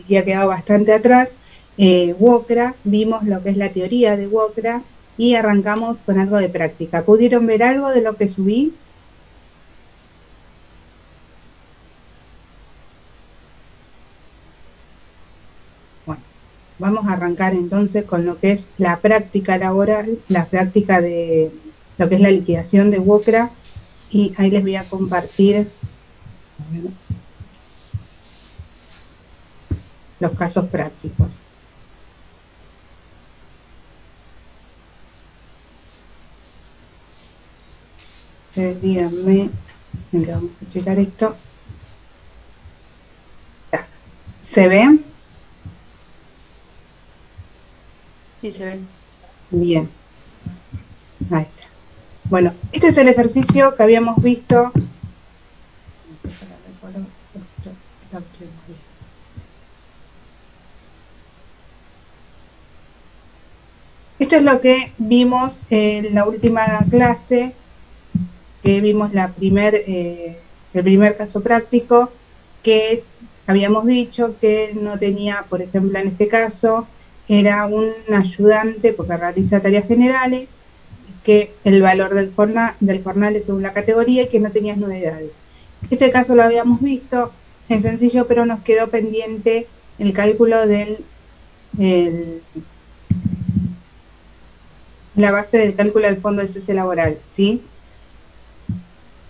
había quedado bastante atrás, WOCRA, vimos lo que es la teoría de WOCRA y arrancamos con algo de práctica. ¿Pudieron ver algo de lo que subí? Bueno, vamos a arrancar entonces con lo que es la práctica laboral, la práctica de lo que es la liquidación de WOCRA, y ahí les voy a compartir los casos prácticos. Díganme, vamos a checar esto. ¿Se ve? Sí, se ve. Bien, ahí está. Bueno, este es el ejercicio que habíamos visto. Esto es lo que vimos en la última clase, que vimos el primer caso práctico, que habíamos dicho que no tenía, por ejemplo, en este caso, era un ayudante porque realiza tareas generales, que el valor del jornal es según la categoría y que no tenías novedades. Este caso lo habíamos visto, es sencillo, pero nos quedó pendiente el cálculo la base del cálculo del fondo del cese laboral, ¿sí?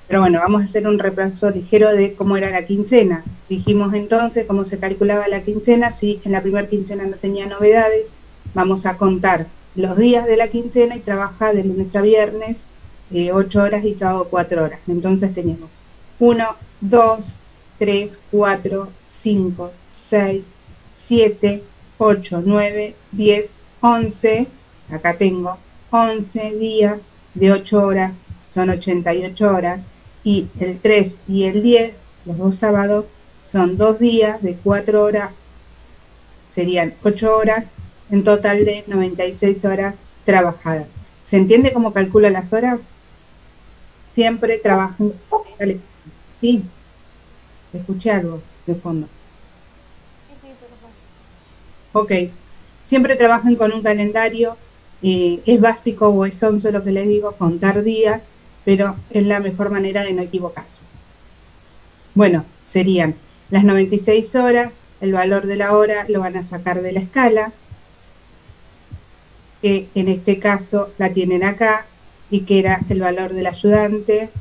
Pero bueno, vamos a hacer un repaso ligero de cómo era la quincena. Dijimos entonces cómo se calculaba la quincena. Si en la primera quincena no tenía novedades, vamos a contar los días de la quincena y trabaja de lunes a viernes 8 horas y sábado 4 horas. Entonces teníamos 1, 2, 3, 4, 5, 6, 7, 8, 9, 10, 11. Acá tengo 11 días de 8 horas, son 88 horas. Y el 3 y el 10, los dos sábados, son 2 días de 4 horas, serían 8 horas, en total de 96 horas trabajadas. ¿Se entiende cómo calculo las horas? Siempre trabajan. Dale. Sí, escuché algo de fondo. Ok, siempre trabajan con un calendario, es básico o es once lo que les digo, contar días, pero es la mejor manera de no equivocarse. Bueno, serían las 96 horas, el valor de la hora lo van a sacar de la escala, que en este caso la tienen acá, y que era el valor del ayudante,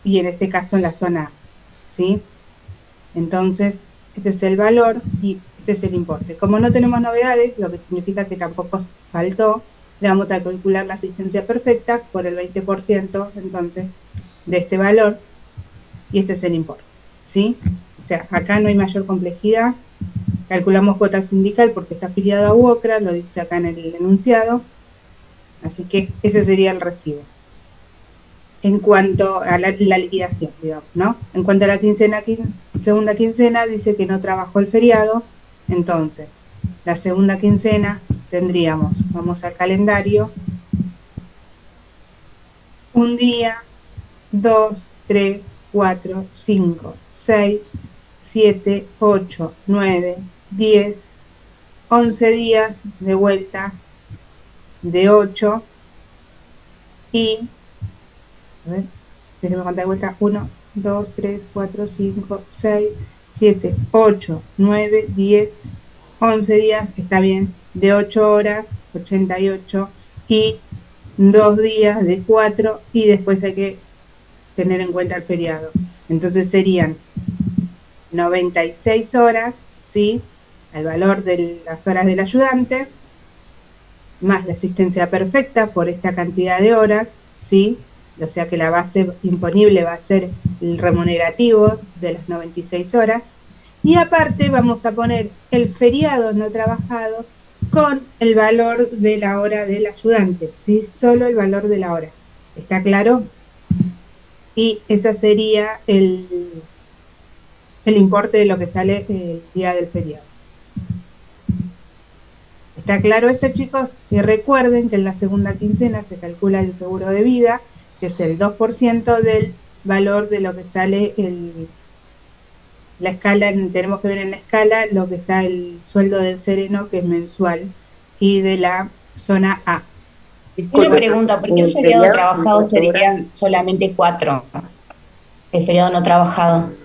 y en este caso en la zona A, ¿sí? Entonces, este es el valor y este es el importe. Como no tenemos novedades, lo que significa que tampoco faltó, le vamos a calcular la asistencia perfecta por el 20%, entonces, de este valor, y este es el importe, ¿sí? O sea, acá no hay mayor complejidad. Calculamos cuota sindical porque está afiliado a UOCRA, lo dice acá en el enunciado, así que ese sería el recibo. En cuanto a la liquidación, digamos, ¿no? En cuanto a la segunda quincena, dice que no trabajó el feriado, entonces, la segunda quincena tendríamos, vamos al calendario, un día, 2, 3, 4, 5, 6, 7, 8, 9, 10, 11 días de vuelta de 8 y, a ver, déjenme contar de vuelta, 1, 2, 3, 4, 5, 6, 7, 8, 9, 10, 11 días, está bien, de 8 horas, 88, y 2 días de 4, y después hay que tener en cuenta el feriado. Entonces serían 96 horas, ¿sí? Al valor de las horas del ayudante, más la asistencia perfecta por esta cantidad de horas, ¿sí? O sea que la base imponible va a ser el remunerativo de las 96 horas. Y aparte vamos a poner el feriado no trabajado con el valor de la hora del ayudante, ¿sí? Solo el valor de la hora. ¿Está claro? Y ese sería el importe de lo que sale el día del feriado. ¿Está claro esto, chicos? Y recuerden que en la segunda quincena se calcula el seguro de vida, que es el 2% del valor de lo que sale la escala, tenemos que ver en la escala lo que está el sueldo del sereno, que es mensual, y de la zona A. Una Disculpe, pregunta, ¿por qué el ¿el feriado feriado son trabajado 4 horas? serían solamente 4? El feriado no trabajado.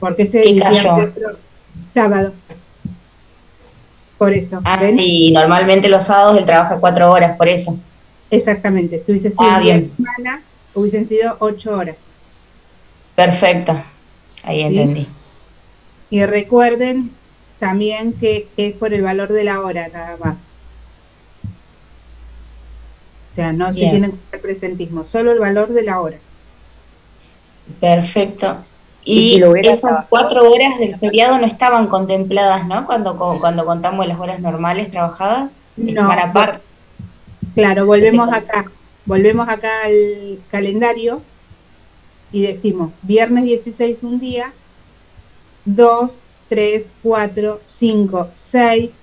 ¿Por qué se ¿Qué dividían cayó? 4? Sábado. Por eso, Ah, ¿ven? y normalmente los sábados él trabaja 4 horas, por eso. Exactamente. Si hubiese sido Ah, un día de bien, semana, hubiesen sido 8 horas. perfecto. Ahí ¿Sí? entendí. Y recuerden también que es por el valor de la hora nada más. O sea, no se Bien, tiene en cuenta el presentismo, solo el valor de la hora. perfecto. Y si lo Y hubiera esas trabajado, 4 horas del feriado no estaban contempladas, ¿no? Cuando contamos las horas normales trabajadas, estaban No, aparte. claro, No se volvemos acá al calendario y decimos viernes 16 un día, 2 3 4 5 6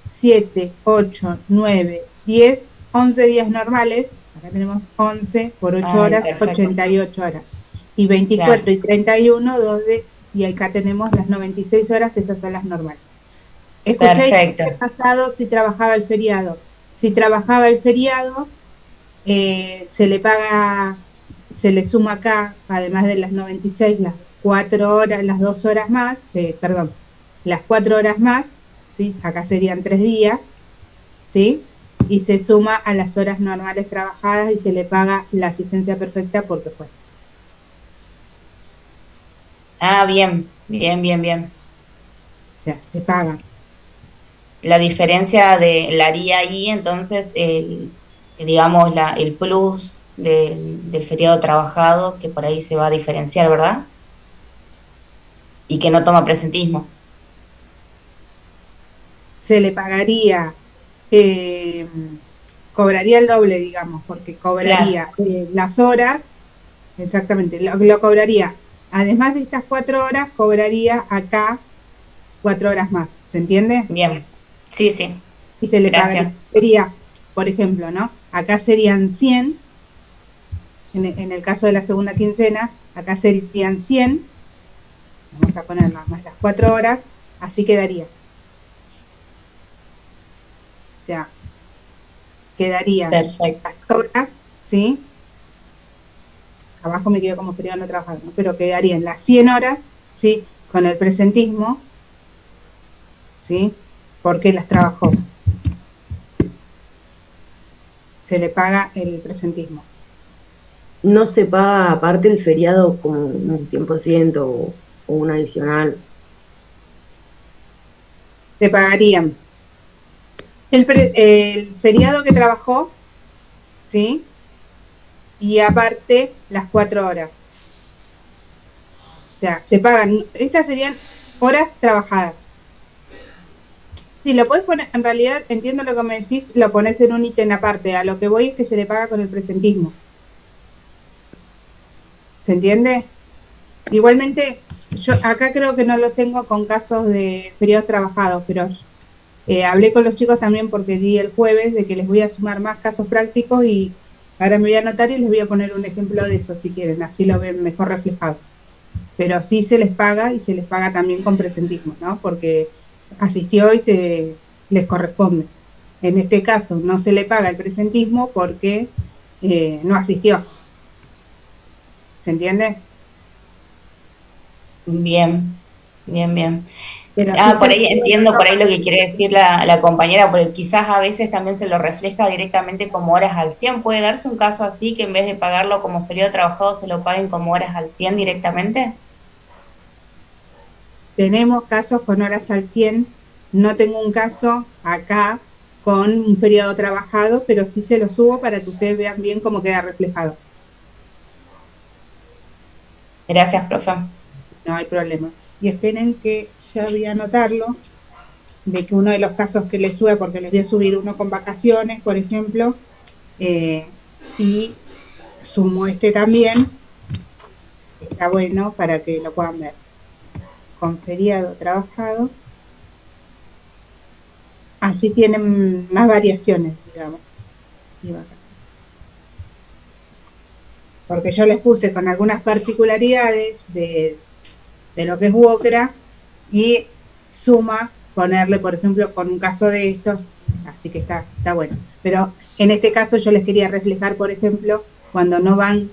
7 8 9 10 11 días normales. Acá tenemos 11 por 8 Ay, horas, perfecto. 88 horas. Y Claro, 24 y 31, 2 y acá tenemos las 96 horas, que esas son las normales. Escuché el perfecto. pasado si trabajaba el feriado. Si trabajaba el feriado, se le paga, se le suma acá, además de las 96, las 4 horas, las 2 horas más, perdón, las 4 horas más, ¿sí? Acá serían 3 días, ¿sí? Y se suma a las horas normales trabajadas y se le paga la asistencia perfecta porque fue. Ah, bien, bien, bien, bien. O sea, se paga. La diferencia la haría ahí, entonces, digamos, el plus del feriado trabajado, que por ahí se va a diferenciar, ¿verdad? Y que no toma presentismo. Se le pagaría, eh, cobraría el doble, digamos, porque Claro, cobraría las horas. Exactamente, lo cobraría. Además de estas 4 horas, cobraría acá 4 horas más. ¿Se entiende? bien. Sí, sí, Y se le pagaría. gracias. Sería, por ejemplo, ¿no? Acá serían 100, en el caso de la segunda quincena, acá serían 100. Vamos a poner nada más las 4 horas, así quedaría. O sea, quedarían Perfecto. las horas, ¿sí? Abajo me quedo como feriado no trabajado, ¿no? Pero quedarían las 100 horas, ¿sí? Con el presentismo, ¿sí? Porque las trabajó. Se le paga el presentismo. ¿no se paga aparte el feriado como un 100% o un adicional? Te pagarían el feriado que trabajó, ¿sí? Y aparte las 4 horas. O sea, se pagan, estas serían horas trabajadas. Sí, lo puedes poner, en realidad entiendo lo que me decís, lo pones en un ítem aparte. A lo que voy es que se le paga con el presentismo. ¿Se entiende? Igualmente, yo acá creo que no lo tengo con casos de feriados trabajados, pero hablé con los chicos también porque di el jueves de que les voy a sumar más casos prácticos y ahora me voy a anotar y les voy a poner un ejemplo de eso si quieren, así lo ven mejor reflejado. Pero sí se les paga y se les paga también con presentismo, ¿no? Porque asistió y les corresponde. En este caso no se le paga el presentismo porque no asistió. ¿Se entiende? Bien, bien, bien. Pero sí Ah, se por les ahí paga entiendo con por ahí lo que quiere decir la compañera, porque quizás a veces también se lo refleja directamente como horas al 100. ¿Puede darse un caso así que en vez de pagarlo como feriado trabajado se lo paguen como horas al 100 directamente? tenemos casos con horas al 100. No tengo un caso acá con un feriado trabajado, pero sí se lo subo para que ustedes vean bien cómo queda reflejado. Gracias, profe. No hay problema. Y esperen que ya voy a anotarlo, de que uno de los casos que les sube, porque les voy a subir uno con vacaciones, por ejemplo, eh, y sumo este también, está bueno para que lo puedan ver. Con feriado trabajado, así tienen más variaciones, digamos. Y vacaciones. Porque yo les puse con algunas particularidades de lo que es WOCRA, y suma ponerle, por ejemplo, con un caso de estos, así que está bueno. Pero en este caso yo les quería reflejar, por ejemplo, cuando no van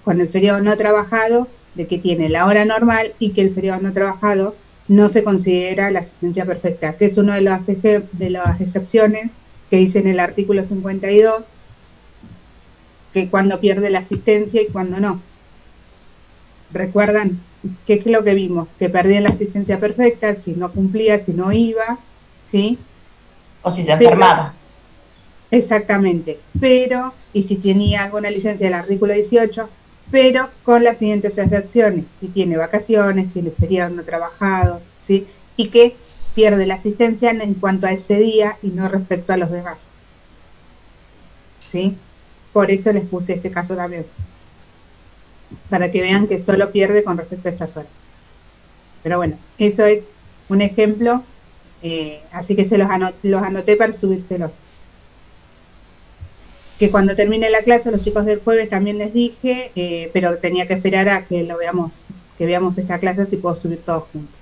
con el feriado no trabajado, de que tiene la hora normal y que el feriado no trabajado no se considera la asistencia perfecta, que es una de las excepciones que dice en el artículo 52, que cuando pierde la asistencia y cuando no. ¿Recuerdan qué es lo que vimos? Que perdía la asistencia perfecta, si no cumplía, si no iba, ¿sí? O si se enfermaba. Exactamente, pero, y si tenía alguna licencia del artículo 18, pero con las siguientes excepciones, si tiene vacaciones, tiene feriado no trabajado, ¿sí? Y que pierde la asistencia en cuanto a ese día y no respecto a los demás, ¿sí? Por eso les puse este caso también, para que vean que solo pierde con respecto a esas horas. Pero bueno, eso es un ejemplo, así que los anoté para subírselos. Que cuando termine la clase, los chicos del jueves también les dije, pero tenía que esperar a que que veamos esta clase si puedo subir todos juntos.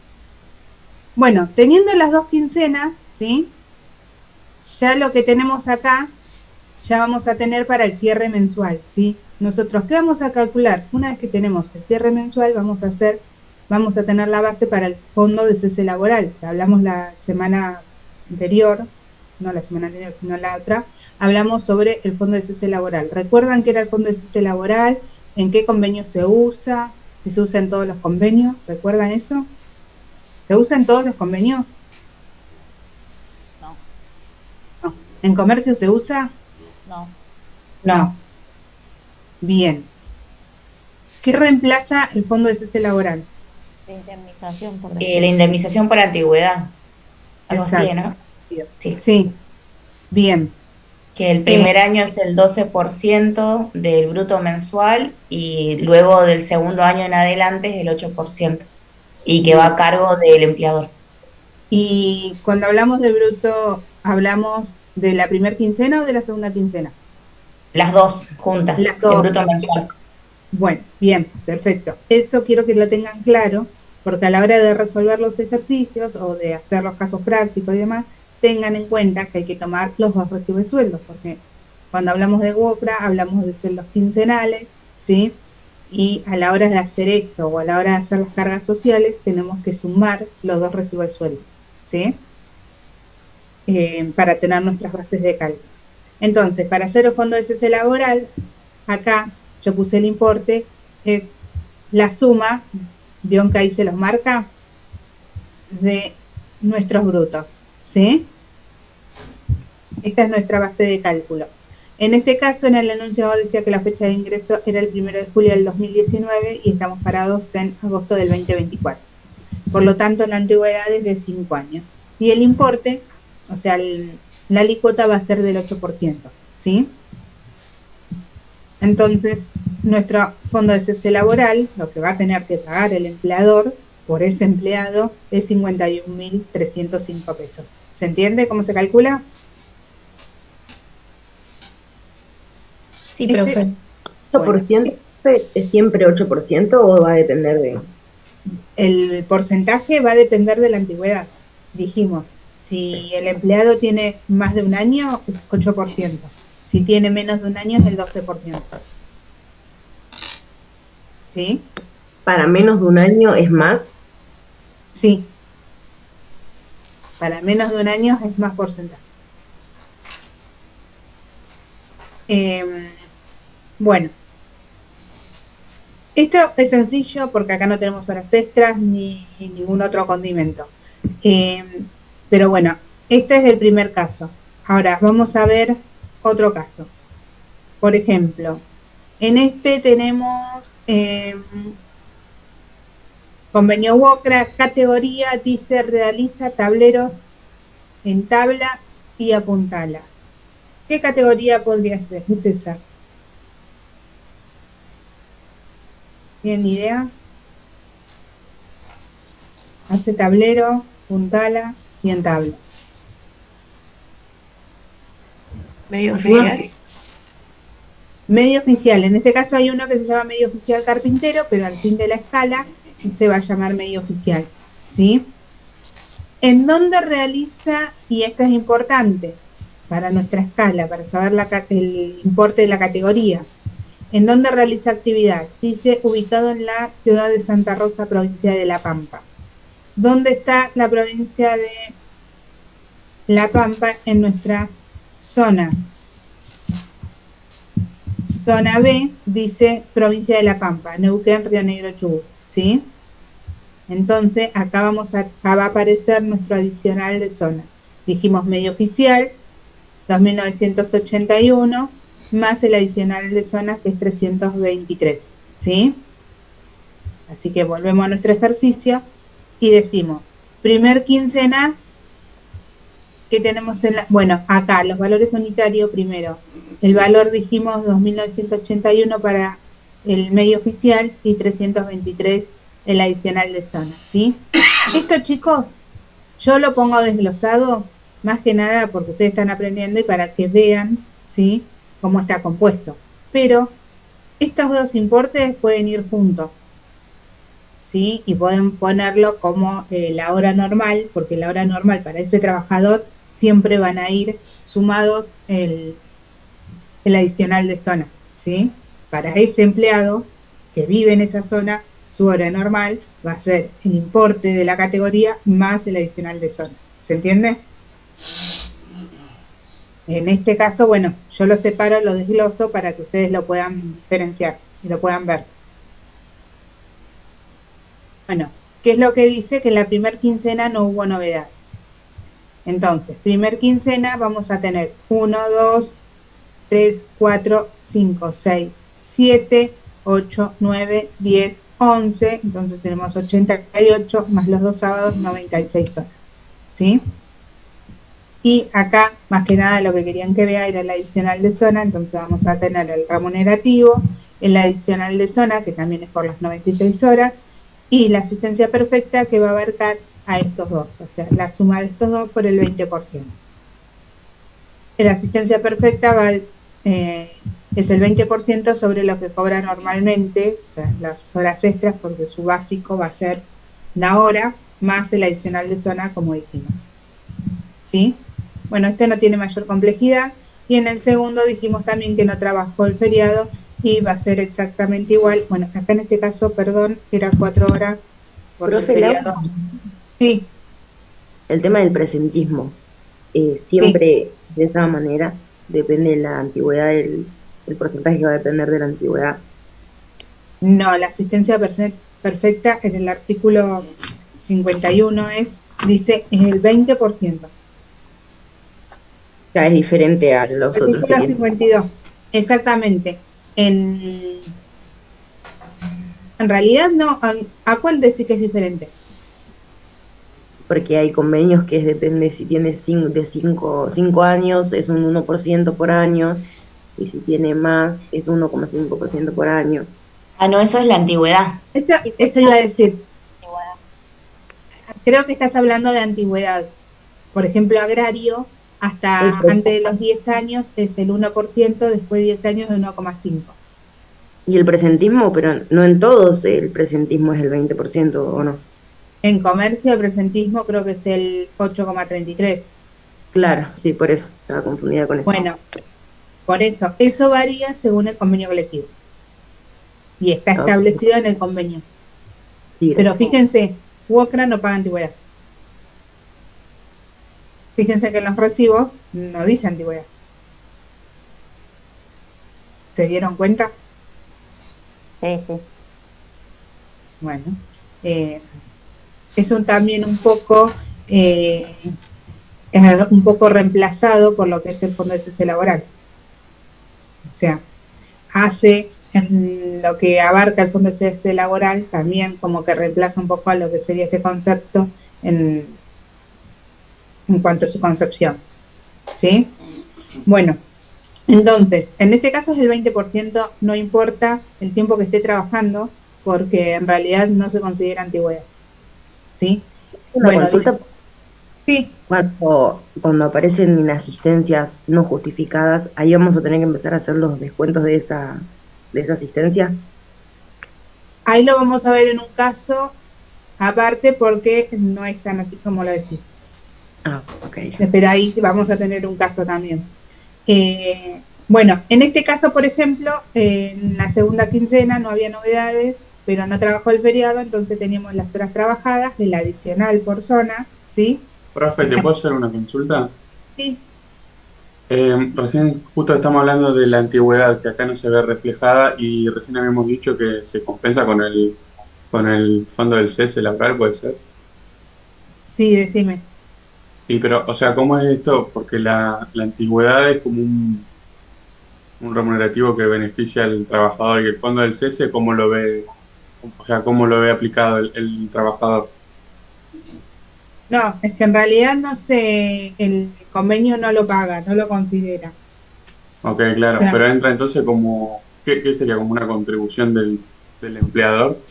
Bueno, teniendo las 2 quincenas, ¿sí? Ya lo que tenemos acá, ya vamos a tener para el cierre mensual, ¿sí? Nosotros, ¿qué vamos a calcular? Una vez que tenemos el cierre mensual, vamos a tener la base para el fondo de cese laboral, que hablamos la semana anterior, no la semana anterior, sino la otra, hablamos sobre el fondo de cese laboral. ¿Recuerdan qué era el fondo de cese laboral? ¿En qué convenio se usa? ¿Si se usa en todos los convenios? ¿Recuerdan eso? ¿Se usa en todos los convenios? No. No. ¿En comercio se usa? No. No. Bien. ¿Qué reemplaza el fondo de cese laboral? De indemnización, por La decirlo. indemnización por antigüedad. Algo así, Exacto. ¿no? Sí. Sí. Bien. Que el primer año es el 12% del bruto mensual y luego del segundo año en adelante es el 8%. Y que va a cargo del empleador. Y cuando hablamos de bruto, ¿hablamos de la primera quincena o de la segunda quincena? Las dos juntas, Las dos. el bruto mensual. Bueno, bien, perfecto. Eso quiero que lo tengan claro, porque a la hora de resolver los ejercicios o de hacer los casos prácticos y demás, tengan en cuenta que hay que tomar los dos recibos de sueldos, porque cuando hablamos de WOPRA hablamos de sueldos quincenales, ¿sí? Y a la hora de hacer esto o a la hora de hacer las cargas sociales, tenemos que sumar los dos recibos de sueldo, ¿sí? Para tener nuestras bases de cálculo. Entonces, para hacer el fondo de cese laboral, acá yo puse el importe, es la suma, ¿vieron que ahí se los marca? De nuestros brutos, ¿sí? Esta es nuestra base de cálculo. En este caso, en el enunciado decía que la fecha de ingreso era el 1 de julio del 2019 y estamos parados en agosto del 2024. Por lo tanto, la antigüedad es de 5 años. Y el importe, o sea, la alícuota va a ser del 8%, ¿sí? Entonces, nuestro fondo de cese laboral, lo que va a tener que pagar el empleador por ese empleado es 51.305 pesos. ¿Se entiende cómo se calcula? Sí, profe. ¿8% es siempre 8% o va a depender de...? El porcentaje va a depender de la antigüedad. Dijimos, si el empleado tiene más de un año, es 8%. Si tiene menos de un año, es el 12%. ¿Sí? ¿Para menos de un año es más? Sí. Para menos de un año es más porcentaje. Bueno. Esto es sencillo porque acá no tenemos horas extras ni ningún otro condimento. Pero bueno, este es el primer caso. Ahora vamos a ver otro caso. Por ejemplo, en este tenemos convenio WOCRA, categoría, dice realiza tableros en tabla y apuntala. ¿Qué categoría podría ser, César? ¿Tienen idea? Hace tablero, puntala y entabla. Medio oficial. Medio oficial. En este caso hay uno que se llama medio oficial carpintero, pero al fin de la escala se va a llamar medio oficial. ¿sí? ¿En dónde realiza, y esto es importante para nuestra escala, para saber el importe de la categoría, en dónde realiza actividad? Dice, ubicado en la ciudad de Santa Rosa, provincia de La Pampa. ¿Dónde está la provincia de La Pampa en nuestras zonas? Zona B dice provincia de La Pampa, Neuquén, Río Negro, Chubut, ¿sí? Entonces acá va a aparecer nuestro adicional de zona. Dijimos medio oficial, 2.981, más el adicional de zona que es 323, ¿sí? Así que volvemos a nuestro ejercicio y decimos, primer quincena, ¿qué tenemos en la...? Bueno, acá los valores unitarios primero. El valor dijimos 2.981 para el medio oficial y 323 el adicional de zona, ¿sí? Esto, chicos, yo lo pongo desglosado más que nada porque ustedes están aprendiendo y para que vean, ¿sí?, cómo está compuesto. Pero estos dos importes pueden ir juntos, ¿sí? Y pueden ponerlo como la hora normal, porque la hora normal para ese trabajador siempre van a ir sumados el adicional de zona, ¿sí? Para ese empleado que vive en esa zona, su hora normal va a ser el importe de la categoría más el adicional de zona. ¿Se entiende? En este caso, bueno, yo lo separo, lo desgloso para que ustedes lo puedan diferenciar y lo puedan ver. Bueno, ¿qué es lo que dice? Que en la primer quincena no hubo novedades. Entonces, primer quincena vamos a tener 1, 2, 3, 4, 5, 6, 7, 8, 9, 10, 11. Entonces tenemos 88 más los 2 sábados, 96 horas. ¿Sí? Y acá, más que nada, lo que querían que vea era el adicional de zona. Entonces vamos a tener el remunerativo, el adicional de zona, que también es por las 96 horas, y la asistencia perfecta, que va a abarcar a estos dos, o sea, la suma de estos dos por el 20%. La asistencia perfecta es el 20% sobre lo que cobra normalmente, o sea, las horas extras, porque su básico va a ser la hora más el adicional de zona, como dijimos. ¿Sí? Bueno, este no tiene mayor complejidad. Y en el segundo dijimos también que no trabajó el feriado y va a ser exactamente igual. Bueno, acá en este caso, perdón, era 4 horas por el feriado. Sí. El tema del presentismo, siempre de esa manera, depende de la antigüedad, el porcentaje que va a depender de la antigüedad. No, la asistencia perfecta en el artículo 51 dice el 20%. Ya es diferente a los otros. Artículo 52, exactamente. En realidad no, ¿a cuál decís que es diferente? Porque hay convenios que depende si tiene 5 años, es un 1% por año, y si tiene más, es 1,5% por año. Ah, no, eso es la antigüedad. Eso iba a decir. Creo que estás hablando de antigüedad. Por ejemplo, agrario, hasta antes de los 10 años es el 1%, después de 10 años de 1,5%. Y el presentismo, pero no en todos el presentismo es el 20%, ¿o no? En comercio el presentismo creo que es el 8,33%. Claro, sí, por eso estaba confundida con eso. Bueno, por eso varía según el convenio colectivo. Y está establecido en el convenio. Sí, pero fíjense, UOCRA no paga antigüedad. Fíjense que en los recibos no dice antigüedad. ¿Se dieron cuenta? Sí, sí. Bueno, es también un poco reemplazado por lo que es el Fondo de Cese Laboral. O sea, hace en lo que abarca el Fondo de Cese Laboral también como que reemplaza un poco a lo que sería este concepto en cuanto a su concepción. ¿Sí? Bueno, entonces, en este caso es el 20%, no importa el tiempo que esté trabajando, porque en realidad no se considera antigüedad. ¿Sí? Una consulta. Sí. Cuando aparecen inasistencias no justificadas, ahí vamos a tener que empezar a hacer los descuentos de esa asistencia. Ahí lo vamos a ver en un caso aparte porque no es tan así como lo decís. Ah, ok. Pero ahí vamos a tener un caso también. Bueno, en este caso, por ejemplo, en la segunda quincena no había novedades, pero no trabajó el feriado, entonces teníamos las horas trabajadas, el adicional por zona, ¿sí? Profe, ¿te puedo hacer una consulta? Sí, Recién justo estamos hablando de la antigüedad que acá no se ve reflejada y recién habíamos dicho que se compensa con el fondo del cese laboral, ¿puede ser? sí, decime. Y pero, o sea, ¿cómo es esto? Porque la antigüedad es como un remunerativo que beneficia al trabajador y el fondo del cese, ¿cómo lo ve? O sea, ¿cómo lo ve aplicado el trabajador? No, es que en realidad no se, el convenio no lo paga, no lo considera. Ok, O claro, sea, pero entra entonces como, ¿qué sería? ¿Como una contribución del empleador?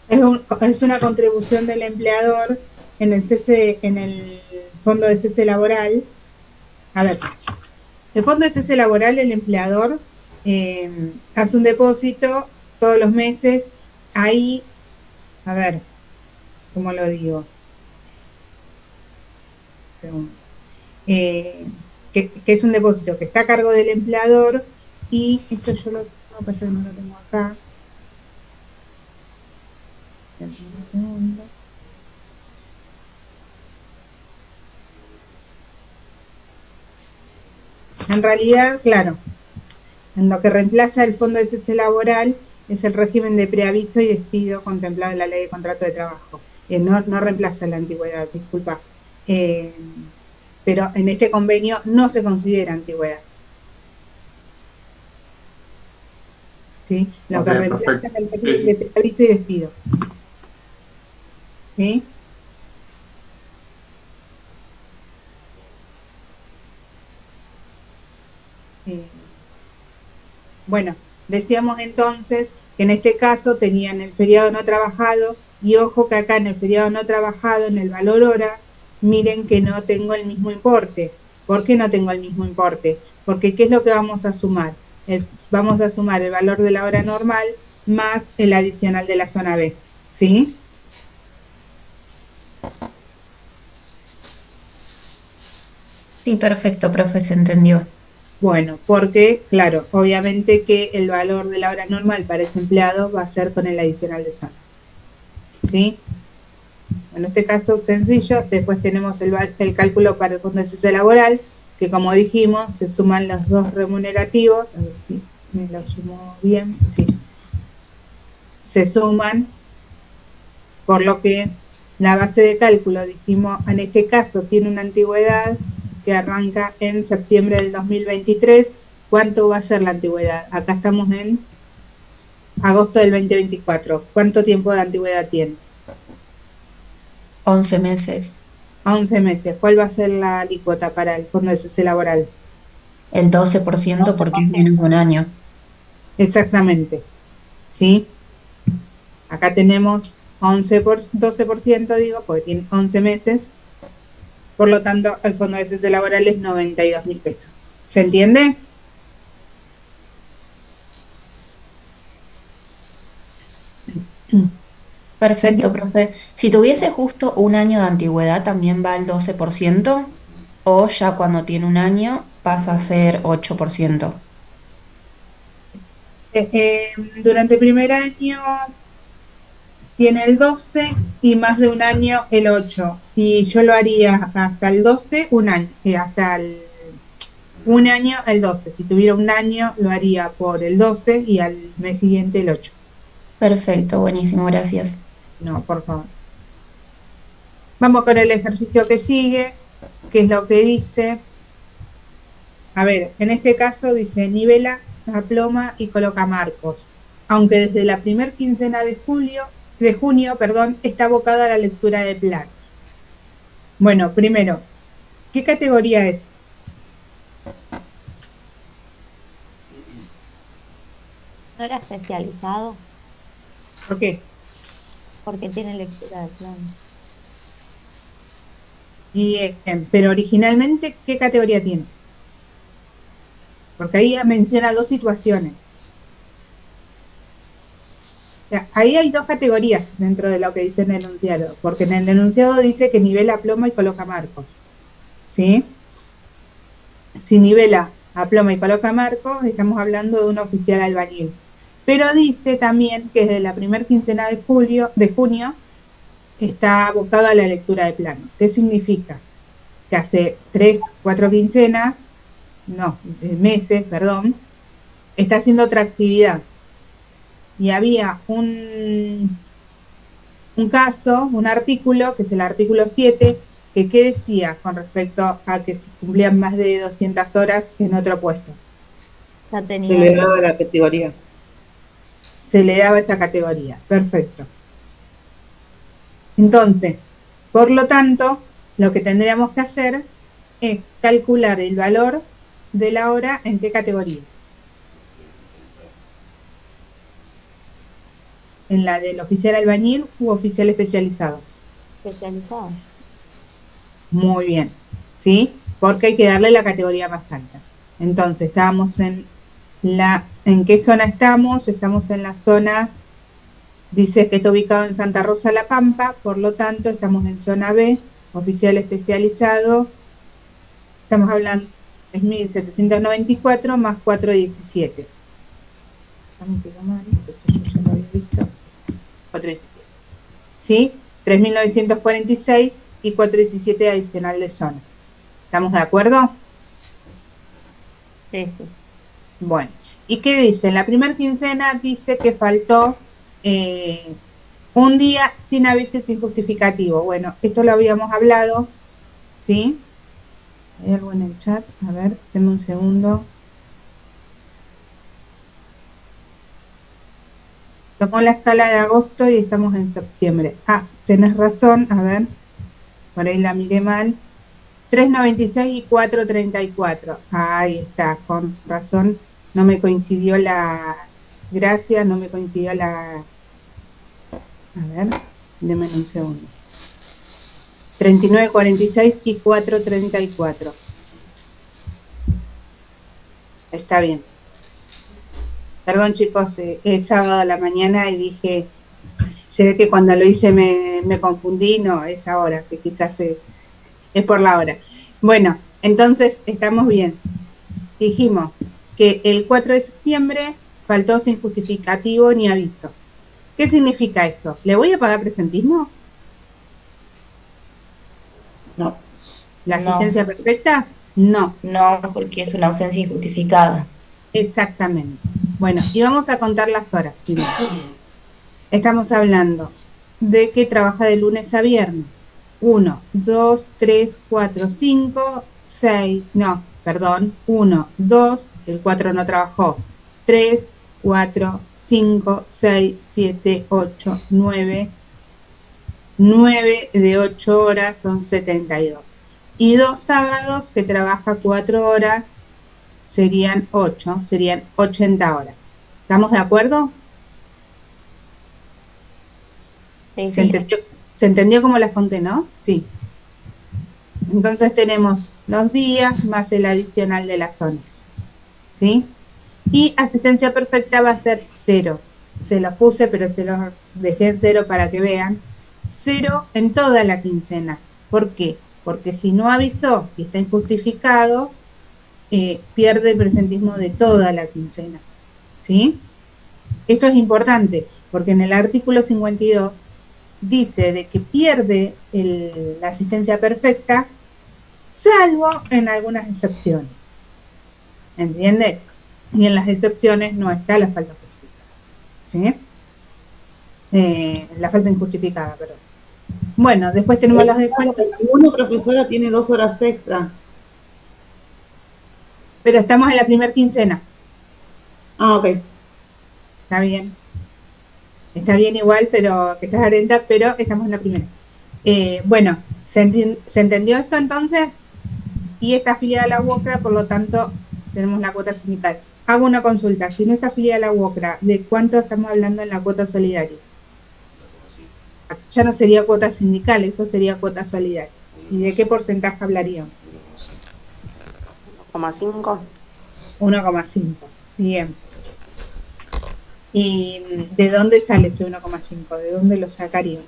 es una contribución del empleador en el cese, en el fondo de cese laboral. A ver, el fondo de cese laboral, el empleador hace un depósito todos los meses. Ahí, a ver, ¿cómo lo digo? Segundo. Eh, que es un depósito que está a cargo del empleador y esto yo lo no, pasa que no lo tengo acá. Un segundo. En realidad, claro, en lo que reemplaza el fondo de cese laboral es el régimen de preaviso y despido contemplado en la ley de contrato de trabajo. No reemplaza la antigüedad, disculpa. Eh, pero en este convenio no se considera antigüedad. ¿Sí? Lo Ok, que reemplaza perfecto. es el Sí, régimen de sí. preaviso y despido. ¿Sí? Eh, bueno, decíamos entonces que en este caso tenían el feriado no trabajado y ojo que acá en el feriado no trabajado, en el valor hora, miren que no tengo el mismo importe. ¿Por qué no tengo el mismo importe? Porque ¿qué es lo que vamos a sumar? Vamos a sumar el valor de la hora normal más el adicional de la zona B. ¿Sí? Sí, perfecto, profe, se entendió. Bueno, porque, claro, obviamente que el valor de la hora normal para ese empleado va a ser con el adicional de zona. ¿Sí? En este caso sencillo, después tenemos el cálculo para el fondo de cese laboral, que como dijimos, se suman los dos remunerativos, a ver si me lo sumo bien, sí, se suman, por lo que la base de cálculo, dijimos, en este caso tiene una antigüedad que arranca en septiembre del 2023. ¿Cuánto va a ser la antigüedad? Acá estamos en agosto del 2024. ¿Cuánto tiempo de antigüedad tiene? 11 meses. 11 meses. ¿Cuál va a ser la alícuota para el fondo de cese laboral? El 12% porque es menos de un año. Exactamente. ¿Sí? Acá tenemos 12%, digo, porque tiene 11 meses. Por lo tanto, el fondo de cese laboral es 92.000 pesos. ¿Se entiende? ¿Se Perfecto, entiende? profe. Si tuviese justo un año de antigüedad, ¿también va el 12%? ¿O ya cuando tiene un año pasa a ser 8%? Durante el primer año tiene el 12 y más de un año el 8. Y yo lo haría hasta el 12, un año, hasta un año el 12. Si tuviera un año, lo haría por el 12 y al mes siguiente el 8. Perfecto, buenísimo, gracias. No, por favor. Vamos con el ejercicio que sigue, que es lo que dice. A ver, en este caso dice nivela, aploma y coloca marcos. Aunque desde la primer quincena de junio, perdón, está abocado a la lectura de planos. Bueno, primero, ¿qué categoría es? ¿No era especializado? ¿Por qué? Porque tiene lectura de plano. Pero originalmente, ¿qué categoría tiene? Porque ahí menciona dos situaciones. sea, ahí hay dos categorías dentro de lo que dice en el enunciado, porque en el enunciado dice que nivela a plomo y coloca marcos, ¿sí? Si nivela a plomo y coloca marcos, estamos hablando de un oficial albañil. Pero dice también que desde la primera quincena de junio está abocado a la lectura de plano. ¿Qué significa? Que hace 3, 4 quincenas, meses, perdón, está haciendo otra actividad. Y había un caso, un artículo, que es el artículo 7, que ¿qué decía con respecto a que se cumplían más de 200 horas en otro puesto? Ya Se tenía le daba la categoría. Se le daba esa categoría. Perfecto. Entonces, por lo tanto, lo que tendríamos que hacer es calcular el valor de la hora en qué categoría. En la del oficial albañil u oficial especializado. especializado. Muy bien, ¿sí? Porque hay que darle la categoría más alta. Entonces, estábamos ¿en qué zona estamos? Estamos en la zona, dice que está ubicado en Santa Rosa La Pampa, por lo tanto, estamos en zona B, oficial especializado, estamos hablando de 3.794 más 417. Esto yo ya lo había visto. 417. ¿Sí? 3.946 y 417 adicional de zona. ¿Estamos de acuerdo? Sí, sí. Bueno, ¿y qué dice? En la primera quincena dice que faltó un día sin aviso y sin justificativo. Bueno, esto lo habíamos hablado, ¿sí? ¿Hay algo en el chat? A ver, denme un segundo. Tomó la escala de agosto y estamos en septiembre. Ah, tenés razón, a ver, por ahí la miré mal. 3.96 y 4.34. Ahí está, con razón. No me coincidió la gracia, no me coincidió la... A ver, denme un segundo. 39.46 y 4.34. Está bien. Perdón, chicos, es sábado a la mañana y dije, se ve que cuando lo hice me confundí, no, es ahora, que quizás es por la hora. Bueno, entonces estamos bien. Dijimos que el 4 de septiembre faltó sin justificativo ni aviso. ¿Qué significa esto? ¿Le voy a pagar presentismo? No. ¿La No. asistencia perfecta? No. No, porque es una ausencia injustificada. Exactamente. Bueno, y vamos a contar las horas primero. Estamos hablando de que trabaja de lunes a viernes. 1, 2, 3, 4, 5, 6, no, perdón, 1, 2, el 4 no trabajó, 3, 4, 5, 6, 7, 8, 9, 9 de 8 horas son 72. Y 2 sábados que trabaja 4 horas serían 8, serían 80 horas. ¿Estamos de acuerdo? Sí, ¿Se sí. entendió cómo las conté, no? Sí. Entonces tenemos los días más el adicional de la zona. ¿Sí? Y asistencia perfecta va a ser 0. Se los puse, pero se los dejé en 0 para que vean. 0 en toda la quincena. ¿Por qué? Porque si no avisó y está injustificado, pierde el presentismo de toda la quincena. ¿Sí? Esto es importante, porque en el artículo 52 dice de que pierde la asistencia perfecta, salvo en algunas excepciones. ¿Entiende? Y en las excepciones no está la falta justificada. ¿Sí? La falta injustificada, perdón. Bueno, después tenemos los descuentos. Una profesora tiene 2 horas extra. Pero estamos en la primera quincena. Ah, ok. Está bien. Está bien igual, pero que estás atenta, pero estamos en la primera. Bueno, ¿se entendió esto entonces? Y está afiliada a la UOCRA, por lo tanto, tenemos la cuota sindical. Hago una consulta. Si no está afiliada a la UOCRA, ¿de cuánto estamos hablando en la cuota solidaria? Ya no sería cuota sindical, esto sería cuota solidaria. ¿Y de qué porcentaje hablaríamos? 1,5. 1,5. Bien. ¿Y de dónde sale ese 1,5? ¿De dónde lo sacaríamos?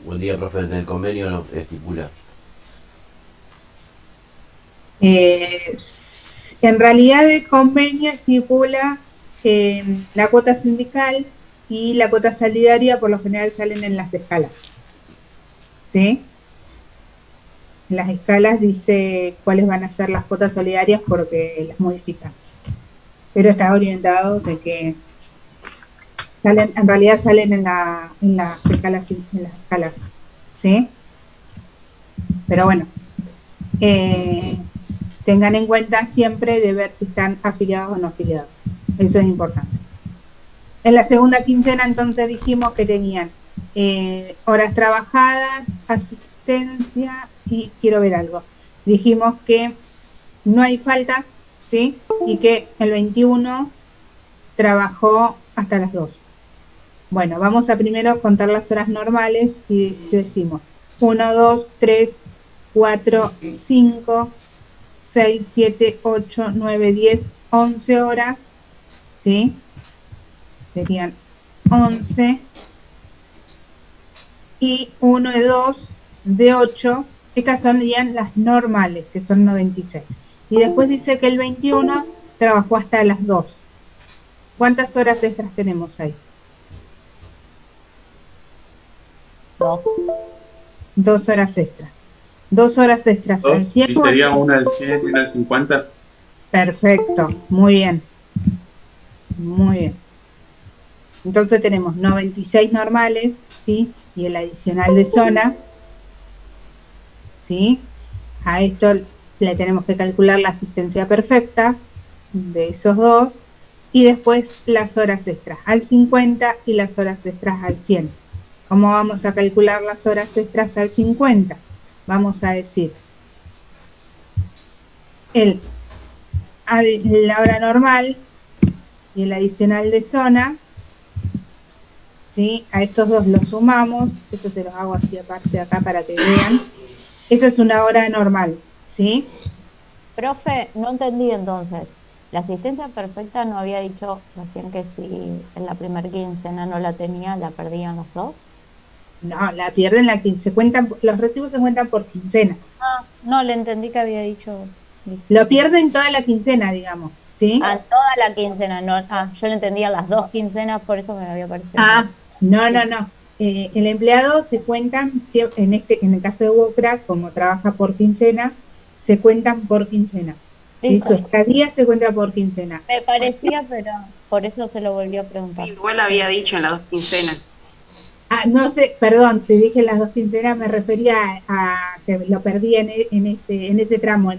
Buen día, profe. En el convenio no estipula. En realidad el convenio estipula la cuota sindical y la cuota solidaria por lo general salen en las escalas. ¿Sí? En las escalas dice cuáles van a ser las cuotas solidarias porque las modifican. Pero está orientado de que salen, en realidad salen en las escalas, ¿sí? Pero bueno, tengan en cuenta siempre de ver si están afiliados o no afiliados. Eso es importante. En la segunda quincena entonces dijimos que tenían horas trabajadas, asistencia y quiero ver algo. Dijimos que no hay faltas, ¿sí? Y que el 21 trabajó hasta las 2. Bueno, vamos a primero contar las horas normales y decimos 1, 2, 3, 4, 5, 6, 7, 8, 9, 10, 11 horas, ¿sí? Serían 11 y 1 y 2 de 8, estas serían las normales, que son 96. Y después dice que el 21 trabajó hasta las 2. ¿Cuántas horas extras tenemos ahí? 2. 2 horas extras. 2 horas extras al 100. ¿Y sería una al 100 y una al 50? Perfecto, muy bien. Muy bien. Entonces tenemos 96 normales, ¿sí? Y el adicional de zona, ¿sí? A esto le tenemos que calcular la asistencia perfecta de esos dos y después las horas extras al 50 y las horas extras al 100. ¿Cómo vamos a calcular las horas extras al 50? Vamos a decir la hora normal y el adicional de zona, ¿sí? A estos dos los sumamos. Esto se los hago así aparte de acá para que vean. Esto es una hora normal, ¿sí? Profe, no entendí entonces. La asistencia perfecta no había dicho recién que si en la primera quincena no la tenía, la perdían los dos. No, la pierden se cuentan, los recibos se cuentan por quincena. Ah, no, le entendí que había dicho. Lo pierden toda la quincena, digamos, ¿sí? Ah, toda la quincena, no. Ah, yo le entendía las 2 quincenas, por eso me había parecido. Ah, no. El empleado se cuentan, en el caso de WOCRA, como trabaja por quincena, se cuentan por quincena. ¿Sí? Listo. Su estadía se cuenta por quincena. Me parecía, pero por eso se lo volví a preguntar. Sí, igual había dicho en las 2 quincenas. Ah, no sé, perdón, si dije las 2 quincenas me refería a que lo perdí en ese tramo,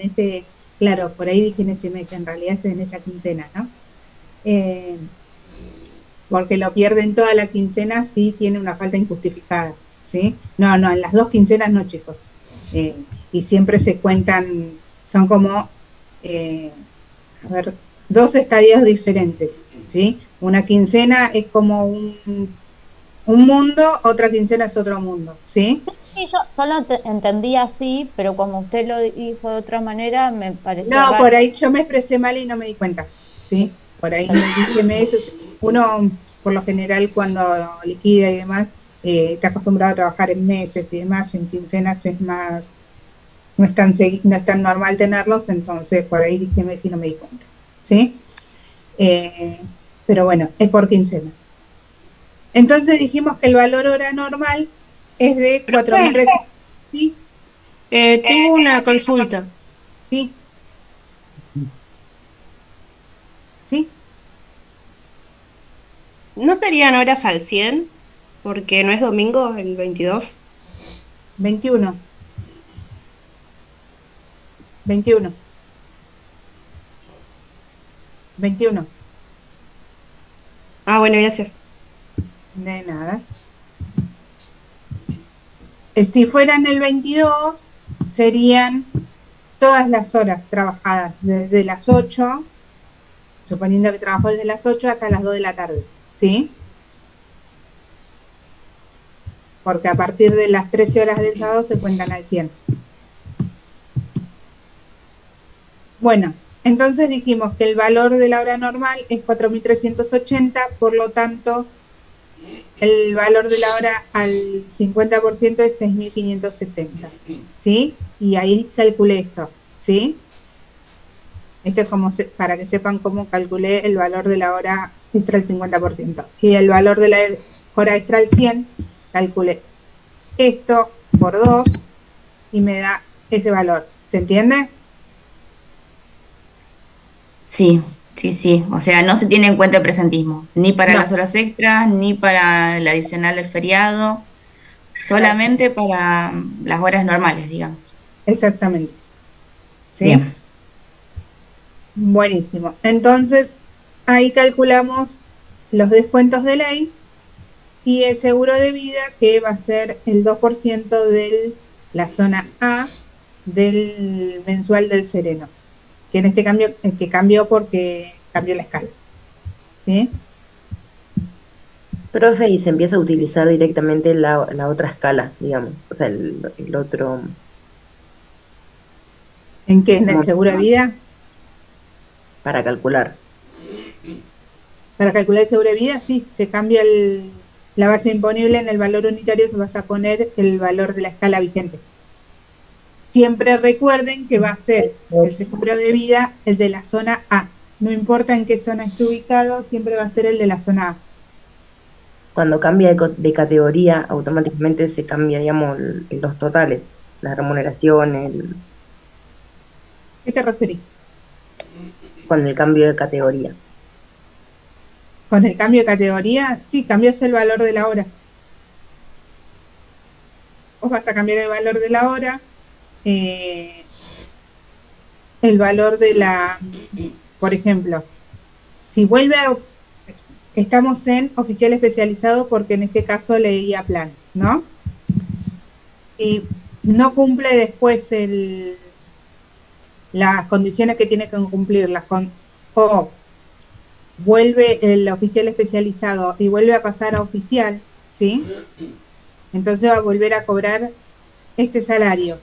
claro, por ahí dije en ese mes, en realidad es en esa quincena, ¿no? Porque lo pierden toda la quincena si tiene una falta injustificada, ¿sí? No, en las 2 quincenas no, chicos. Y siempre se cuentan, son como, 2 estadios diferentes, ¿sí? Una quincena es como un mundo, otra quincena es otro mundo, ¿sí? Sí, yo lo entendí así, pero como usted lo dijo de otra manera, me pareció No, raro. por ahí yo me expresé mal y no me di cuenta, ¿sí? Por ahí dije eso. Uno, por lo general, cuando liquida y demás, está acostumbrado a trabajar en meses y demás, en quincenas es más, no es tan normal tenerlos, entonces por ahí dije mes y no me di cuenta, ¿sí? Pero bueno, es por quincena. Entonces dijimos que el valor hora normal es de 4.300. ¿Sí? Tengo una consulta. Sí. ¿Sí? ¿No serían horas al 100? Porque no es domingo el 22. 21. 21. 21. Ah, bueno, gracias. De nada. Si fueran el 22, serían todas las horas trabajadas desde las 8, suponiendo que trabajó desde las 8 hasta las 2 de la tarde, ¿sí? Porque a partir de las 13 horas del sábado se cuentan al 100. Bueno, Entonces dijimos que el valor de la hora normal es 4.380, por lo tanto, el valor de la hora al 50% es 6.570, ¿sí? Y ahí calculé esto, ¿sí? Esto es como para que sepan cómo calculé el valor de la hora extra al 50%. Y el valor de la hora extra al 100, calculé esto por 2 y me da ese valor. ¿Se entiende? Sí, sí, sí. O sea, no se tiene en cuenta el presentismo, ni para No. las horas extras, ni para el adicional del feriado, solamente para las horas normales, digamos. Exactamente. ¿Sí? Bien. Buenísimo. Entonces, ahí calculamos los descuentos de ley y el seguro de vida, que va a ser el 2% de la zona A del mensual del Sereno, que en este cambio, que cambió porque cambió la escala. ¿Sí? Profe, y se empieza a utilizar directamente la otra escala, digamos, o sea, el otro, ¿En qué? ¿En el como seguro de vida? para calcular. Para calcular el seguro de vida, sí, se cambia la base imponible. En el valor unitario se vas a poner el valor de la escala vigente. Siempre recuerden que va a ser el seguro de vida el de la zona A. No importa en qué zona esté ubicado, siempre va a ser el de la zona A. Cuando cambia de categoría, automáticamente se cambia, digamos, los totales, la remuneración, ¿Qué te referís? con el cambio de categoría. Con el cambio de categoría, sí, cambias el valor de la hora. Vos vas a cambiar el valor de la hora, el valor de la, por ejemplo, si vuelve a, estamos en oficial especializado porque en este caso leía plan, ¿no? Y no cumple después las condiciones que tiene que cumplir, o vuelve el oficial especializado y vuelve a pasar a oficial, ¿sí? Entonces va a volver a cobrar este salario,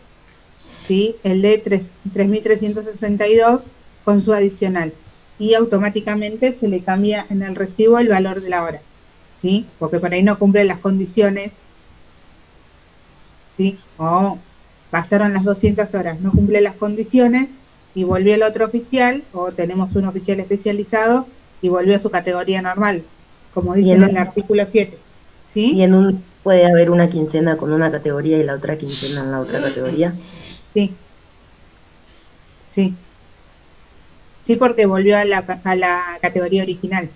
¿sí? El de 3.362 con su adicional. Y automáticamente se le cambia en el recibo el valor de la hora, ¿sí? Porque por ahí no cumple las condiciones, ¿sí? O pasaron las 200 horas, no cumple las condiciones y volvió el otro oficial, o tenemos un oficial especializado y volvió a su categoría normal, como dice en el artículo 7, ¿sí? Y en un puede haber una quincena con una categoría y la otra quincena en la otra categoría. Sí. Sí. Sí, porque volvió a la categoría original.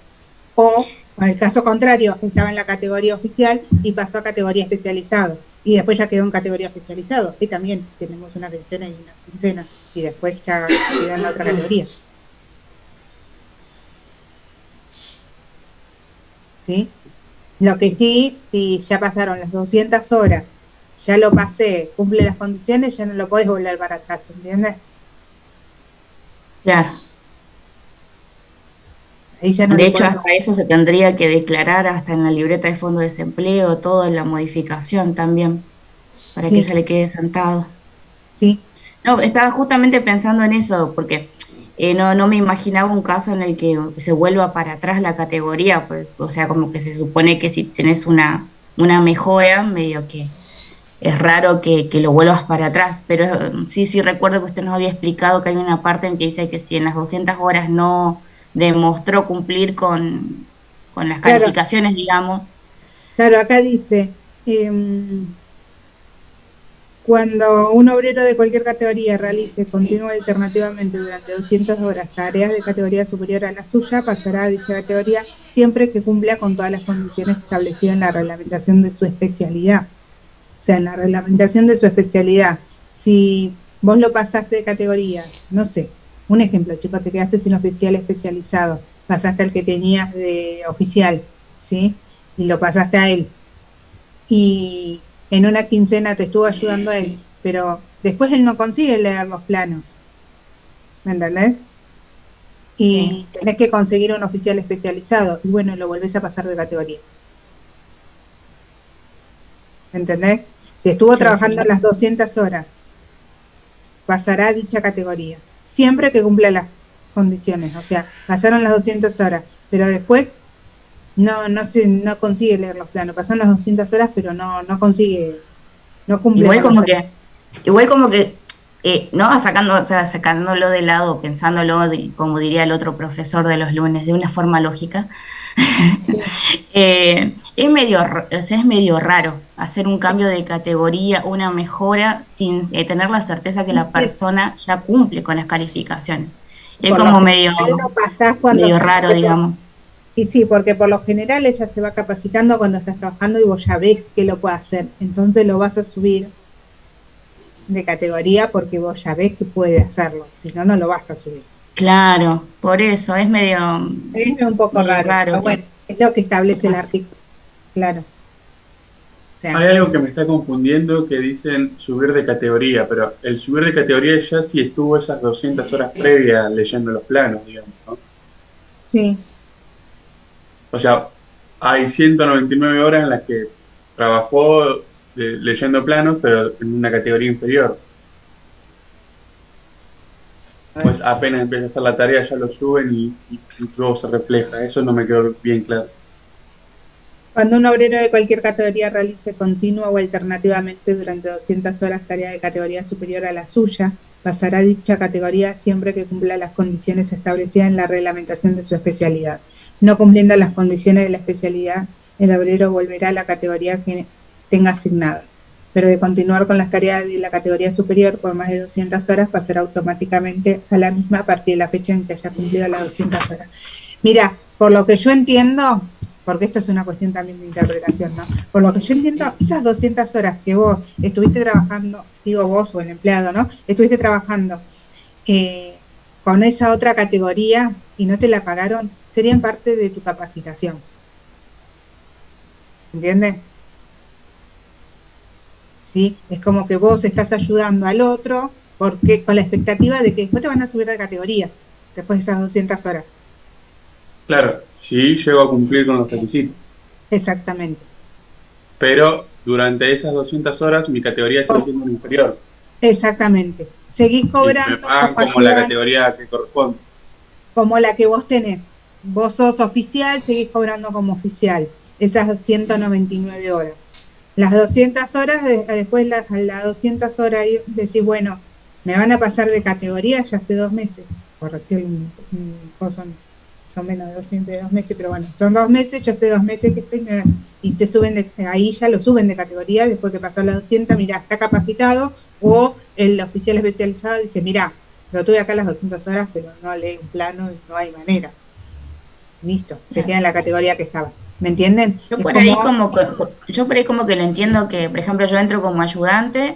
O, en el caso contrario, estaba en la categoría oficial y pasó a categoría especializado. Y después ya quedó en categoría especializado. Y también tenemos una quincena y una quincena. Y después ya quedó en la otra categoría. ¿Sí? Lo que sí, si ya pasaron las 200 horas, ya lo pasé, cumple las condiciones, ya no lo podés volver para atrás, ¿entiendes? Claro. Ahí ya no De le hecho, podés- hasta eso se tendría que declarar hasta en la libreta de fondo de desempleo, toda la modificación también, para que Sí, ella le quede sentado. sí, No, estaba justamente pensando en eso, porque no me imaginaba un caso en el que se vuelva para atrás la categoría, pues, o sea, como que se supone que si tenés una mejora, medio que es raro que lo vuelvas para atrás, pero sí recuerdo que usted nos había explicado que hay una parte en que dice que si en las 200 horas no demostró cumplir con las claro, calificaciones, digamos. claro, acá dice, cuando un obrero de cualquier categoría realice continua y alternativamente durante 200 horas tareas de categoría superior a la suya, pasará a dicha categoría siempre que cumpla con todas las condiciones establecidas en la reglamentación de su especialidad. O sea, en la reglamentación de su especialidad, si vos lo pasaste de categoría, no sé, un ejemplo, chicos, te quedaste sin oficial especializado, pasaste al que tenías de oficial, ¿sí? Y lo pasaste a él. Y en una quincena te estuvo ayudando a él, pero después él no consigue leer los planos, ¿me entendés? Y tenés que conseguir un oficial especializado, y bueno, lo volvés a pasar de categoría. ¿Me entendés? Si estuvo trabajando las 200 horas, pasará a dicha categoría, siempre que cumpla condiciones, o sea, pasaron las 200 horas, pero después no consigue leer los planos, pasaron las 200 horas, pero no consigue, no cumple Igual con los como que, igual como que, no sacando, o sea, sacándolo de lado, pensándolo, como diría el otro profesor de los lunes, de una forma lógica, o sea, es medio raro hacer un cambio de categoría, una mejora sin tener la certeza que la persona ya cumple con las calificaciones. Es por lo como general no pasás cuando medio raro, digamos. y sí, porque por lo general ella se va capacitando cuando estás trabajando y vos ya ves que lo puede hacer, entonces lo vas a subir de categoría porque vos ya ves que puede hacerlo, si no, no lo vas a subir. Claro, por eso es medio, Es un poco medio raro, raro. pero bueno, es lo que establece el Pasa. artículo, claro. O sea, Hay algo que me está confundiendo que dicen subir de categoría, pero el subir de categoría ya sí estuvo esas 200 horas previas leyendo los planos, digamos, ¿no? sí, O sea, hay 199 horas en las que trabajó leyendo planos, pero en una categoría inferior. Pues apenas empieza a hacer la tarea ya lo suben y luego se refleja. Eso no me quedó bien claro. cuando un obrero de cualquier categoría realice continua o alternativamente durante 200 horas tarea de categoría superior a la suya, pasará a dicha categoría siempre que cumpla las condiciones establecidas en la reglamentación de su especialidad. No cumpliendo las condiciones de la especialidad, el obrero volverá a la categoría que tenga asignada, pero de continuar con las tareas de la categoría superior por más de 200 horas, pasará automáticamente a la misma a partir de la fecha en que haya cumplido las 200 horas. Mira, por lo que yo entiendo, porque esto es una cuestión también de interpretación, ¿no? Por lo que yo entiendo, esas 200 horas que vos estuviste trabajando, digo vos o el empleado, ¿no? Estuviste trabajando con esa otra categoría y no te la pagaron, serían parte de tu capacitación. ¿Entiendes? ¿Sí? Es como que vos estás ayudando al otro porque con la expectativa de que después te van a subir de categoría, después de esas 200 horas. Claro, sí llego a cumplir con los requisitos, Exactamente. pero durante esas 200 horas mi categoría sigue siendo una inferior Exactamente. Seguís y me cobrando pagan como como la ayudante, categoría que corresponde. como la que vos tenés. Vos sos oficial, seguís cobrando como oficial. Esas 199 horas. Las 200 horas, después las 200 horas decís, bueno, me van a pasar de categoría ya hace 2 meses. Por decir son menos de 2 meses, pero bueno, son 2 meses, yo hace 2 meses que estoy, y te suben ahí ya lo suben de categoría, después que pasó las 200, mira, está capacitado, o el oficial especializado dice, mira, lo tuve acá las 200 horas, pero no leí un plano y no hay manera. Listo, se queda en la categoría que estaba. ¿Me entienden? Yo Es por ahí yo por ahí como que lo entiendo que, por ejemplo, yo entro como ayudante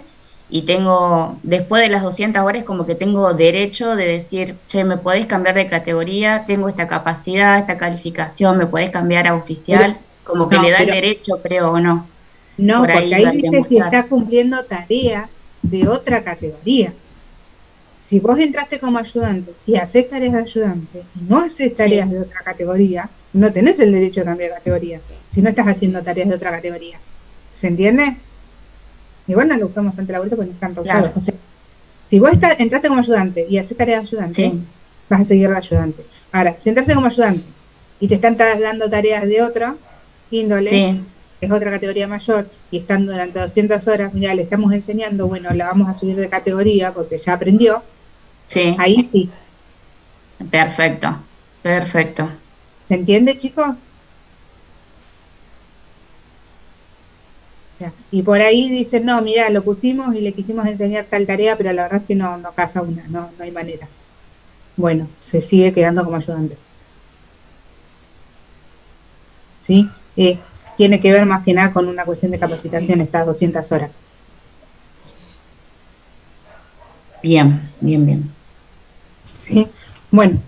y tengo, después de las 200 horas, como que tengo derecho de decir, che, me podés cambiar de categoría, tengo esta capacidad, esta calificación, me podés cambiar a oficial, como que no, le da el pero derecho, creo, o no, no, por porque ahí ahí al dice si demostrar. está cumpliendo tareas de otra categoría. Si vos entraste como ayudante y haces tareas de ayudante y no haces tareas Sí, de otra categoría, no tenés el derecho de cambiar de categoría. Si no estás haciendo tareas de otra categoría. ¿Se entiende? Igual no lo buscamos tanto la vuelta porque no están pausados. claro, O sea, si vos entraste como ayudante y haces tareas de ayudante, sí, vas a seguir de ayudante. Ahora, si entraste como ayudante y te están dando tareas de otra índole, sí, es otra categoría mayor, y estando durante 200 horas, mira, le estamos enseñando, bueno, la vamos a subir de categoría porque ya aprendió, sí, ahí sí. perfecto, perfecto. ¿Se entiende, chicos? O sea, y por ahí dicen, no, mira, lo pusimos y le quisimos enseñar tal tarea, pero la verdad es que no casa una, no hay manera. Bueno, se sigue quedando como ayudante. ¿Sí? Tiene que ver más que nada con una cuestión de capacitación, estas 200 horas. Bien, bien, bien. ¿Sí? Bueno,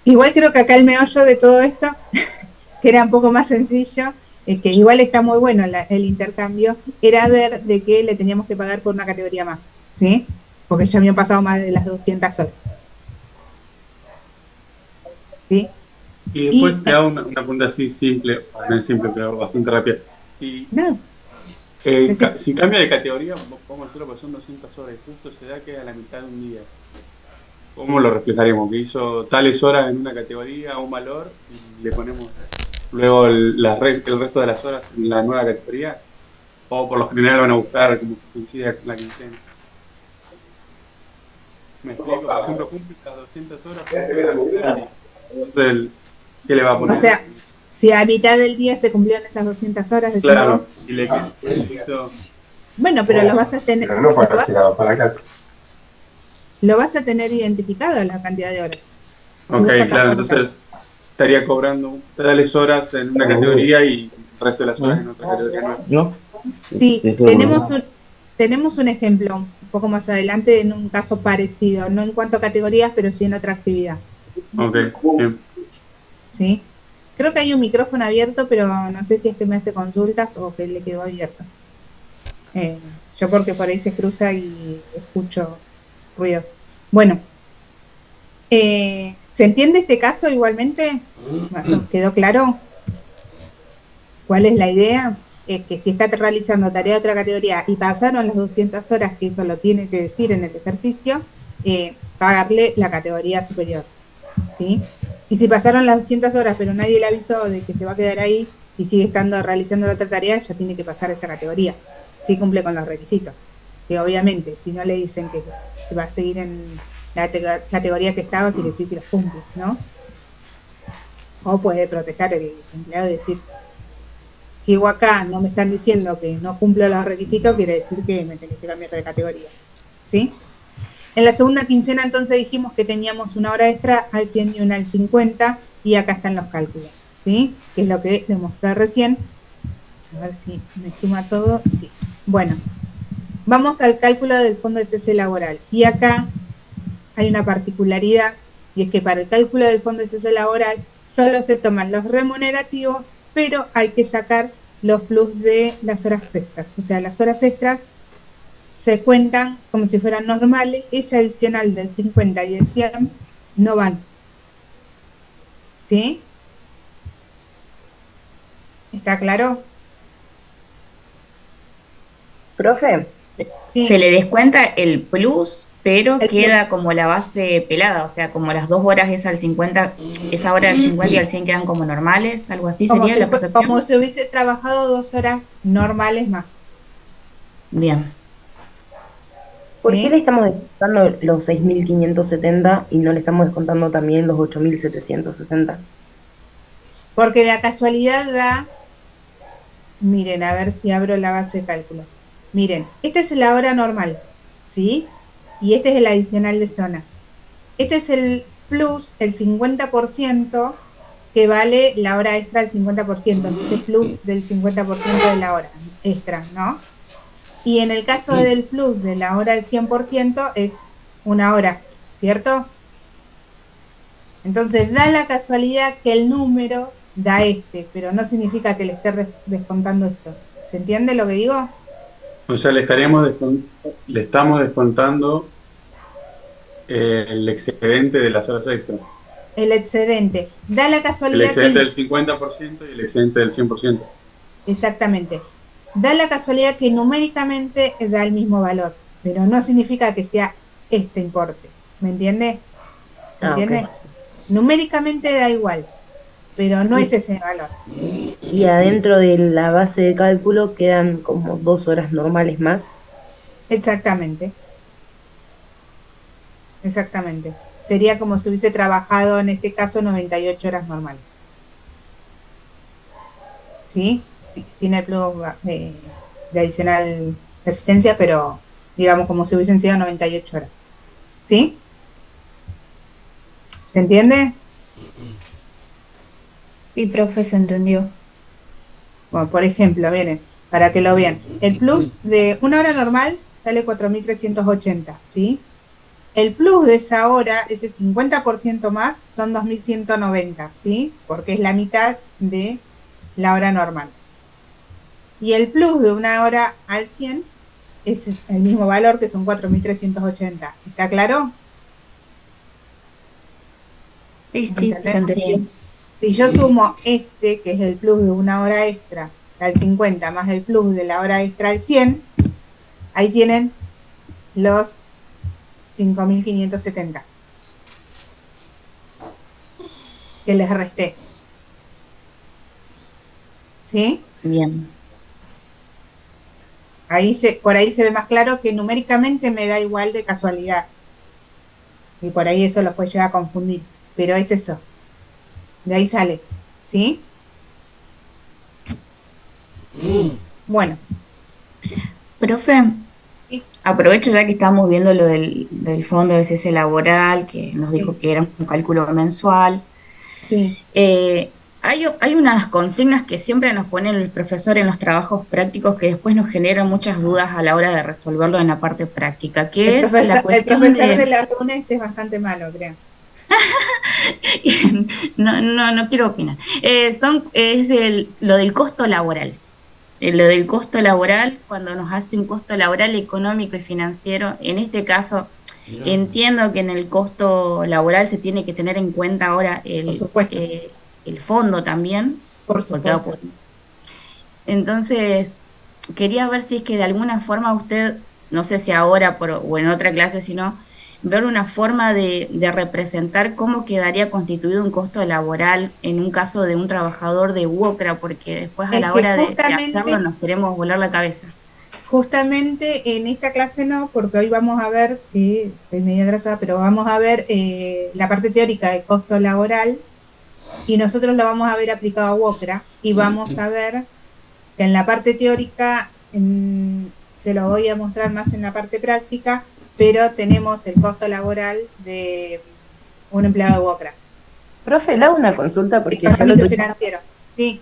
igual creo que acá el meollo de todo esto, que era un poco más sencillo, que igual está muy bueno el intercambio, era ver de qué le teníamos que pagar por una categoría más, ¿sí? Porque ya habían pasado más de las 200 horas, ¿sí? Y después te hago una pregunta así simple, no es simple, pero bastante rápida. Y, No, si cambia de categoría, vamos a decirlo porque son 200 horas y justo se da que a la mitad de un día. ¿cómo lo reflejaríamos? Que hizo tales horas en una categoría, un valor, y le ponemos luego el resto de las horas en la nueva categoría, o por lo general van a buscar como que coincida con la quincena. Me explico, por ejemplo, cumple las 200 horas, entonces, ¿qué le va a poner? O sea, si a mitad del día se cumplieron esas 200 horas, decimos, claro, y le hizo... bueno, pero lo vas a tener, Pero no fue castigado para acá. lo vas a tener identificado la cantidad de horas. Ok, claro, entonces estaría cobrando tales horas en una categoría y el resto de las horas en otra categoría nueva. ¿No? Sí, tenemos un ejemplo un poco más adelante en un caso parecido, no en cuanto a categorías, pero sí en otra actividad. Ok, bien. ¿Sí? Creo que hay un micrófono abierto, pero no sé si es que me hace consultas o que le quedó abierto. Yo porque por ahí se cruza y escucho ruidos. Bueno, ¿se entiende este caso igualmente? ¿Quedó claro cuál es la idea? Es que si está realizando tarea de otra categoría y pasaron las 200 horas, que eso lo tiene que decir en el ejercicio, pagarle la categoría superior, ¿sí? Y si pasaron las 200 horas pero nadie le avisó de que se va a quedar ahí y sigue estando realizando la otra tarea, ya tiene que pasar esa categoría, si cumple con los requisitos. Que obviamente, si no le dicen que se va a seguir en la categoría que estaba, quiere decir que los cumple, ¿no? O puede protestar el empleado y decir, sigo acá, no me están diciendo que no cumplo los requisitos, quiere decir que me tenés que cambiar de categoría, ¿sí? En la segunda quincena entonces dijimos que teníamos una hora extra al 100 y una al 50, y acá están los cálculos, ¿sí? Que es lo que demostré recién. A ver si me suma todo. Sí. Bueno, vamos al cálculo del fondo de cese laboral. Y acá hay una particularidad, y es que para el cálculo del fondo de cese laboral solo se toman los remunerativos, pero hay que sacar los plus de las horas extras. O sea, las horas extras se cuentan como si fueran normales, ese adicional del 50 y el 100 no van. ¿Sí? ¿Está claro? Profe, Sí. Se le descuenta el plus, pero El queda plus. como la base pelada, o sea, como las 2 horas es al 50, esa hora del 50 y al 100 quedan como normales, algo así Como sería si, la percepción. como si hubiese trabajado 2 horas normales más. Bien. ¿por ¿Sí? qué le estamos descontando los 6.570 y no le estamos descontando también los 8.760? Porque la casualidad da, miren, a ver si abro la base de cálculo. Miren, esta es la hora normal, ¿sí? Y este es el adicional de zona. Este es el plus, el 50%, que vale la hora extra al 50%, ese plus del 50% de la hora extra, ¿no? Y en el caso del plus de la hora del 100% es una hora, ¿cierto? Entonces da la casualidad que el número da pero no significa que le esté descontando esto. ¿Se entiende lo que digo? O sea, le estamos descontando el excedente de las horas extra. El excedente. Da la El casualidad excedente que... del 50% y el excedente del 100%. Exactamente. Da la casualidad que numéricamente da el mismo valor, pero no significa que sea este importe. ¿Me entiende? ¿Se entiende? Ok. Numéricamente da igual, pero no es ese valor. Y adentro de la base de cálculo quedan como 2 horas normales más. Exactamente. Exactamente. Sería como si hubiese trabajado en este caso 98 horas normales. ¿Sí? Sí, sin el plus de adicional de asistencia, pero digamos como si hubiesen sido 98 horas. ¿Sí? ¿Se entiende? Sí, profe, se entendió. Bueno, por ejemplo, miren, para que lo vean. El plus de una hora normal sale 4.380, ¿sí? El plus de esa hora, ese 50% más, son 2.190, ¿sí? Porque es la mitad de la hora normal. Y el plus de una hora al 100 es el mismo valor, que son 4.380. ¿Está claro? Sí, sí, ¿Entendés? se entendió. Si yo sumo que es el plus de una hora extra al 50 más el plus de la hora extra al 100, ahí tienen los 5.570. que les resté. ¿Sí? Bien. Por ahí se ve más claro que numéricamente me da igual de casualidad. Y por ahí eso los puede llegar a confundir. Pero es eso. De ahí sale. ¿Sí? Bueno. Profe, Sí. aprovecho ya que estamos viendo lo del fondo de cese laboral, que nos dijo que era un cálculo mensual. Sí. Hay unas consignas que siempre nos pone el profesor en los trabajos prácticos que después nos generan muchas dudas a la hora de resolverlo en la parte práctica, que es la El cuestión profesor de la lunes es bastante malo, creo. No quiero opinar. Lo del costo laboral. Lo del costo laboral, cuando nos hace un costo laboral económico y financiero, en este caso, entiendo que en el costo laboral se tiene que tener en cuenta ahora el fondo también. Por supuesto. Entonces, quería ver si es que de alguna forma usted, no sé si ahora o en otra clase, sino ver una forma de representar cómo quedaría constituido un costo laboral en un caso de un trabajador de UOCRA, porque después a la hora de hacerlo nos queremos volar la cabeza. Justamente en esta clase no, porque hoy vamos a ver, que estoy medio atrasada, pero vamos a ver la parte teórica de costo laboral y nosotros lo vamos a ver aplicado a UOCRA y vamos a ver que en la parte teórica se lo voy a mostrar más en la parte práctica, pero tenemos el costo laboral de un empleado de UOCRA. Profe, le hago una consulta porque ya financiero. Sí.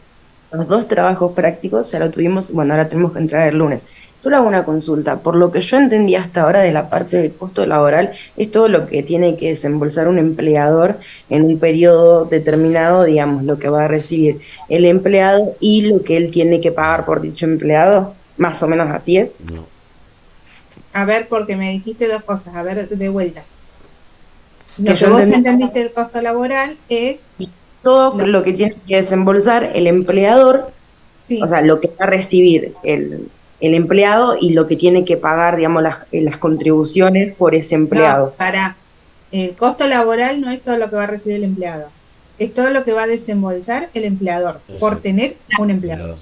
Los dos trabajos prácticos ya lo tuvimos, bueno, ahora tenemos que entrar el lunes. Yo le hago una consulta. Por lo que yo entendí hasta ahora de la parte del costo laboral, es todo lo que tiene que desembolsar un empleador en un periodo determinado, digamos, lo que va a recibir el empleado y lo que él tiene que pagar por dicho empleado. Más o menos así es. No. A ver, porque me dijiste dos cosas, a ver, de vuelta. Lo que vos entendiste del costo laboral es todo lo que tiene que desembolsar el empleador, sí. O sea, lo que va a recibir el empleado y lo que tiene que pagar, digamos, las contribuciones por ese empleado. No, el costo laboral no es todo lo que va a recibir el empleado, es todo lo que va a desembolsar el empleador por tener un empleado.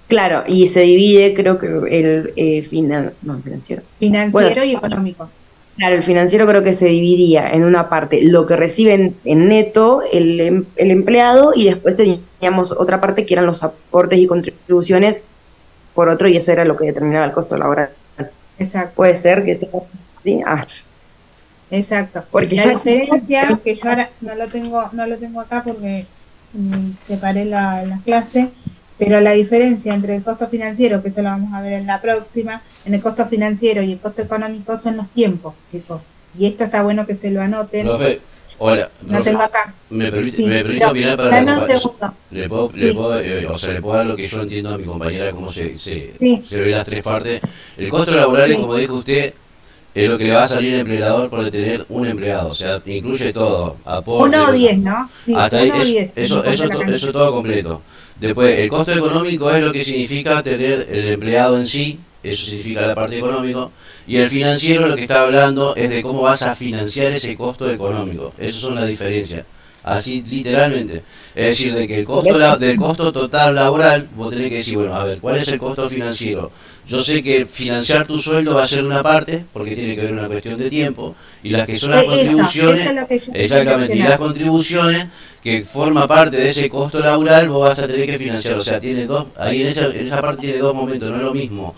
Claro, y se divide, creo que el financiero. Financiero y económico. Claro, el financiero creo que se dividía en una parte lo que reciben en neto el empleado y después teníamos otra parte que eran los aportes y contribuciones por otro y eso era lo que determinaba el costo laboral. Exacto. Puede ser que sea así. Exacto. Porque la diferencia, que yo ahora no lo tengo acá porque separé la clase, pero la diferencia entre el costo financiero, que eso lo vamos a ver en la próxima, en el costo financiero y el costo económico son los tiempos, chicos. Y esto está bueno que se lo anoten. Profe, hola. Lo tengo acá. ¿Me permite opinar para dame un segundo. ¿Le puedo dar lo que yo entiendo a mi compañera cómo se ve las tres partes? El costo laboral, como dijo usted, es lo que le va a salir al empleador por tener un empleado, o sea, incluye todo, aporte... 1 o 10, ¿no? Sí, hasta ahí, 1 o 10. Eso todo completo. Después, el costo económico es lo que significa tener el empleado en sí, eso significa la parte económica, y el financiero lo que está hablando es de cómo vas a financiar ese costo económico. Esas son las diferencias, así literalmente. Es decir, de que el costo del costo total laboral, vos tenés que decir, bueno, a ver, ¿cuál es el costo financiero? Yo sé que financiar tu sueldo va a ser una parte, porque tiene que ver una cuestión de tiempo, y las que son las contribuciones, exactamente, y las contribuciones que forma parte de ese costo laboral, vos vas a tener que financiar. O sea, tiene dos, ahí en esa parte tiene dos momentos, no es lo mismo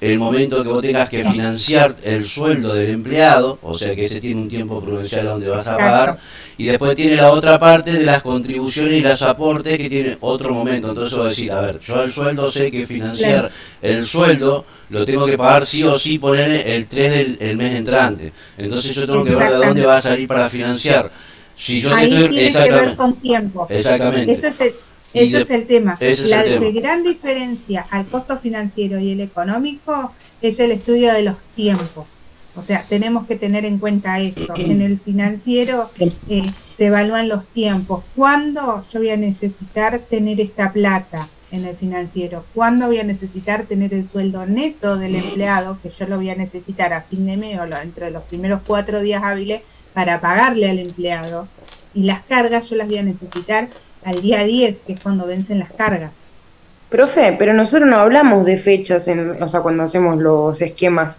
el momento que vos tengas que financiar el sueldo del empleado, o sea que ese tiene un tiempo prudencial donde vas a pagar, y después tiene la otra parte de las contribuciones y los aportes que tiene otro momento. Entonces vos decís, a ver, yo el sueldo sé que financiar el sueldo lo tengo que pagar sí o sí, poner el 3 del mes entrante. Entonces yo tengo que ver de dónde va a salir para financiar. Si yo ahí tiene que ver con tiempo. Exactamente. Ese es el tema. La gran diferencia al costo financiero y el económico es el estudio de los tiempos. O sea, tenemos que tener en cuenta eso. En el financiero se evalúan los tiempos. ¿Cuándo yo voy a necesitar tener esta plata en el financiero? ¿Cuándo voy a necesitar tener el sueldo neto del empleado, que yo lo voy a necesitar a fin de mes o entre los primeros 4 días hábiles para pagarle al empleado? Y las cargas yo las voy a necesitar al día 10, que es cuando vencen las cargas. Profe, pero nosotros no hablamos de fechas, o sea, cuando hacemos los esquemas.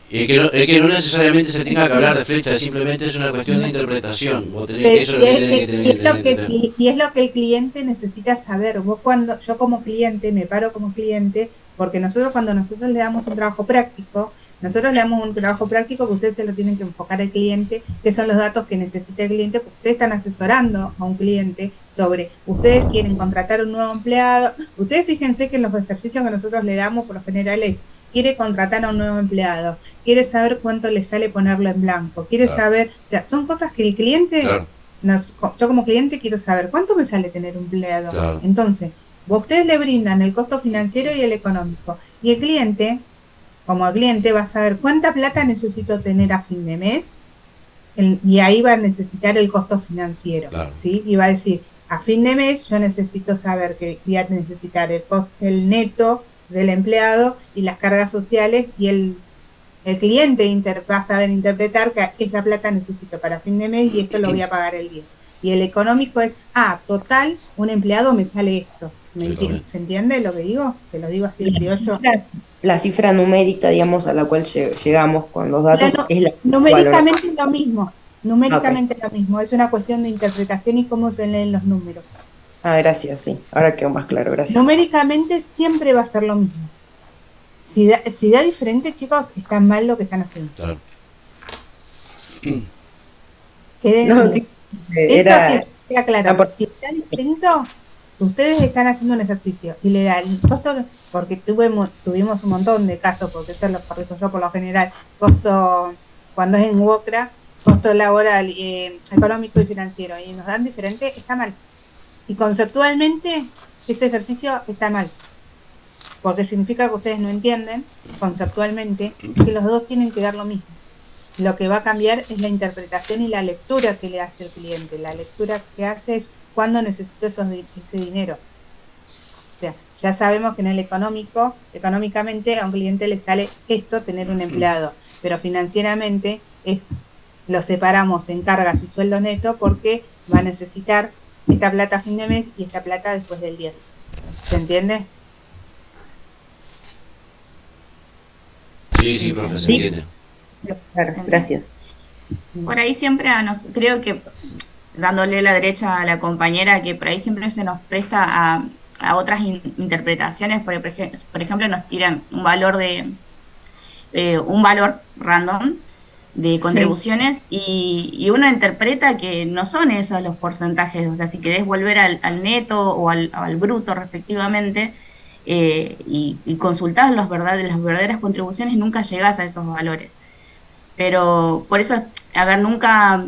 Es que no necesariamente se tenga que hablar de fechas, simplemente es una cuestión de interpretación. Vos tenés que, eso es lo que tenés que tener que entender. Y es lo que el cliente necesita saber. Vos yo como cliente, me paro como cliente, porque cuando nosotros le damos un trabajo práctico, que ustedes se lo tienen que enfocar al cliente, que son los datos que necesita el cliente, porque ustedes están asesorando a un cliente sobre, ustedes quieren contratar un nuevo empleado. Ustedes fíjense que en los ejercicios que nosotros le damos, por lo general quiere contratar a un nuevo empleado, quiere saber cuánto le sale ponerlo en blanco, quiere saber, o sea, son cosas que el cliente, yo como cliente quiero saber cuánto me sale tener un empleado. Entonces, ustedes le brindan el costo financiero y el económico, y el cliente, como el cliente, va a saber cuánta plata necesito tener a fin de mes, y ahí va a necesitar el costo financiero, ¿sí? Y va a decir, a fin de mes yo necesito saber que voy a necesitar el neto del empleado y las cargas sociales, y el cliente va a saber interpretar que esta plata necesito para fin de mes y esto lo voy a pagar el 10. Y el económico es, total, un empleado me sale esto. ¿Se entiende lo que digo? Se lo digo así en criollo. La cifra numérica, digamos, a la cual llegamos con los datos es la numéricamente lo mismo. Numéricamente lo mismo. Es una cuestión de interpretación y cómo se leen los números. Gracias, sí. Ahora quedó más claro, gracias. Numéricamente siempre va a ser lo mismo. Si da diferente, chicos, está mal lo que están haciendo. Claro. Queda claro. Si está distinto, ustedes están haciendo un ejercicio y le da el costo, porque tuvimos un montón de casos, porque eso lo corrijo yo por lo general, costo, cuando es en WOCRA, costo laboral, económico y financiero, y nos dan diferente, está mal. Y conceptualmente, ese ejercicio está mal. Porque significa que ustedes no entienden, conceptualmente, que los dos tienen que dar lo mismo. Lo que va a cambiar es la interpretación y la lectura que le hace el cliente. La lectura que hace es cuándo necesito ese dinero. O sea, ya sabemos que en el económicamente a un cliente le sale esto, tener un empleado. Pero financieramente lo separamos en cargas y sueldo neto, porque va a necesitar esta plata a fin de mes y esta plata después del 10. ¿Se entiende? Sí, profe, se entiende. Claro, gracias. Por ahí siempre creo que, dándole la derecha a la compañera, que por ahí siempre se nos presta a otras interpretaciones, porque por ejemplo nos tiran un valor un valor random de contribuciones, y uno interpreta que no son esos los porcentajes. O sea, si querés volver al neto o al bruto respectivamente, y consultás las verdaderas contribuciones, nunca llegás a esos valores. Pero por eso, nunca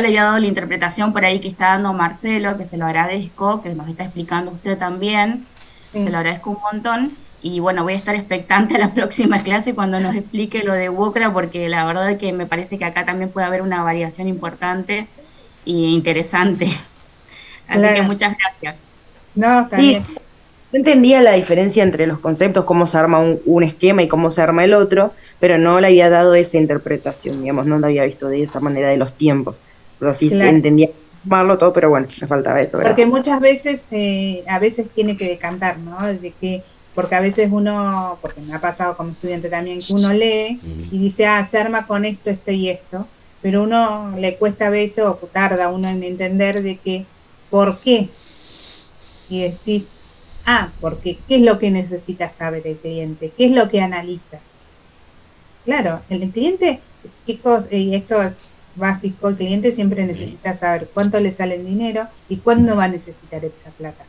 le había dado la interpretación por ahí que está dando Marcelo, que se lo agradezco, que nos está explicando usted también, se lo agradezco un montón. Y bueno, voy a estar expectante a la próxima clase cuando nos explique lo de WOCRA, porque la verdad es que me parece que acá también puede haber una variación importante e interesante. Así que muchas gracias. No, está bien. Yo entendía la diferencia entre los conceptos, cómo se arma un esquema y cómo se arma el otro, pero no le había dado esa interpretación, digamos, no lo había visto de esa manera de los tiempos. O sea, sí entendía armarlo todo, pero bueno, me faltaba eso. Gracias. Porque muchas veces, a veces tiene que decantar, ¿no? Porque a veces uno, porque me ha pasado como estudiante también, que uno lee y dice, se arma con esto, esto y esto, pero uno le cuesta a veces, o tarda uno en entender de que, ¿por qué? Y decís, porque ¿qué es lo que necesita saber el cliente? ¿Qué es lo que analiza? Claro, el cliente, chicos, y esto es básico, el cliente siempre necesita saber cuánto le sale el dinero y cuándo va a necesitar esa plata.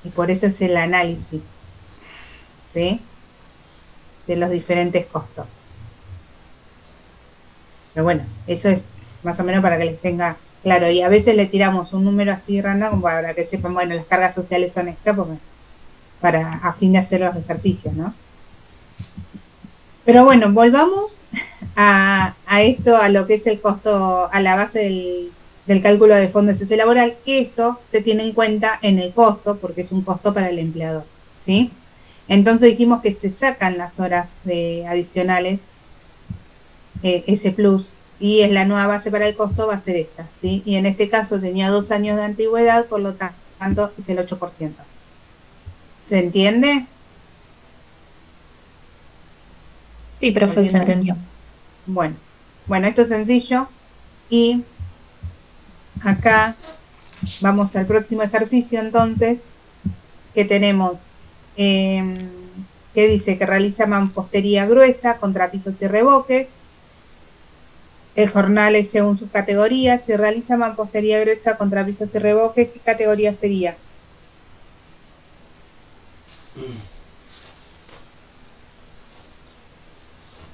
Y por eso es el análisis, ¿sí? De los diferentes costos. Pero bueno, eso es más o menos para que les tenga claro. Y a veces le tiramos un número así random para que sepan, bueno, las cargas sociales son estas, a fin de hacer los ejercicios, ¿no? Pero bueno, volvamos a esto, a lo que es el costo, a la base del cálculo de fondo de cese laboral, que esto se tiene en cuenta en el costo, porque es un costo para el empleador, ¿sí? Entonces dijimos que se sacan las horas adicionales, ese plus, y es la nueva base para el costo, va a ser esta, ¿sí? Y en este caso tenía 2 años de antigüedad, por lo tanto es el 8%. ¿Se entiende? Sí, profe, se entendió. Bueno, esto es sencillo y acá vamos al próximo ejercicio entonces, que tenemos, que dice que realiza mampostería gruesa, contrapisos y revoques. El jornal es según sus categorías. Si realiza mampostería gruesa, contrapisos y revoques, ¿qué categoría sería?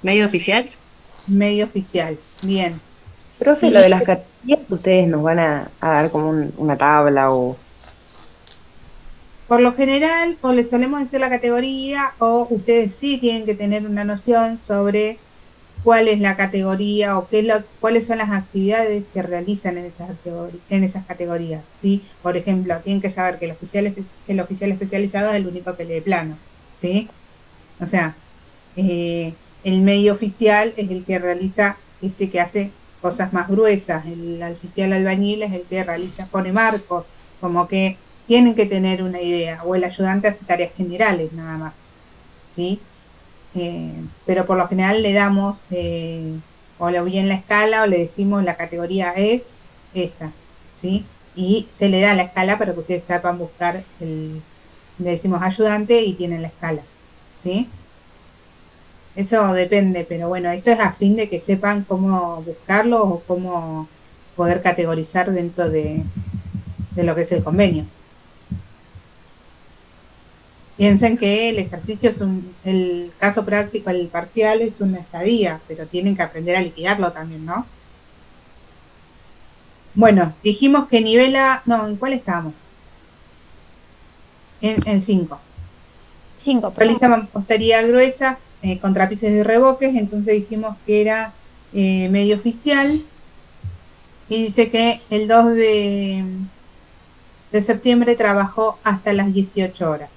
¿Medio oficial? Medio oficial, bien. Profe, Y lo de las categorías, ustedes nos van a dar como una tabla o... por lo general, o les solemos decir la categoría, o ustedes sí tienen que tener una noción sobre cuál es la categoría o cuáles son las actividades que realizan en esas categorías, ¿sí? Por ejemplo, tienen que saber que el oficial especializado es el único que lee plano, ¿sí? O sea, el medio oficial es el que realiza, que hace cosas más gruesas, el oficial albañil es el que pone marcos, como que tienen que tener una idea, o el ayudante hace tareas generales nada más, ¿sí? Pero por lo general le damos o le bien la escala o le decimos la categoría es esta, ¿sí? Y se le da la escala para que ustedes sepan buscar le decimos ayudante y tienen la escala, ¿sí? Eso depende, pero bueno, esto es a fin de que sepan cómo buscarlo o cómo poder categorizar dentro de lo que es el convenio. Piensen que el ejercicio es el caso práctico, el parcial es una estadía, pero tienen que aprender a liquidarlo también, ¿no? Bueno, dijimos que nivela, no, ¿en cuál estábamos? En 5. 5. Realiza mampostería gruesa, contrapisos y revoques, entonces dijimos que era medio oficial, y dice que el 2 de septiembre trabajó hasta las 18 horas.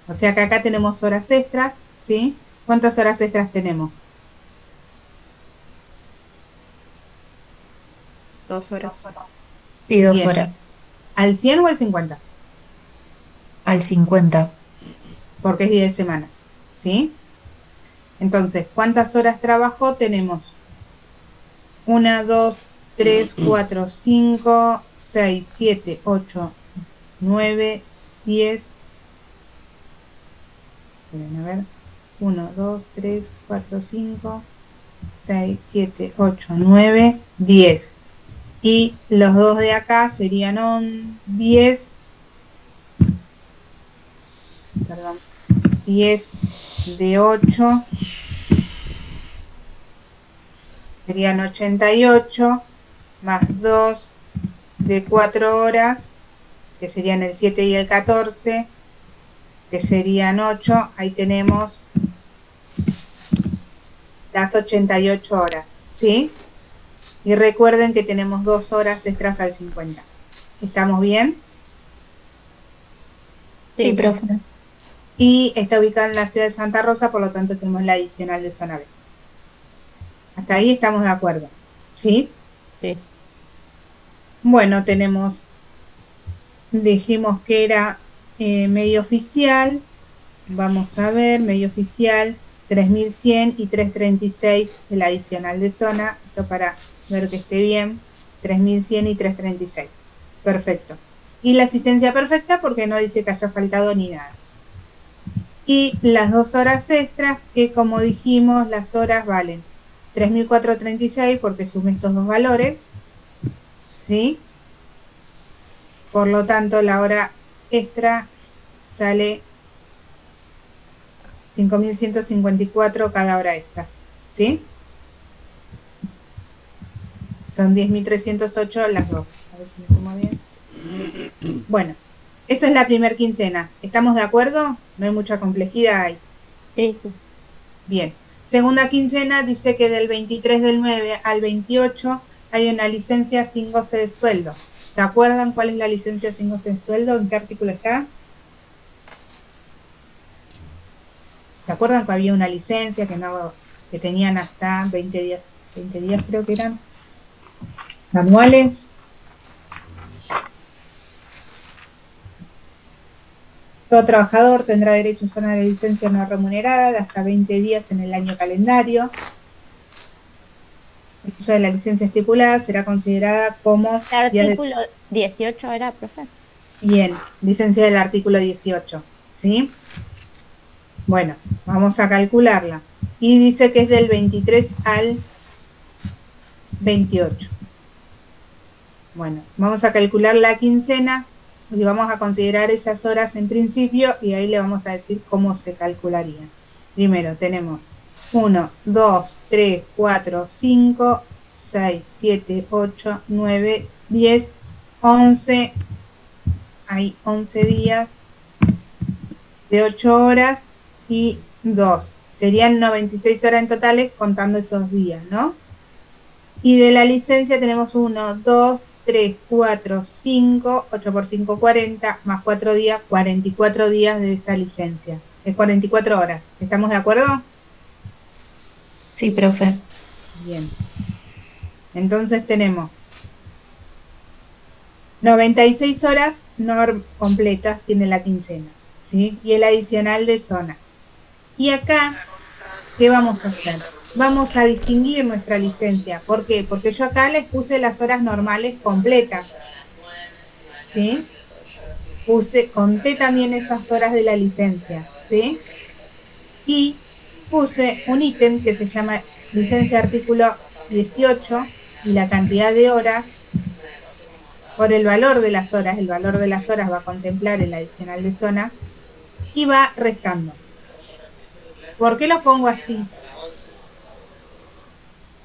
O sea que acá tenemos horas extras, ¿sí? ¿Cuántas horas extras tenemos? 2 horas. Sí, 2 Bien. horas. ¿Al 100 o al 50? Al 50. Porque es día de semana, ¿sí? Entonces, ¿cuántas horas trabajó? Tenemos 1, 2, 3, 4, 5, 6, 7, 8, 9, 10. Esperen, a ver. 1, 2, 3, 4, 5, 6, 7, 8, 9, 10. Y los dos de acá serían 10. Perdón. 10 de 8 serían 88, más 2 de 4 horas, que serían el 7 y el 14, que serían 8. Ahí tenemos las 88 horas, ¿sí? Y recuerden que tenemos 2 horas extras al 50. ¿Estamos bien? Sí, profe. Y está ubicada en la ciudad de Santa Rosa, por lo tanto tenemos la adicional de zona B. Hasta ahí estamos de acuerdo, ¿sí? Sí. Bueno, dijimos que era medio oficial. Vamos a ver, medio oficial, 3100 y 336 el adicional de zona. Esto para ver que esté bien, 3100 y 336. Perfecto. Y la asistencia perfecta porque no dice que haya faltado ni nada. Y las 2 horas extras, que como dijimos, las horas valen 3436 porque sumé estos dos valores, ¿sí? Por lo tanto, la hora extra sale 5.154 cada hora extra, ¿sí? Son 10.308 las dos. A ver si me sumo bien. Sí. Bueno, esa es la primer quincena. ¿Estamos de acuerdo? No hay mucha complejidad ahí. Sí, sí. Bien. Segunda quincena dice que del 23 del 9 al 28 hay una licencia sin goce de sueldo. ¿Se acuerdan cuál es la licencia sin goce de sueldo? ¿En qué artículo está? ¿Se acuerdan que había una licencia que tenían hasta 20 días 20 días creo que eran, anuales. Todo trabajador tendrá derecho a usar una licencia no remunerada de hasta 20 días en el año calendario. El uso de la licencia estipulada será considerada como... El artículo 18 era, profe. Bien, licencia del artículo 18, ¿sí? Bueno, vamos a calcularla. Y dice que es del 23 al 28. Bueno, vamos a calcular la quincena y vamos a considerar esas horas en principio y ahí le vamos a decir cómo se calcularían. Primero tenemos 1, 2, 3, 4, 5, 6, 7, 8, 9, 10, 11. Hay 11 días de 8 horas y 2. Serían 96 horas en totales contando esos días, ¿no? Y de la licencia tenemos 1, 2, 3, 4, 5, 8 por 5, 40, más 4 días, 44 días de esa licencia. Es 44 horas. ¿Estamos de acuerdo? Sí, profe. Bien. Entonces tenemos 96 horas completas tiene la quincena, ¿sí? Y el adicional de zona. Y acá, ¿qué vamos a hacer? Vamos a distinguir nuestra licencia. ¿Por qué? Porque yo acá les puse las horas normales completas, ¿sí? Conté también esas horas de la licencia, ¿sí? Y puse un ítem que se llama licencia artículo 18 y la cantidad de horas por el valor de las horas. El valor de las horas va a contemplar el adicional de zona y va restando. ¿Por qué lo pongo así?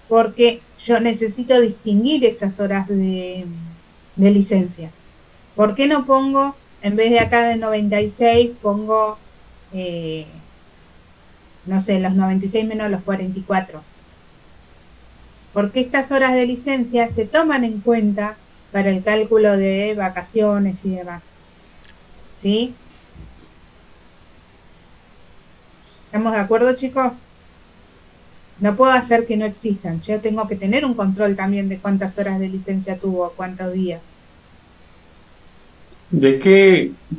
Porque yo necesito distinguir esas horas de licencia. ¿Por qué no pongo, en vez de acá de 96, pongo, no sé, los 96 menos los 44? Porque estas horas de licencia se toman en cuenta para el cálculo de vacaciones y demás. ¿Sí? ¿Estamos de acuerdo, chicos? No puedo hacer que no existan. Yo tengo que tener un control también de cuántas horas de licencia tuvo, cuántos días.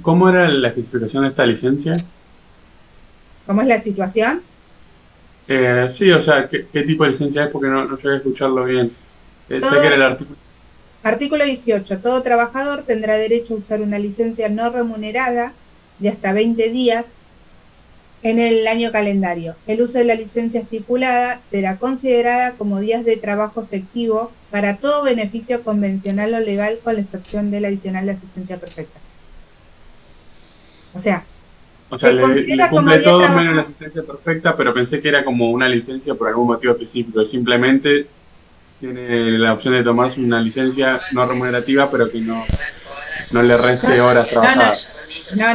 ¿Cómo era la especificación de esta licencia? ¿Cómo es la situación? Sí, o sea, ¿qué tipo de licencia es? Porque no llegué a escucharlo bien. Sé que era el artículo. Artículo 18. Todo trabajador tendrá derecho a usar una licencia no remunerada de hasta 20 días en el año calendario. El uso de la licencia estipulada será considerada como días de trabajo efectivo para todo beneficio convencional o legal con la excepción del adicional de asistencia perfecta. O sea, se considera le como cumple día de todo trabajo. menos la asistencia perfecta, pero pensé que era como una licencia por algún motivo específico. Simplemente tiene la opción de tomarse una licencia no remunerativa, pero que no le reste horas trabajadas. No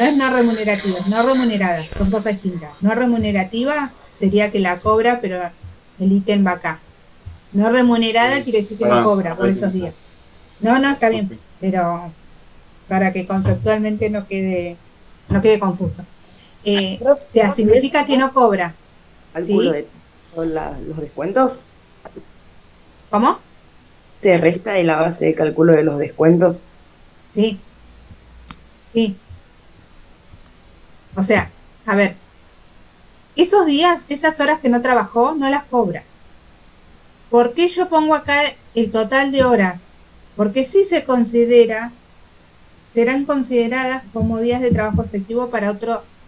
es no remunerativa, es no remunerada, son cosas distintas. No remunerativa sería que la cobra, pero el ítem va acá. No remunerada quiere decir que no cobra por esos días. No, está bien, pero para que conceptualmente no quede confuso. O sea, significa que no cobra. ¿Cálculo ¿Sí? de los descuentos? ¿Cómo? ¿Te resta de la base de cálculo de los descuentos? Sí. O sea, a ver, esos días, esas horas que no trabajó, no las cobra. ¿Por qué yo pongo acá el total de horas? Porque sí serán consideradas como días de trabajo efectivo para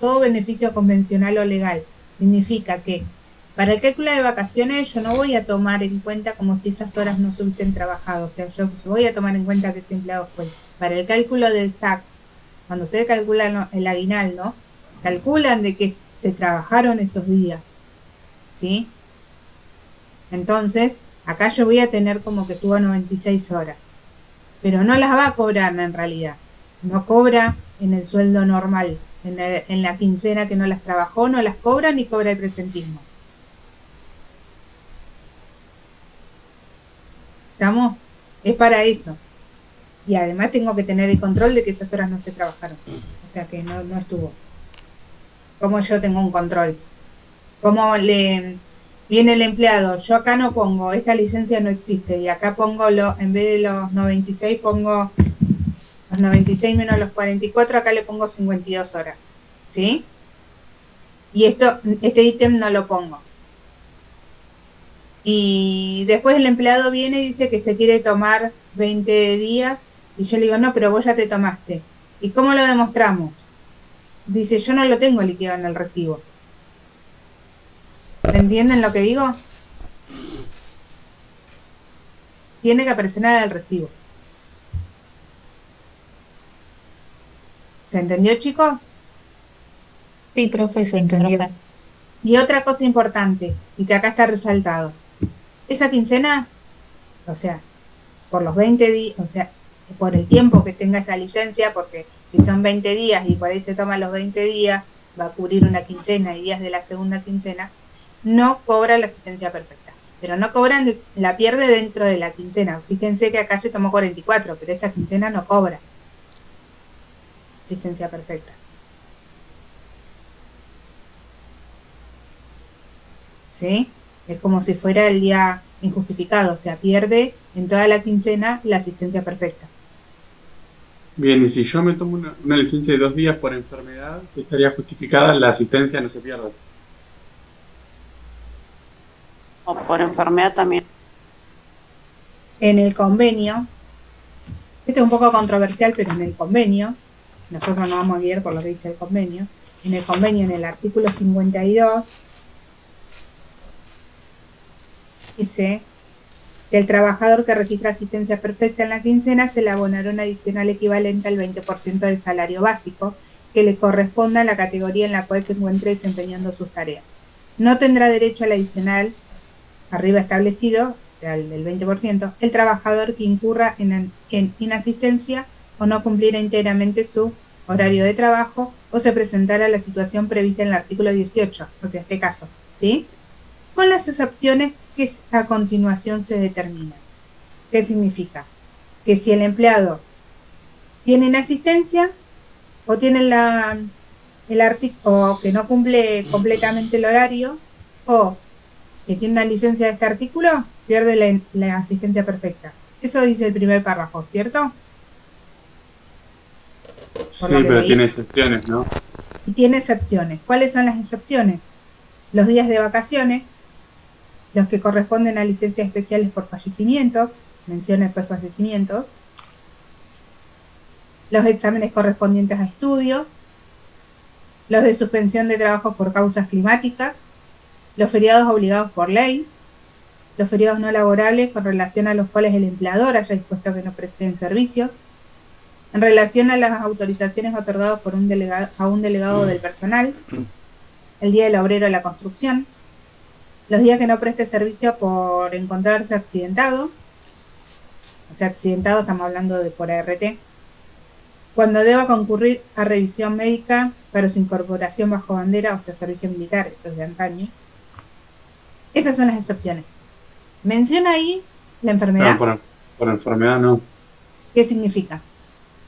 todo beneficio convencional o legal. Significa que para el cálculo de vacaciones yo no voy a tomar en cuenta como si esas horas no se hubiesen trabajado. O sea, yo voy a tomar en cuenta que ese empleado fue. Para el cálculo del SAC, cuando ustedes calculan el aguinaldo, calculan de que se trabajaron esos días. ¿Sí? Entonces, acá yo voy a tener como que tuvo 96 horas. Pero no las va a cobrar en realidad. No cobra en el sueldo normal. En la quincena que no las trabajó, no las cobra ni cobra el presentismo. ¿Estamos? Es para eso. Y además tengo que tener el control de que esas horas no se trabajaron. O sea que no estuvo. Como yo tengo un control. Como Viene el empleado, yo acá no pongo, esta licencia no existe, y acá pongo, en vez de los 96, pongo los 96 menos los 44, acá le pongo 52 horas, ¿sí? Y este ítem no lo pongo. Y después el empleado viene y dice que se quiere tomar 20 días, y yo le digo, no, pero vos ya te tomaste. ¿Y cómo lo demostramos? Dice, yo no lo tengo liquidado en el recibo. ¿Entienden lo que digo? Tiene que aparecer en el recibo. ¿Se entendió, chicos? Sí, profe, se Sí, entendió. profe. Y otra cosa importante, y que acá está resaltado. Esa quincena, o sea, por los 20 días, o sea, por el tiempo que tenga esa licencia, porque si son 20 días y por ahí se toman los 20 días, va a cubrir una quincena y días de la segunda quincena, no cobra la asistencia perfecta. Pero no cobran, la pierde dentro de la quincena. Fíjense que acá se tomó 44, pero esa quincena no cobra asistencia perfecta. ¿Sí? Es como si fuera el día injustificado, o sea, pierde en toda la quincena la asistencia perfecta. Bien, y si yo me tomo una licencia de 2 días por enfermedad, estaría justificada, la asistencia no se pierde. O por enfermedad también. En el convenio, esto es un poco controversial, pero en el convenio, nosotros nos vamos a guiar por lo que dice el convenio, en el convenio, en el artículo 52, dice que el trabajador que registra asistencia perfecta en la quincena se le abonará un adicional equivalente al 20% del salario básico que le corresponda a la categoría en la cual se encuentre desempeñando sus tareas. No tendrá derecho al adicional arriba establecido, o sea, el del 20%, el trabajador que incurra en inasistencia o no cumpliera íntegramente su horario de trabajo o se presentara la situación prevista en el artículo 18, o sea, este caso, ¿sí? Con las excepciones que a continuación se determinan. ¿Qué significa? Que si el empleado tiene inasistencia o tiene o que no cumple completamente el horario o que tiene una licencia de este artículo, pierde la asistencia perfecta. Eso dice el primer párrafo, ¿cierto? Sí, pero tiene excepciones, ¿no? Y tiene excepciones. ¿Cuáles son las excepciones? Los días de vacaciones, los que corresponden a licencias especiales por fallecimientos, menciones por fallecimientos, los exámenes correspondientes a estudios, los de suspensión de trabajo por causas climáticas, los feriados obligados por ley, los feriados no laborables con relación a los cuales el empleador haya dispuesto que no presten servicios, en relación a las autorizaciones otorgadas por a un delegado del personal, el día del obrero de la construcción, los días que no preste servicio por encontrarse accidentado, o sea, accidentado estamos hablando de por ART, cuando deba concurrir a revisión médica para su incorporación bajo bandera, o sea, servicio militar, esto es de antaño. Esas son las excepciones. Menciona ahí la enfermedad. No, por enfermedad no. ¿Qué significa?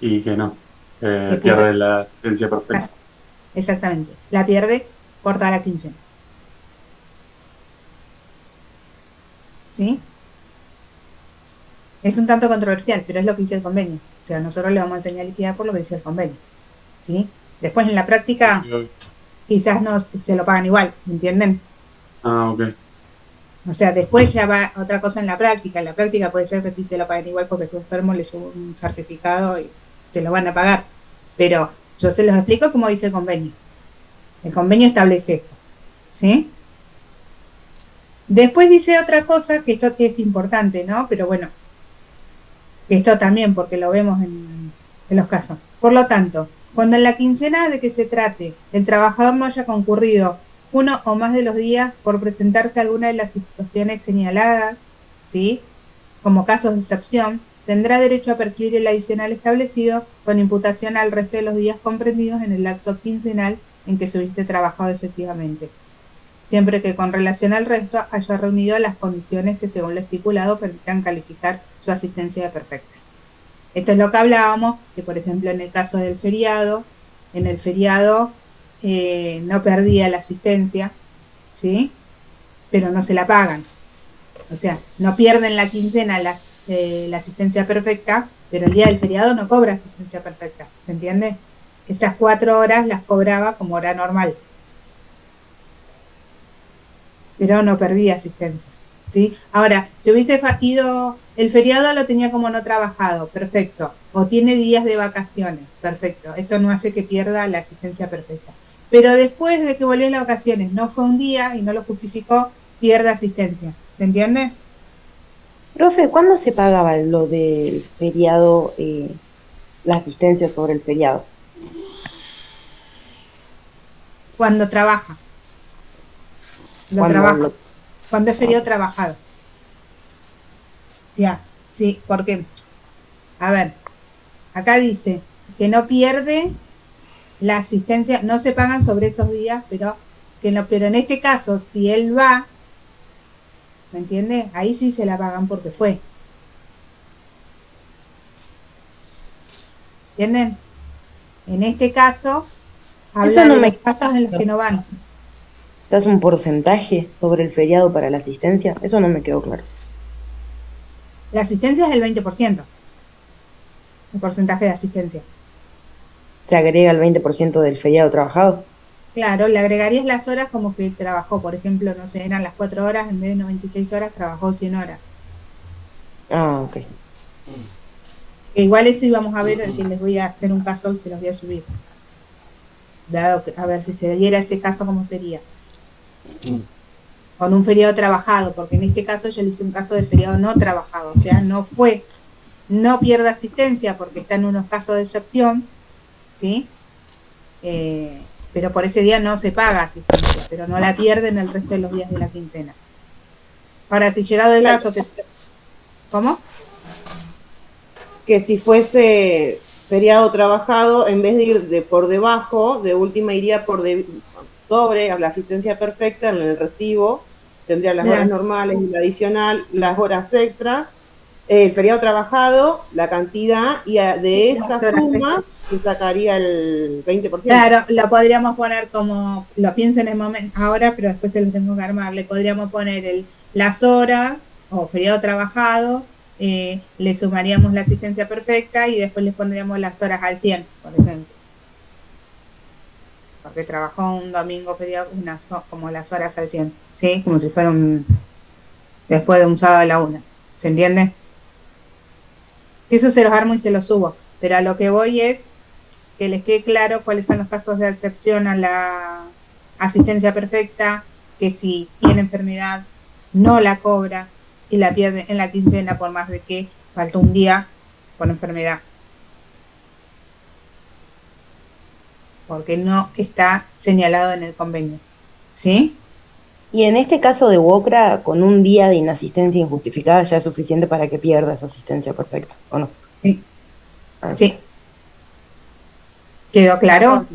Y que no. Que Pierde la asistencia perfecta. Exactamente. La pierde por toda la quincena. ¿Sí? Es un tanto controversial, pero es lo que dice el convenio. O sea, nosotros le vamos a enseñar a liquidar por lo que dice el convenio. ¿Sí? Después en la práctica, quizás no se lo pagan igual, ¿me entienden? Ah, ok. O sea, después ya va otra cosa en la práctica. En la práctica puede ser que sí se lo paguen igual porque tu enfermo le subo un certificado y se lo van a pagar. Pero yo se los explico como dice el convenio. El convenio establece esto. ¿Sí? Después dice otra cosa, que esto es importante, ¿no? Pero bueno, esto también porque lo vemos en los casos. Por lo tanto, cuando en la quincena de que se trate el trabajador no haya concurrido uno o más de los días por presentarse alguna de las situaciones señaladas, ¿sí? Como casos de excepción, tendrá derecho a percibir el adicional establecido con imputación al resto de los días comprendidos en el lapso quincenal en que se hubiese trabajado efectivamente, siempre que con relación al resto haya reunido las condiciones que según lo estipulado permitan calificar su asistencia de perfecta. Esto es lo que hablábamos, que por ejemplo en el caso del feriado, en el feriado no perdía la asistencia, ¿sí? pero no se la pagan. O sea, no pierden la quincena la asistencia perfecta, pero el día del feriado no cobra asistencia perfecta, ¿se entiende? Esas 4 horas las cobraba como hora normal, pero no perdía asistencia, ¿sí? Ahora, si hubiese ido, el feriado lo tenía como no trabajado, perfecto, o tiene días de vacaciones, perfecto, eso no hace que pierda la asistencia perfecta. Pero después de que volvió en las vacaciones, no fue un día y no lo justificó, pierde asistencia, ¿se entiende? Profe, ¿cuándo se pagaba lo del feriado, la asistencia sobre el feriado? Cuando trabaja, lo ¿Cuándo trabaja, lo- cuando es feriado trabajado. Ya, sí, porque, a ver, acá dice que no pierde la asistencia, no se pagan sobre esos días, pero pero en este caso, si él va, ¿me entiende? Ahí sí se la pagan porque fue. ¿Entienden? En este caso, Eso habla no de me los casos en los que no van. ¿Se hace un porcentaje sobre el feriado para la asistencia? Eso no me quedó claro. La asistencia es el 20%, el porcentaje de asistencia. ¿Se agrega el 20% del feriado trabajado? Claro, le agregarías las horas como que trabajó, por ejemplo, no sé, eran las 4 horas, en vez de 96 horas, trabajó 100 horas. Ah, ok. Que igual eso íbamos a ver, que les voy a hacer un caso y se los voy a subir. Dado que, a ver si se diera ese caso, ¿cómo sería? Con un feriado trabajado, porque en este caso yo le hice un caso de feriado no trabajado, o sea, no fue, no pierde asistencia porque está en unos casos de excepción, ¿sí? Pero por ese día no se paga asistencia, pero no la pierden el resto de los días de la quincena. Ahora, si llegado el caso que... ¿Cómo? Que si fuese feriado trabajado, en vez de ir de por debajo, de última iría sobre a la asistencia perfecta en el recibo, tendría las horas normales y la adicional, las horas extra, el feriado trabajado, la cantidad, y de esa suma se sacaría el 20%. Claro, lo podríamos poner como, lo pienso en el momento ahora, pero después se lo tengo que armar. Le podríamos poner las horas o feriado trabajado, le sumaríamos la asistencia perfecta y después le pondríamos las horas al 100, por ejemplo. Porque trabajó un domingo feriado, como las horas al 100, ¿sí? Como si fuera después de un sábado a la 1. ¿Se entiende? Eso se los armo y se los subo. Pero a lo que voy es que les quede claro cuáles son los casos de excepción a la asistencia perfecta, que si tiene enfermedad no la cobra y la pierde en la quincena por más de que falta un día por enfermedad. Porque no está señalado en el convenio. ¿Sí? Y en este caso de WOCRA, con un día de inasistencia injustificada ya es suficiente para que pierda esa asistencia perfecta, ¿o no? Sí. Sí. ¿Quedó claro?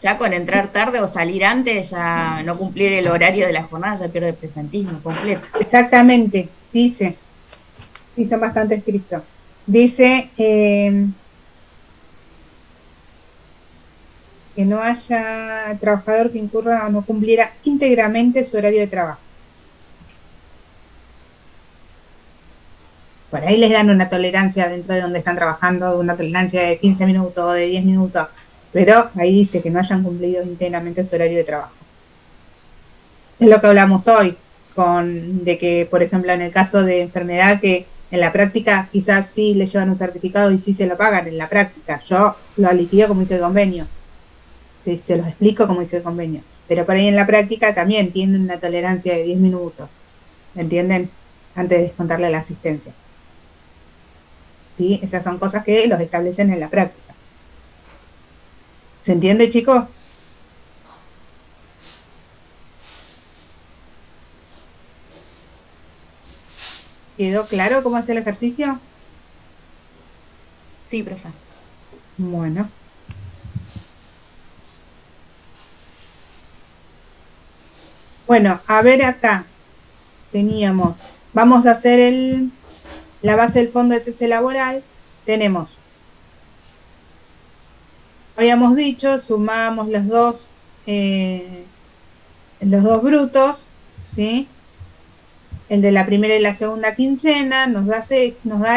Ya con entrar tarde o salir antes, ya no cumplir el horario de la jornada, ya pierde el presentismo completo. Exactamente, dice, y son bastante estrictos. Dice que no haya trabajador que incurra o no cumpliera íntegramente su horario de trabajo. Por ahí les dan una tolerancia dentro de donde están trabajando, una tolerancia de 15 minutos o de 10 minutos, pero ahí dice que no hayan cumplido íntegramente su horario de trabajo. Es lo que hablamos hoy, de que, por ejemplo, en el caso de enfermedad, que en la práctica quizás sí le llevan un certificado y sí se lo pagan en la práctica. Yo lo liquido como dice el convenio. Sí, se los explico como dice el convenio. Pero por ahí en la práctica también tienen una tolerancia de 10 minutos. ¿Me entienden? Antes de descontarle la asistencia. ¿Sí? Esas son cosas que los establecen en la práctica. ¿Se entiende, chicos? ¿Quedó claro cómo hacer el ejercicio? Sí, profe. Bueno. Bueno, a ver acá. Teníamos, vamos a hacer la base del fondo de cese laboral. Tenemos, habíamos dicho, sumamos los dos brutos, ¿sí? el de la primera y la segunda quincena, nos da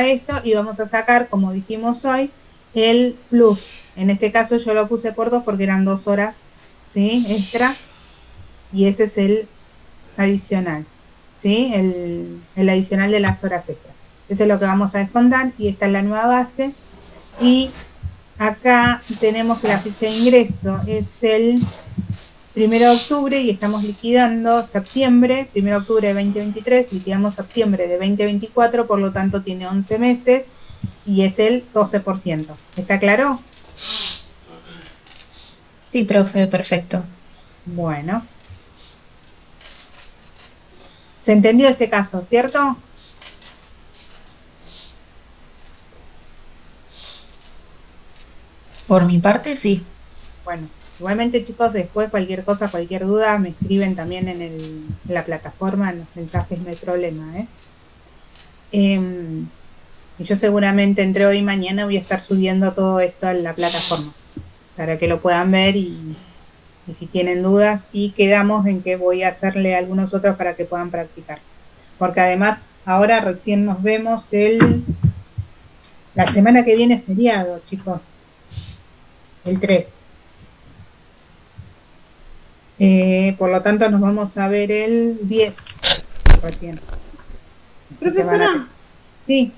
esto y vamos a sacar, como dijimos hoy, el plus. En este caso yo lo puse por 2 porque eran 2 horas, ¿sí? Extra, y ese es el adicional, ¿sí? El adicional de las horas extra. Eso es lo que vamos a descontar y esta es la nueva base. Y acá tenemos que la fecha de ingreso es el 1 de octubre y estamos liquidando septiembre, 1 de octubre de 2023, liquidamos septiembre de 2024, por lo tanto tiene 11 meses y es el 12%. ¿Está claro? Sí, profe, perfecto. Bueno. ¿Se entendió ese caso, cierto? Por mi parte, sí. Bueno, igualmente chicos, después cualquier cosa, cualquier duda, me escriben también en la plataforma, en los mensajes, no hay problema, ¿eh? Y yo seguramente entre hoy y mañana voy a estar subiendo todo esto a la plataforma para que lo puedan ver y si tienen dudas, y quedamos en que voy a hacerle algunos otros para que puedan practicar. Porque además ahora recién nos vemos la semana que viene es feriado, chicos. El 3. Por lo tanto nos vamos a ver el 10 recién. Así que Profesora, sí.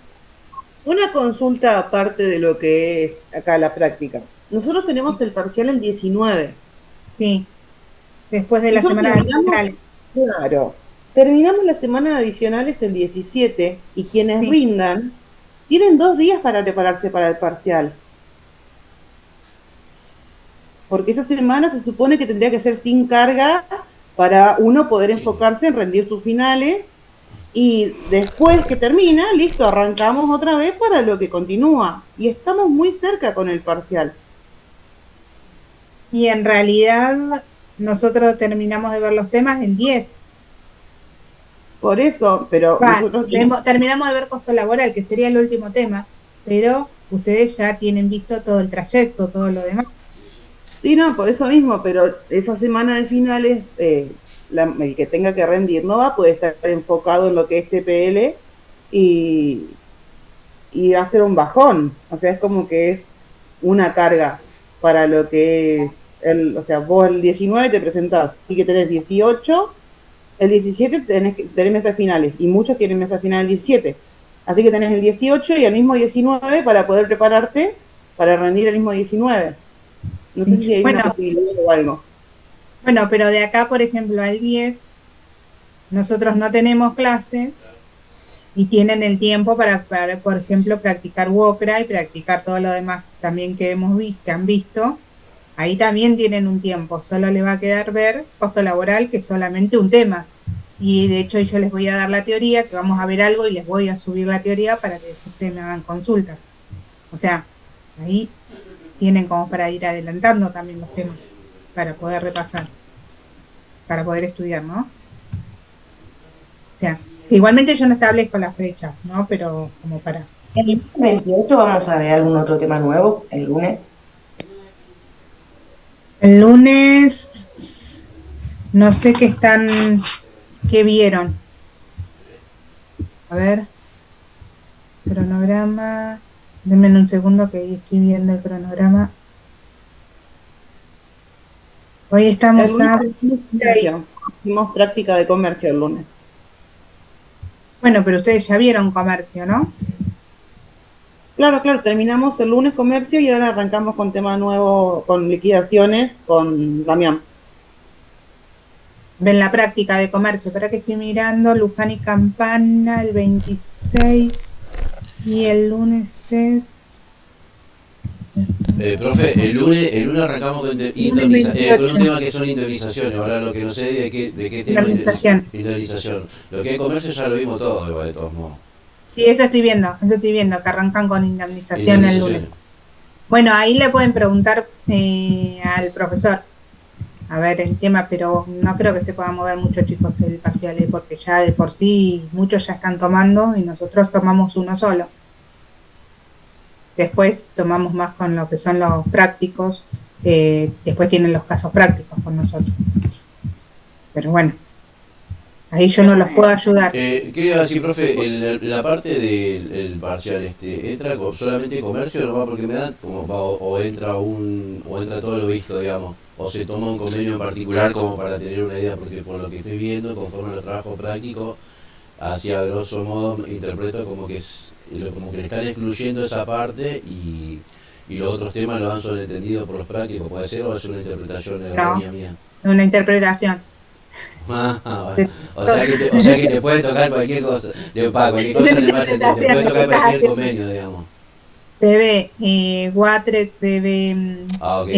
una consulta aparte de lo que es acá la práctica. Nosotros tenemos el parcial el 19. Sí, después de la Nosotros semana terminamos, adicional. claro, terminamos la semana adicionales el 17 y quienes Sí. rindan tienen 2 días para prepararse para el parcial. Porque esa semana se supone que tendría que ser sin carga para uno poder enfocarse en rendir sus finales y después que termina, listo, arrancamos otra vez para lo que continúa. Y estamos muy cerca con el parcial. Y en realidad nosotros terminamos de ver los temas en 10. Por eso, pero nosotros terminamos de ver costo laboral, que sería el último tema, pero ustedes ya tienen visto todo el trayecto, todo lo demás. Sí, no, por eso mismo, pero esa semana de finales, el que tenga que rendir no va a poder estar enfocado en lo que es TPL y va a ser un bajón. O sea, es como que es una carga para lo que es, o sea, vos el 19 te presentás, así que tenés 18, el 17 tenés mesas finales, y muchos tienen mesas finales el 17. Así que tenés el 18 y el mismo 19 para poder prepararte para rendir el mismo 19. No sé si hay una posibilidad o algo. Bueno, pero de acá, por ejemplo, al 10, nosotros no tenemos clase y tienen el tiempo para por ejemplo, practicar WOCRA y practicar todo lo demás también que han visto. Ahí también tienen un tiempo, solo les va a quedar ver costo laboral, que es solamente un tema. Y de hecho yo les voy a dar la teoría, que vamos a ver algo y les voy a subir la teoría para que ustedes me hagan consultas. O sea, ahí tienen como para ir adelantando también los temas, para poder repasar, para poder estudiar, ¿no? O sea, que igualmente yo no establezco las fechas, ¿no? Pero como para... ¿El 28 vamos a ver algún otro tema nuevo el lunes? El lunes, no sé qué vieron. A ver, cronograma, denme un segundo que estoy viendo el cronograma. Hoy estamos hicimos práctica de comercio el lunes. Bueno, pero ustedes ya vieron comercio, ¿no? Claro, terminamos el lunes comercio y ahora arrancamos con tema nuevo, con liquidaciones, con Damián. Ven la práctica de comercio, espera que estoy mirando, Luján y Campana el 26 y el lunes es... Profe, el lunes arrancamos con un tema que son indemnizaciones. Ahora lo que no sé de qué tema indemnización. Lo que es comercio ya lo vimos todo, igual, de todos modos. Sí, eso estoy viendo, que arrancan con indemnización el lunes. Bueno, ahí le pueden preguntar al profesor, a ver el tema, pero no creo que se pueda mover mucho, chicos, el parcial, porque ya de por sí muchos ya están tomando y nosotros tomamos uno solo. Después tomamos más con lo que son los prácticos, después tienen los casos prácticos con nosotros. Pero bueno, Ahí yo no los puedo ayudar. Quería decir, profe, la parte del parcial, ¿entra solamente comercio nomás porque me dan? O entra o entra todo lo visto, digamos, o se toma un convenio en particular como para tener una idea, porque por lo que estoy viendo, conforme a los trabajos prácticos, así a grosso modo interpreto como que le están excluyendo esa parte y los otros temas lo han sobreentendido por los prácticos, ¿puede ser o es una interpretación errónea mía? Una interpretación. Bueno. O sea que te puede tocar cualquier cosa, cualquier cosa en el margen, te puede tocar cualquier convenio, digamos. Se ve Watred, se ve Ok.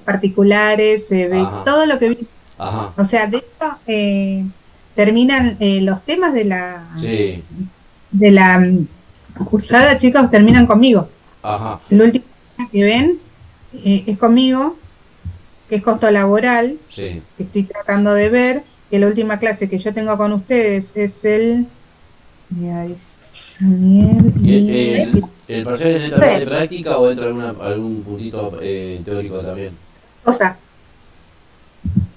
particulares, se ve Ajá. todo lo que vi. Ajá. O sea, de hecho, terminan los temas Sí. de la cursada, chicos, terminan conmigo. Ajá. El último tema que ven es conmigo, que es costo laboral, Sí. que estoy tratando de ver, que la última clase que yo tengo con ustedes es el... ¿El parcial es netamente práctica o entra algún puntito teórico también? Cosa.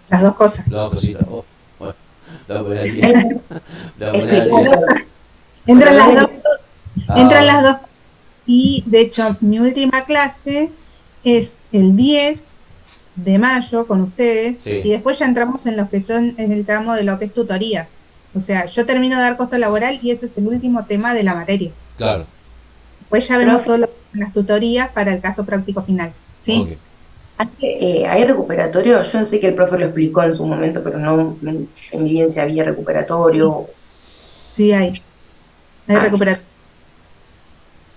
Las dos cosas. Las dos cositas. Oh, bueno, la voy a poner al día. La voy a poner al día. Entran las dos. Entran las bueno. dos. Y de hecho, mi última clase es el 10 de mayo con ustedes. Sí. Y después ya entramos en lo que son, en el tramo de lo que es tutoría. O sea, yo termino de dar costo laboral y ese es el último tema de la materia. Claro. Después ya vemos todo las tutorías para el caso práctico final. ¿Sí? Okay. ¿Hay recuperatorio? Yo sé que el profe lo explicó en su momento, pero no en mi evidencia había recuperatorio. Sí, hay recuperatorio.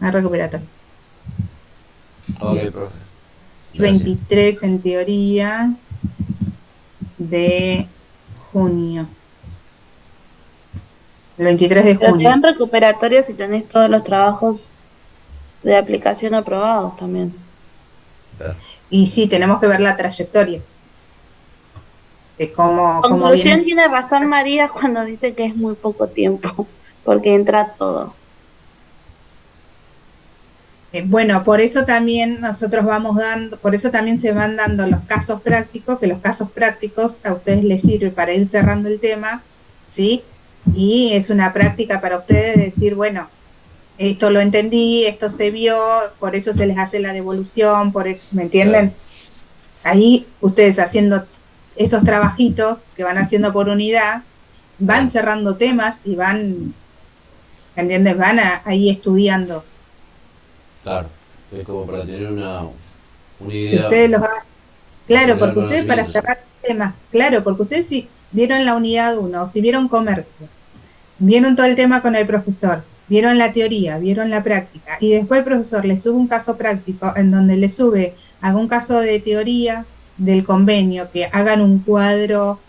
Hay recuperatorio. Ok, profe. 23 en teoría de junio. El 23 de Pero te junio. dan recuperatorio si tenés todos los trabajos de aplicación aprobados también. Y sí, tenemos que ver la trayectoria de cómo Conclusión, viene. tiene razón María cuando dice que es muy poco tiempo, porque entra todo. Bueno, por eso también nosotros vamos dando, por eso también se van dando los casos prácticos, que los casos prácticos a ustedes les sirve para ir cerrando el tema, ¿sí? Y es una práctica para ustedes decir, bueno, esto lo entendí, esto se vio, por eso se les hace la devolución, por eso, ¿me entienden? Claro. Ahí ustedes haciendo esos trabajitos que van haciendo por unidad, van cerrando temas y van, ¿entiendes? Van ahí estudiando. Claro, es como para tener una idea. Ustedes los hacen. Claro, porque ustedes para cerrar temas, claro, porque ustedes si vieron la unidad 1 o si vieron comercio, vieron todo el tema con el profesor, vieron la teoría, vieron la práctica, y después el profesor les sube un caso práctico en donde les sube algún caso de teoría del convenio, que hagan un cuadro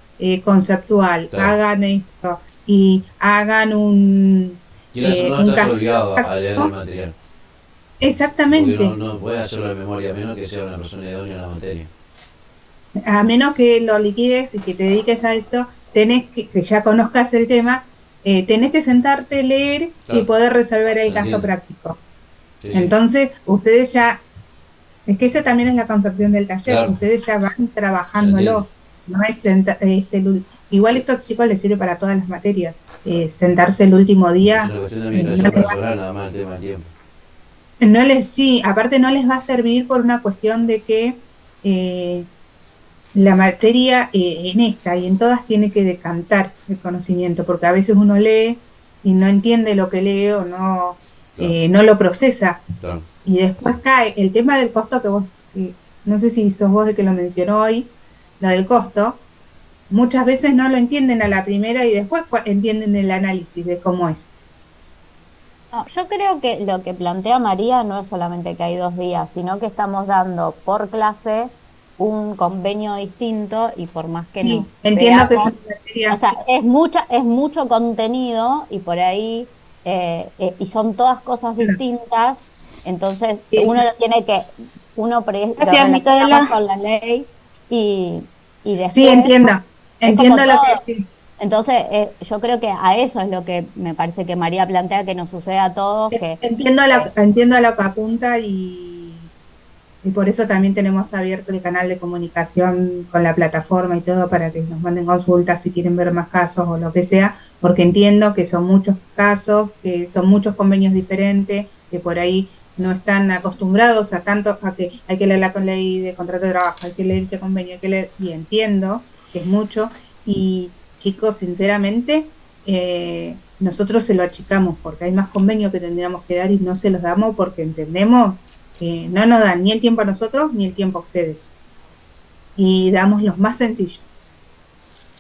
conceptual, claro. Hagan esto, y hagan un caso obligado a leer el material. Exactamente. Porque no puede hacerlo de memoria, a menos que sea una persona idónea en la materia. A menos que lo liquides y que te dediques a eso, tenés que ya conozcas el tema, tenés que sentarte, leer, claro, y poder resolver el caso práctico. Sí, entonces, ustedes ya, es que esa también es la concepción del taller, claro, ustedes ya van trabajándolo. No es igual esto, chicos, les sirve para todas las materias. Sentarse el último día. Es una cuestión de administración personal, nada más el tema del tiempo. Sí, aparte no les va a servir por una cuestión de que la materia en esta y en todas tiene que decantar el conocimiento, porque a veces uno lee y no entiende lo que lee o no, claro, no lo procesa. Claro. Y después cae el tema del costo que vos, no sé si sos vos el que lo mencionó hoy, lo del costo, muchas veces no lo entienden a la primera y después entienden el análisis de cómo es. No, yo creo que lo que plantea María no es solamente que hay 2 días, sino que estamos dando por clase un convenio distinto y por más que sí, no entiendo veamos, que es materia. O sea, es mucho contenido y por ahí y son todas cosas distintas, entonces sí, uno lo tiene que lo relaciona con la ley y después sí, entiendo lo que sí. Entonces, yo creo que a eso es lo que me parece que María plantea que nos sucede a todos. Entiendo a lo que apunta y Y por eso también tenemos abierto el canal de comunicación con la plataforma y todo para que nos manden consultas si quieren ver más casos o lo que sea, porque entiendo que son muchos casos, que son muchos convenios diferentes, que por ahí no están acostumbrados a tanto, a que hay que leer la ley de contrato de trabajo, hay que leer este convenio, hay que leer, y entiendo que es mucho, y chicos, sinceramente, nosotros se lo achicamos porque hay más convenios que tendríamos que dar y no se los damos porque entendemos que no nos dan ni el tiempo a nosotros ni el tiempo a ustedes. Y damos los más sencillos.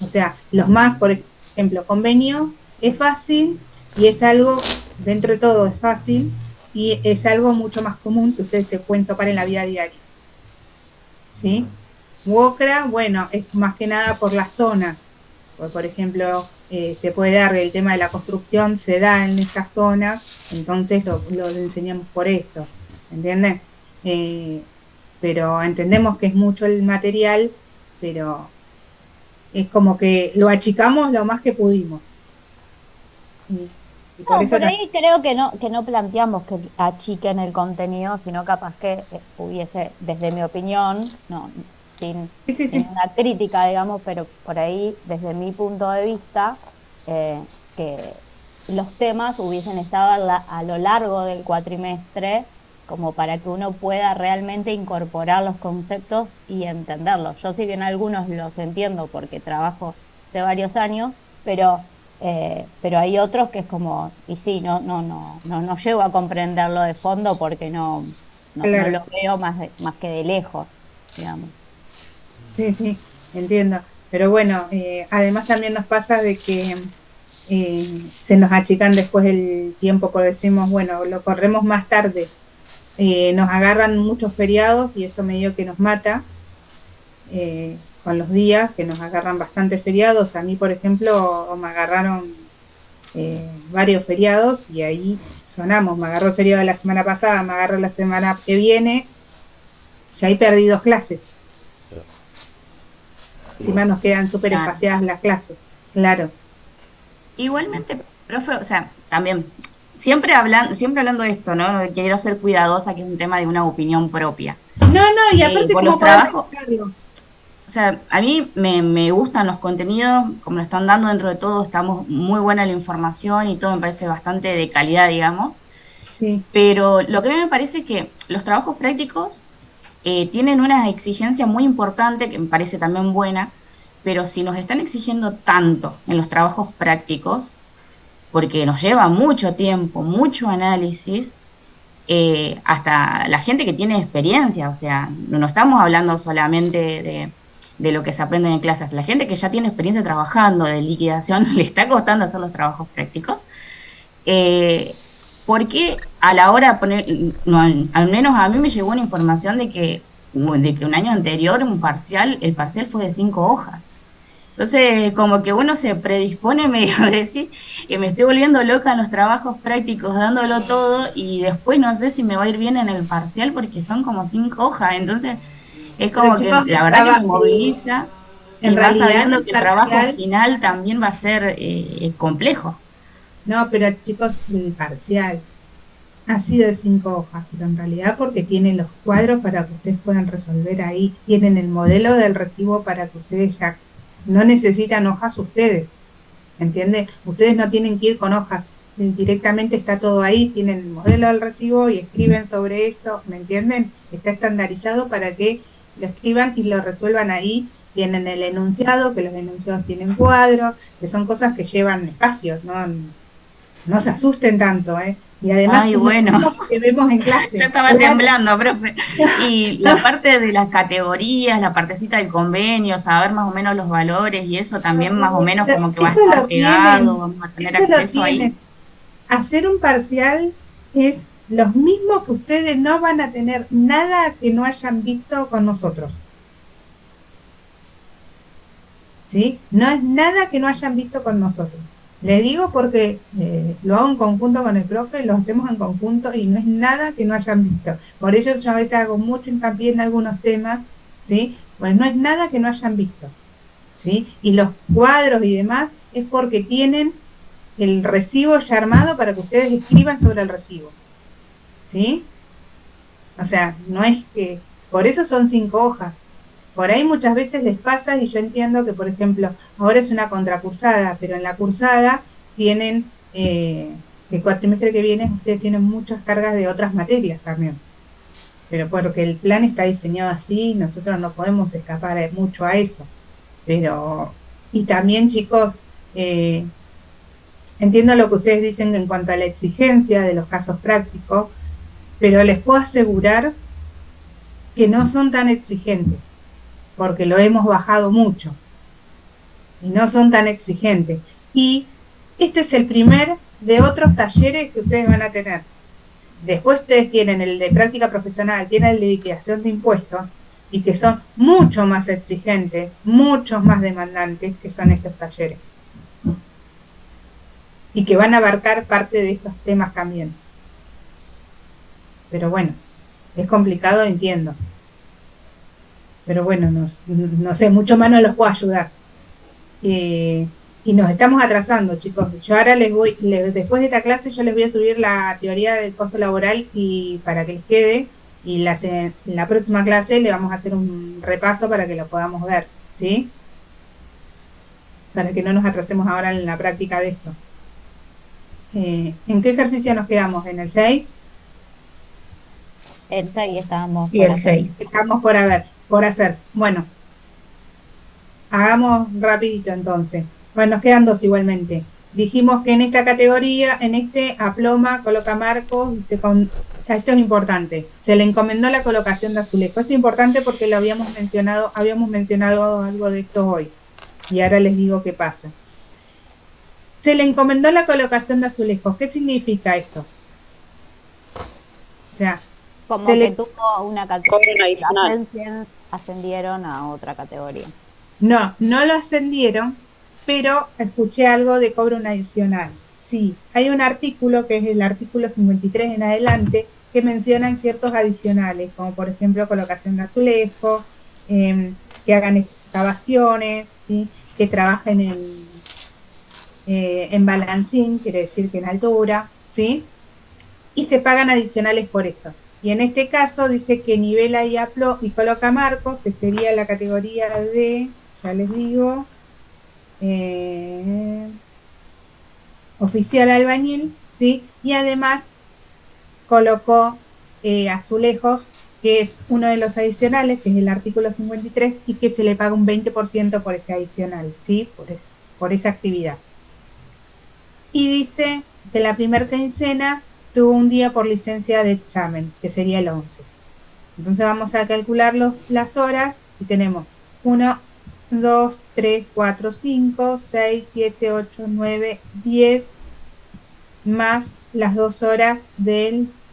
O sea, los más, por ejemplo, convenio es fácil y es algo, dentro de todo es fácil y es algo mucho más común que ustedes se pueden topar en la vida diaria. ¿Sí? WOCRA, bueno, es más que nada por la zona. Por ejemplo, se puede dar el tema de la construcción, se da en estas zonas, entonces lo enseñamos por esto. ¿Entienden? Pero entendemos que es mucho el material, pero es como que lo achicamos lo más que pudimos. Y por eso ahí creo que no planteamos que achiquen el contenido, sino capaz que hubiese, desde mi opinión, no, sin una crítica, digamos, pero por ahí, desde mi punto de vista, que los temas hubiesen estado a lo largo del cuatrimestre, como para que uno pueda realmente incorporar los conceptos y entenderlos. Yo, si bien algunos los entiendo porque trabajo hace varios años, pero hay otros que es como, y sí, no llego a comprenderlo de fondo porque no lo veo más que de lejos, digamos. Sí, entiendo. Pero bueno, además también nos pasa de que se nos achican después el tiempo, porque decimos, bueno, lo corremos más tarde. Nos agarran muchos feriados y eso medio que nos mata con los días, que nos agarran bastantes feriados. A mí, por ejemplo, me agarraron varios feriados y ahí sonamos. Me agarró el feriado de la semana pasada, me agarró la semana que viene, ya he perdido clases. Encima nos quedan súper espaciadas las clases, claro. Igualmente, profe, o sea, también, siempre hablando de esto, ¿no? De que quiero ser cuidadosa, que es un tema de una opinión propia. No, y aparte por los trabajos, o sea, a mí me gustan los contenidos, como lo están dando dentro de todo, estamos muy buena la información y todo me parece bastante de calidad, digamos. Sí. Pero lo que a mí me parece es que los trabajos prácticos tienen una exigencia muy importante, que me parece también buena, pero si nos están exigiendo tanto en los trabajos prácticos, porque nos lleva mucho tiempo, mucho análisis, hasta la gente que tiene experiencia, o sea, no estamos hablando solamente de lo que se aprende en clases, la gente que ya tiene experiencia trabajando de liquidación le está costando hacer los trabajos prácticos, porque a la hora de poner, no, al menos a mí me llegó una información de que un año anterior el parcial fue de 5 hojas. Entonces, como que uno se predispone medio a decir que me estoy volviendo loca en los trabajos prácticos, dándolo todo, y después no sé si me va a ir bien en el parcial porque son como 5 hojas. Entonces, es como que la verdad que me moviliza, y más sabiendo que el trabajo final también va a ser complejo. No, pero chicos, el parcial ha sido de 5 hojas, pero en realidad porque tienen los cuadros para que ustedes puedan resolver ahí, tienen el modelo del recibo para que ustedes ya no necesitan hojas ustedes, ¿entiende? Ustedes no tienen que ir con hojas, directamente está todo ahí, tienen el modelo del recibo y escriben sobre eso, ¿me entienden? Está estandarizado para que lo escriban y lo resuelvan ahí. Tienen el enunciado, que los enunciados tienen cuadros, que son cosas que llevan espacios, no se asusten tanto, Y además que vemos en clase. Yo estaba temblando, profe. Y la parte de las categorías, la partecita del convenio, saber más o menos los valores y eso también más o menos como que va a estar pegado, vamos a tener acceso ahí. Hacer un parcial es los mismos que ustedes no van a tener nada que no hayan visto con nosotros. ¿Sí? No es nada que no hayan visto con nosotros. Les digo porque lo hago en conjunto con el profe, lo hacemos en conjunto y no es nada que no hayan visto. Por ello yo a veces hago mucho hincapié en algunos temas, ¿sí? Pues no es nada que no hayan visto, ¿sí? Y los cuadros y demás es porque tienen el recibo ya armado para que ustedes escriban sobre el recibo, ¿sí? O sea, no es que Por eso son 5 hojas. Por ahí muchas veces les pasa, y yo entiendo que, por ejemplo, ahora es una contracursada, pero en la cursada tienen, el cuatrimestre que viene, ustedes tienen muchas cargas de otras materias también. Pero porque el plan está diseñado así, nosotros no podemos escapar mucho a eso. Pero, y también, chicos, entiendo lo que ustedes dicen en cuanto a la exigencia de los casos prácticos, pero les puedo asegurar que no son tan exigentes, porque lo hemos bajado mucho y no son tan exigentes. Y este es el primer de otros talleres que ustedes van a tener. Después ustedes tienen el de práctica profesional, tienen el de liquidación de impuestos, y que son mucho más exigentes, muchos más demandantes que son estos talleres. Y que van a abarcar parte de estos temas también. Pero bueno, es complicado, entiendo. Pero bueno, no sé, mucho más no los puedo ayudar. Y nos estamos atrasando, chicos. Yo ahora después de esta clase, yo les voy a subir la teoría del costo laboral y para que les quede. Y en la próxima clase le vamos a hacer un repaso para que lo podamos ver, ¿sí? Para que no nos atrasemos ahora en la práctica de esto. ¿En qué ejercicio nos quedamos? ¿En el 6? El 6 estábamos. Y el 6. Estamos por hacer. Bueno, hagamos rapidito entonces. Bueno, nos quedan 2 igualmente. Dijimos que en esta categoría, en este aploma, coloca marcos, esto es importante. Se le encomendó la colocación de azulejo. Esto es importante porque lo habíamos mencionado algo de esto hoy. Y ahora les digo qué pasa. Se le encomendó la colocación de azulejos. ¿Qué significa esto? O sea, como que tuvo una categoría, ascendieron a otra categoría. No lo ascendieron, pero escuché algo de cobro un adicional. Sí, hay un artículo, que es el artículo 53 en adelante, que mencionan ciertos adicionales, como por ejemplo colocación de azulejo, que hagan excavaciones, ¿sí? Que trabajen en balancín, quiere decir que en altura, ¿sí? Y se pagan adicionales por eso. Y en este caso dice que nivela y coloca marcos, que sería la categoría de, ya les digo, oficial albañil, ¿sí? Y además colocó azulejos, que es uno de los adicionales, que es el artículo 53, y que se le paga un 20% por ese adicional, ¿sí? Por esa actividad. Y dice que la primera quincena tuvo un día por licencia de examen, que sería el 11. Entonces vamos a calcular las horas y tenemos 1, 2, 3, 4, 5, 6, 7, 8, 9, 10, más las 2 horas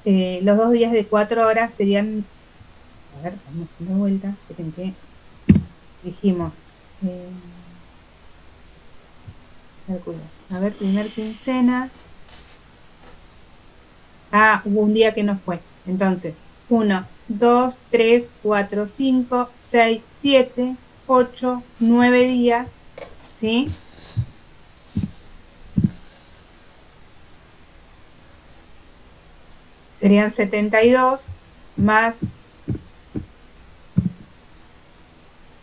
los 2 días de 4 horas serían, a ver, vamos a dar vueltas, que dijimos, a ver, primer quincena, hubo un día que no fue, entonces, 1, 2, 3, 4, 5, 6, 7, 8, 9 días, ¿sí? Serían 72 más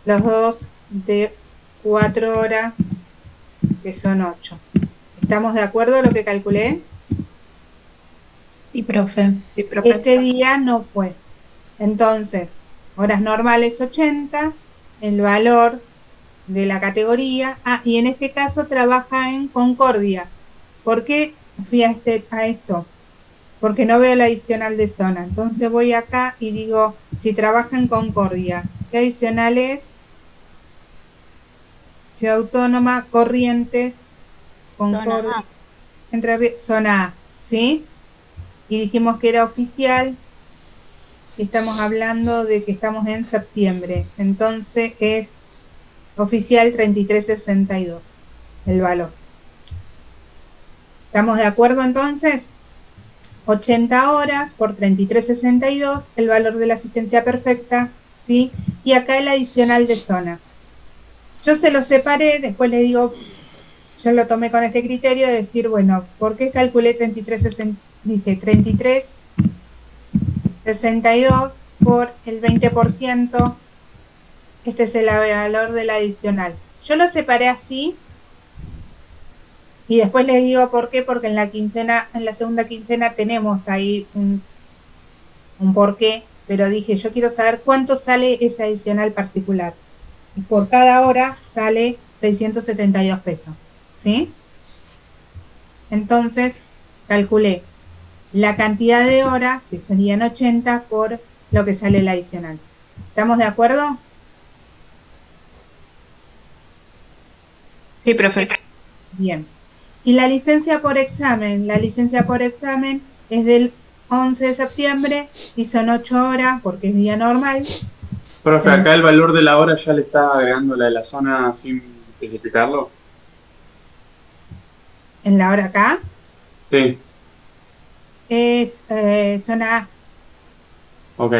los 2 de 4 horas, que son 8. ¿Estamos de acuerdo a lo que calculé? Sí, profe. Este día no fue. Entonces, horas normales 80, el valor de la categoría. Y en este caso trabaja en Concordia. ¿Por qué fui a esto? Porque no veo la adicional de zona. Entonces voy acá y digo, si trabaja en Concordia, ¿qué adicional es? Ciudad Autónoma, Corrientes, Concordia, zona A, ¿sí? Y dijimos que era oficial, y estamos hablando de que estamos en septiembre, entonces es oficial 33.62 el valor. ¿Estamos de acuerdo entonces? 80 horas por 33.62, el valor de la asistencia perfecta, ¿sí? Y acá el adicional de zona. Yo se lo separé, después le digo, yo lo tomé con este criterio de decir, bueno, ¿por qué calculé 33.62? por el 20%. Este es el valor del adicional. Yo lo separé así y después les digo por qué, porque en la quincena, en la segunda quincena tenemos ahí un porqué, pero dije, yo quiero saber cuánto sale ese adicional particular. Y por cada hora sale 672 pesos, ¿sí? Entonces, calculé la cantidad de horas, que serían 80, por lo que sale el adicional. ¿Estamos de acuerdo? Sí, profe. Bien. Y la licencia por examen es del 11 de septiembre y son 8 horas porque es día normal. Profe, acá el valor de la hora ya le está agregando la de la zona sin especificarlo. En la hora acá Sí, es zona A. ok.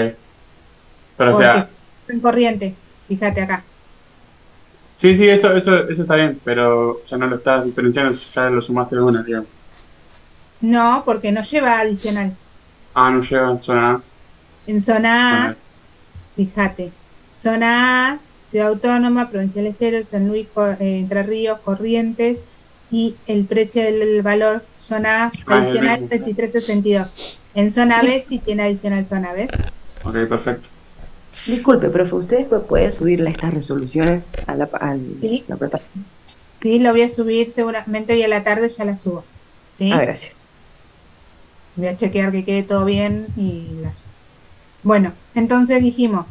Pero o sea, en corriente, fíjate acá. sí, eso está bien, pero ya no lo estás diferenciando, ya lo sumaste de una, digamos. No, porque no lleva adicional. Ah, no lleva zona A. En zona A, Bueno, fíjate, zona A, Ciudad Autónoma, Provincia del Estero, San Luis, Entre Ríos, Corrientes, y el precio del valor zona A es el adicional mismo. 23.62. En zona B sí tiene adicional zona, ¿ves? Ok, perfecto. Disculpe, profe, ¿usted después puede subirle estas resoluciones a la Sí. plataforma? Sí, lo voy a subir seguramente hoy a la tarde, ya la subo. ¿Sí? Ah, gracias. Voy a chequear que quede todo bien y la subo. Bueno, entonces dijimos,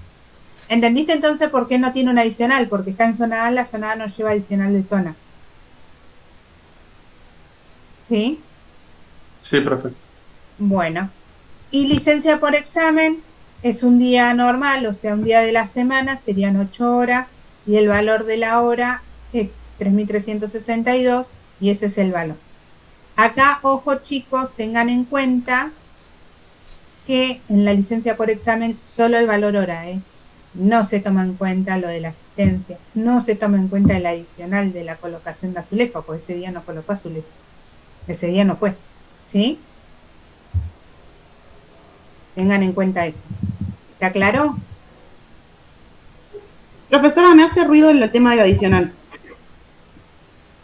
¿entendiste entonces por qué no tiene un adicional? Porque está en zona A, la zona A no lleva adicional de zona. ¿Sí? Sí, profe. Bueno. Y licencia por examen es un día normal, o sea, un día de la semana, serían 8 horas, y el valor de la hora es 3.362, y ese es el valor. Acá, ojo chicos, tengan en cuenta que en la licencia por examen solo el valor hora, no se toma en cuenta lo de la asistencia, no se toma en cuenta el adicional de la colocación de azulejo, porque ese día no colocó azulejo, ese día no fue, ¿sí? Tengan en cuenta eso. ¿Está claro? Profesora, me hace ruido el tema del adicional.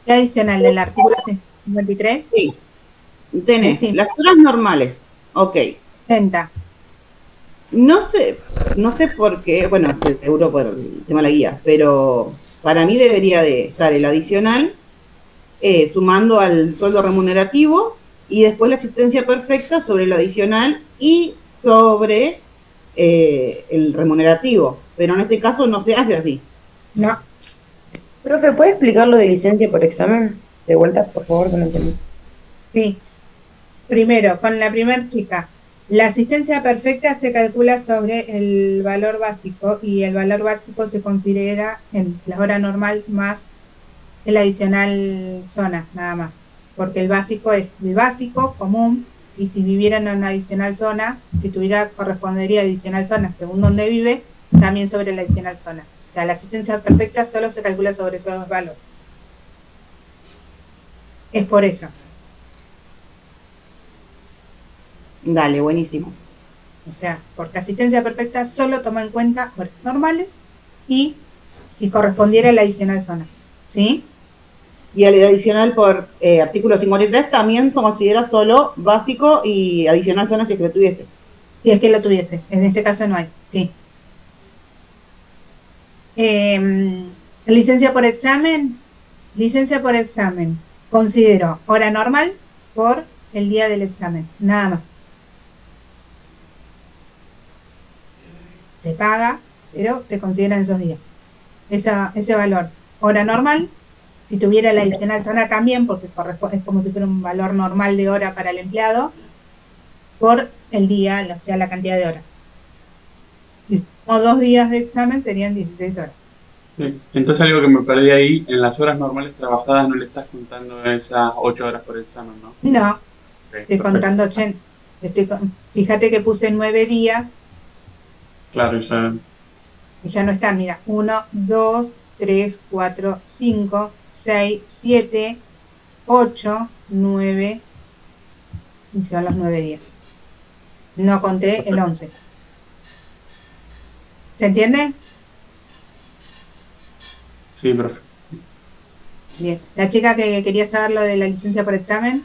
¿Qué adicional del artículo 53? Sí. Tenés Decime. las horas normales. Ok. 60. No sé por qué, bueno, seguro por el tema de la guía, pero para mí debería de estar el adicional sumando al sueldo remunerativo y después la asistencia perfecta sobre el adicional y sobre el remunerativo. Pero en este caso no se hace así. No. Profe, ¿puede explicar lo de licencia por examen? De vuelta, por favor, que no entendí. Sí. Primero, con la primer chica. La asistencia perfecta se calcula sobre el valor básico y el valor básico se considera en la hora normal más el adicional zona, nada más. Porque el básico es el básico común y si vivieran en una adicional zona, si tuviera, correspondería adicional zona según donde vive, también sobre la adicional zona. O sea, la asistencia perfecta solo se calcula sobre esos dos valores. Es por eso. Dale, buenísimo. O sea, porque asistencia perfecta solo toma en cuenta horas normales y si correspondiera la adicional zona. ¿Sí? Y el adicional por artículo 53 también se considera solo básico y adicional zona si es que lo tuviese. Si es que lo tuviese. En este caso no hay. Sí. Licencia por examen. Licencia por examen. Considero hora normal por el día del examen. Nada más. Se paga, pero se consideran esos días. Ese valor. Hora normal. Si tuviera la adicional zona también, porque es como si fuera un valor normal de hora para el empleado, por el día, o sea, la cantidad de horas. Si somos 2 días de examen, serían 16 horas. Sí. Entonces algo que me perdí ahí, en las horas normales trabajadas no le estás contando esas 8 horas por examen, ¿no? No, Ok, estoy perfecto. contando 80. Fíjate que puse 9 días Claro, y ya no están. Mira, 1, 2, 3, 4, 5, 6, 7, 8, 9. Y son los 9 días. No conté el 11. ¿Se entiende? Sí, profe. Bien. La chica que quería saber lo de la licencia por examen.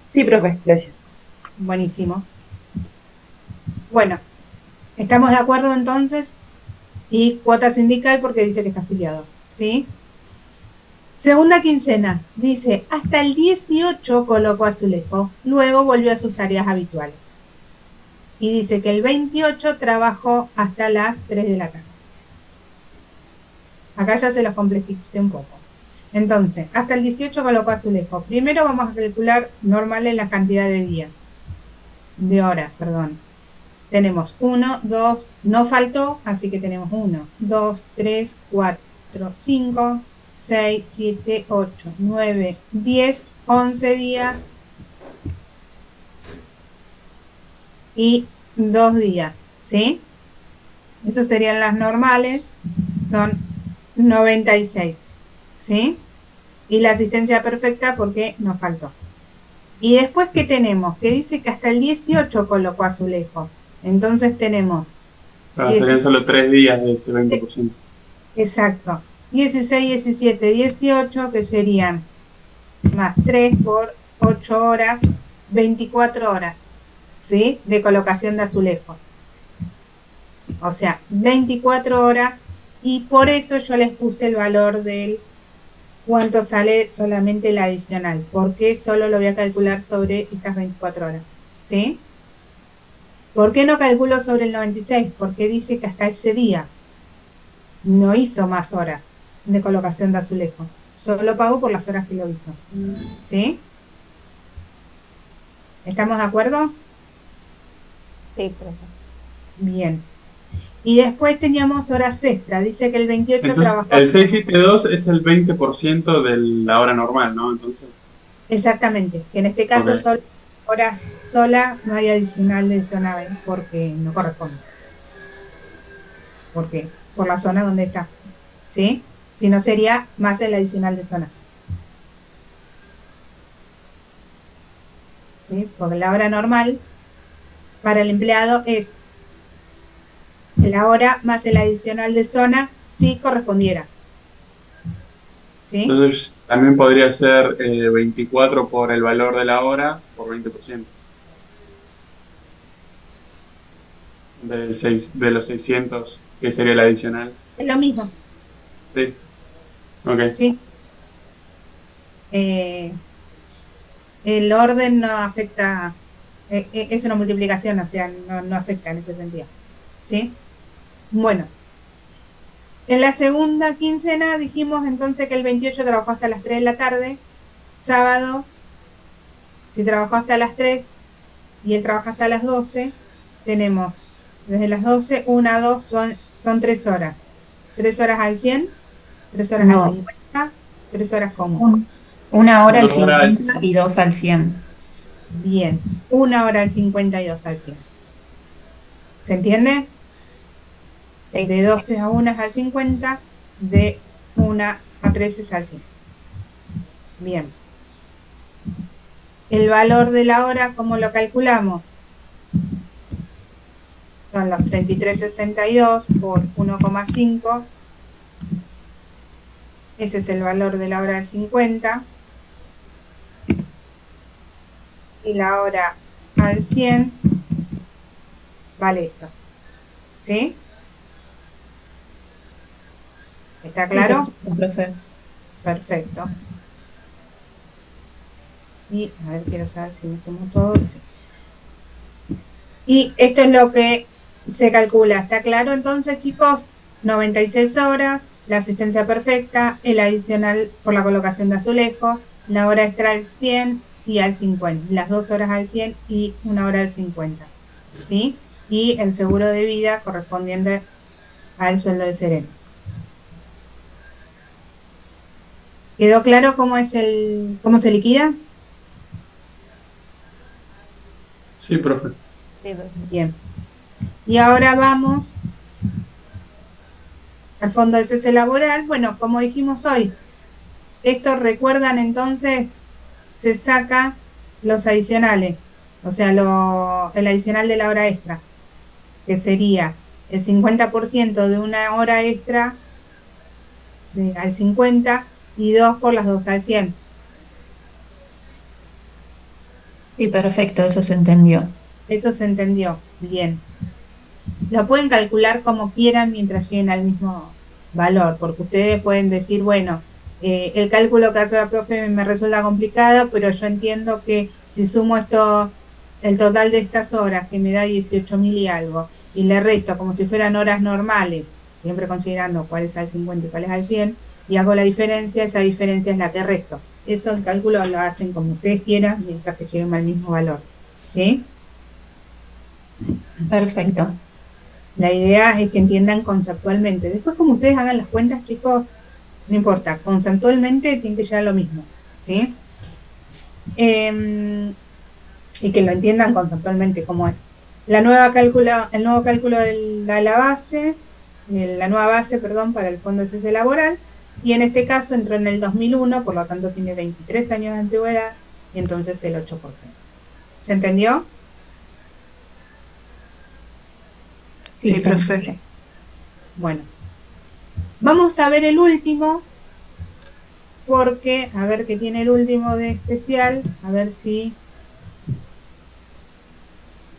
Sí, profe, gracias. Buenísimo. Bueno, ¿estamos de acuerdo entonces? Y cuota sindical porque dice que está afiliado, ¿sí? Segunda quincena, dice, hasta el 18 colocó azulejo, luego volvió a sus tareas habituales. Y dice que el 28 trabajó hasta las 3 de la tarde. Acá ya se los complejicé un poco. Entonces, hasta el 18 colocó azulejo. Primero vamos a calcular normal en la cantidad de días. De horas, perdón. Tenemos 1, 2, no faltó, así que tenemos 1, 2, 3, 4, 5, 6, 7, 8, 9, 10, 11 días y 2 días, ¿sí? Esas serían las normales, son 96, ¿sí? Y la asistencia perfecta porque nos faltó. Y después, ¿qué tenemos? Que dice que hasta el 18 colocó azulejo. Entonces tenemos... Serían solo 3 días de ese 20%. Exacto. 16, 17, 18, que serían más 3 por 8 horas, 24 horas, ¿sí? De colocación de azulejos. O sea, 24 horas, y por eso yo les puse el valor del cuánto sale solamente el adicional, porque solo lo voy a calcular sobre estas 24 horas, ¿sí? ¿Por qué no calculo sobre el 96? Porque dice que hasta ese día no hizo más horas de colocación de azulejo, solo pago por las horas que lo hizo, ¿sí? ¿Estamos de acuerdo? Sí, profe. Bien. Y después teníamos horas extra, dice que el 28 Entonces, trabajó... el 672 es el 20% de la hora normal, ¿no? Entonces, Exactamente, que en este caso ok. son horas sola, no hay adicional de zona B porque no corresponde. ¿Por qué? Por la zona donde está, ¿sí? Si no sería más el adicional de zona. ¿Sí? Porque la hora normal para el empleado es la hora más el adicional de zona si correspondiera. ¿Sí? Entonces, también podría ser 24 por el valor de la hora por 20%. De los 600, que sería el adicional. Es lo mismo, Sí. Ok. ¿sí? El orden no afecta, es una multiplicación, o sea, no afecta en ese sentido, ¿sí? Bueno, en la segunda quincena dijimos entonces que el 28 trabajó hasta las 3 de la tarde, sábado, si trabajó hasta las 3 y él trabaja hasta las 12, tenemos desde las 12, 1 a 2 son 3 horas. 3 horas al 100, 3 horas al No, 50, 3 horas como. 1 hora al 2 horas. 50 y 2 al 100. Bien, 1 hora al 52 al 100. ¿Se entiende? De 12 a 1 es al 50, de 1 a 3 es al 100. Bien. El valor de la hora, ¿cómo lo calculamos? Son los 33,62 por 1,5. Ese es el valor de la hora del 50. Y la hora al 100 vale esto. ¿Sí? ¿Está claro? Sí, profe. Perfecto. Y a ver, quiero saber si me sumo todo. Sí. Y esto es lo que se calcula. ¿Está claro entonces, chicos? 96 horas, la asistencia perfecta, el adicional por la colocación de azulejo, la hora extra al 100 y al 50, las 2 horas al 100 y 1 hora al 50, ¿sí? Y el seguro de vida correspondiente al sueldo de sereno. ¿Quedó claro cómo se liquida? Sí, profe. Sí, profe. Bien. Y ahora vamos al fondo de cese laboral. Bueno, como dijimos hoy, esto recuerdan entonces, se saca los adicionales, o sea, el adicional de la hora extra. que sería el 50% de una hora extra al 50 y 2 por las 2 al 100. Sí, perfecto, eso se entendió. Eso se entendió, bien. Lo pueden calcular como quieran mientras lleguen al mismo valor, porque ustedes pueden decir, bueno, el cálculo que hace la profe me resulta complicado, pero yo entiendo que si sumo esto, el total de estas horas, que me da 18.000 y algo, y le resto como si fueran horas normales, siempre considerando cuál es al 50 y cuál es al 100, y hago la diferencia, esa diferencia es la que resto. Eso el cálculo lo hacen como ustedes quieran mientras que lleguen al mismo valor. ¿Sí? Perfecto. La idea es que entiendan conceptualmente. Después, como ustedes hagan las cuentas, chicos, no importa, conceptualmente tienen que llegar a lo mismo, ¿sí? Y que lo entiendan conceptualmente cómo es. El nuevo cálculo de la base, la nueva base, perdón, para el fondo de cese laboral, y en este caso entró en el 2001, por lo tanto tiene 23 años de antigüedad, y entonces el 8%. ¿Se entendió? Sí, Sí, profe. Bueno, vamos a ver el último, porque, a ver qué tiene el último de especial, a ver si,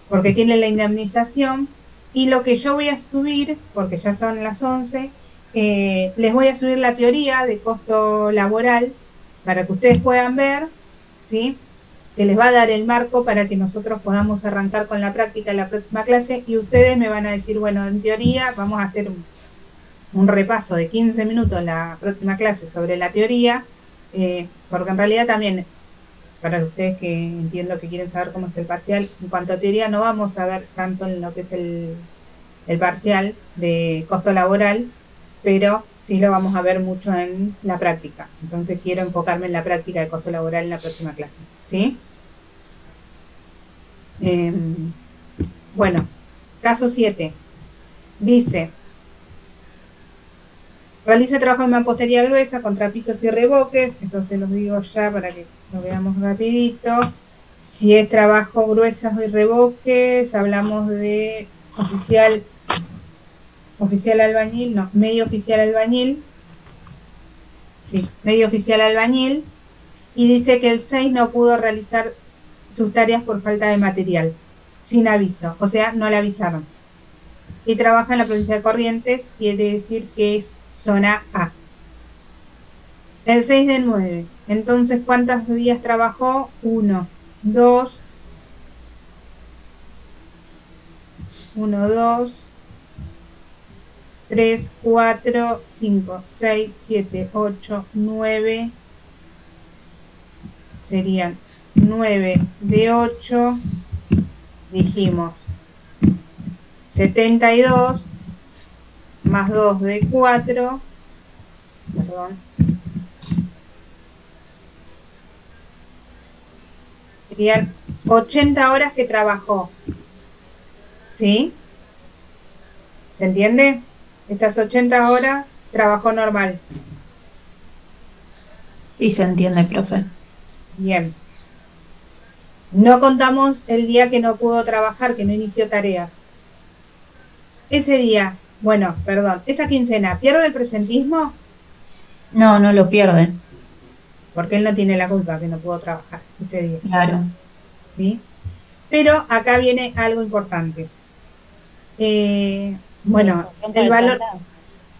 porque tiene la indemnización, y lo que yo voy a subir, porque ya son las 11, les voy a subir la teoría de costo laboral, para que ustedes puedan ver, ¿sí? Que les va a dar el marco para que nosotros podamos arrancar con la práctica en la próxima clase, y ustedes me van a decir, bueno, en teoría vamos a hacer un repaso de 15 minutos en la próxima clase sobre la teoría, porque en realidad también, para ustedes que entiendo que quieren saber cómo es el parcial, en cuanto a teoría no vamos a ver tanto en lo que es el parcial de costo laboral, pero sí lo vamos a ver mucho en la práctica. Entonces quiero enfocarme en la práctica de costo laboral en la próxima clase, ¿sí? Bueno, caso 7. Dice: realice trabajo de mampostería gruesa, contrapisos y revoques. Esto se los digo ya para que lo veamos rapidito. Si es trabajo gruesos y revoques, hablamos de oficial albañil, no, medio oficial albañil. Sí, medio oficial albañil. Y dice que el 6 no pudo realizar sus tareas por falta de material, sin aviso, o sea, no le avisaron. Y trabaja en la provincia de Corrientes, quiere decir que es zona A. El 6 de 9. Entonces, ¿cuántos días trabajó? 1, 2, 1, 2, 3, 4, 5, 6, 7, 8, 9. Serían 9 de 8. Dijimos 72 más 2 de 4. Perdón. Serían 80 horas que trabajó. ¿Sí? ¿Se entiende? Estas 80 horas trabajó normal. Sí, se entiende, profe. Bien. No contamos el día que no pudo trabajar, que no inició tareas. Ese día, bueno, perdón, esa quincena, ¿pierde el presentismo? No, no lo pierde. Porque él no tiene la culpa que no pudo trabajar ese día. Claro. ¿Sí? Pero acá viene algo importante. Bueno, el valor,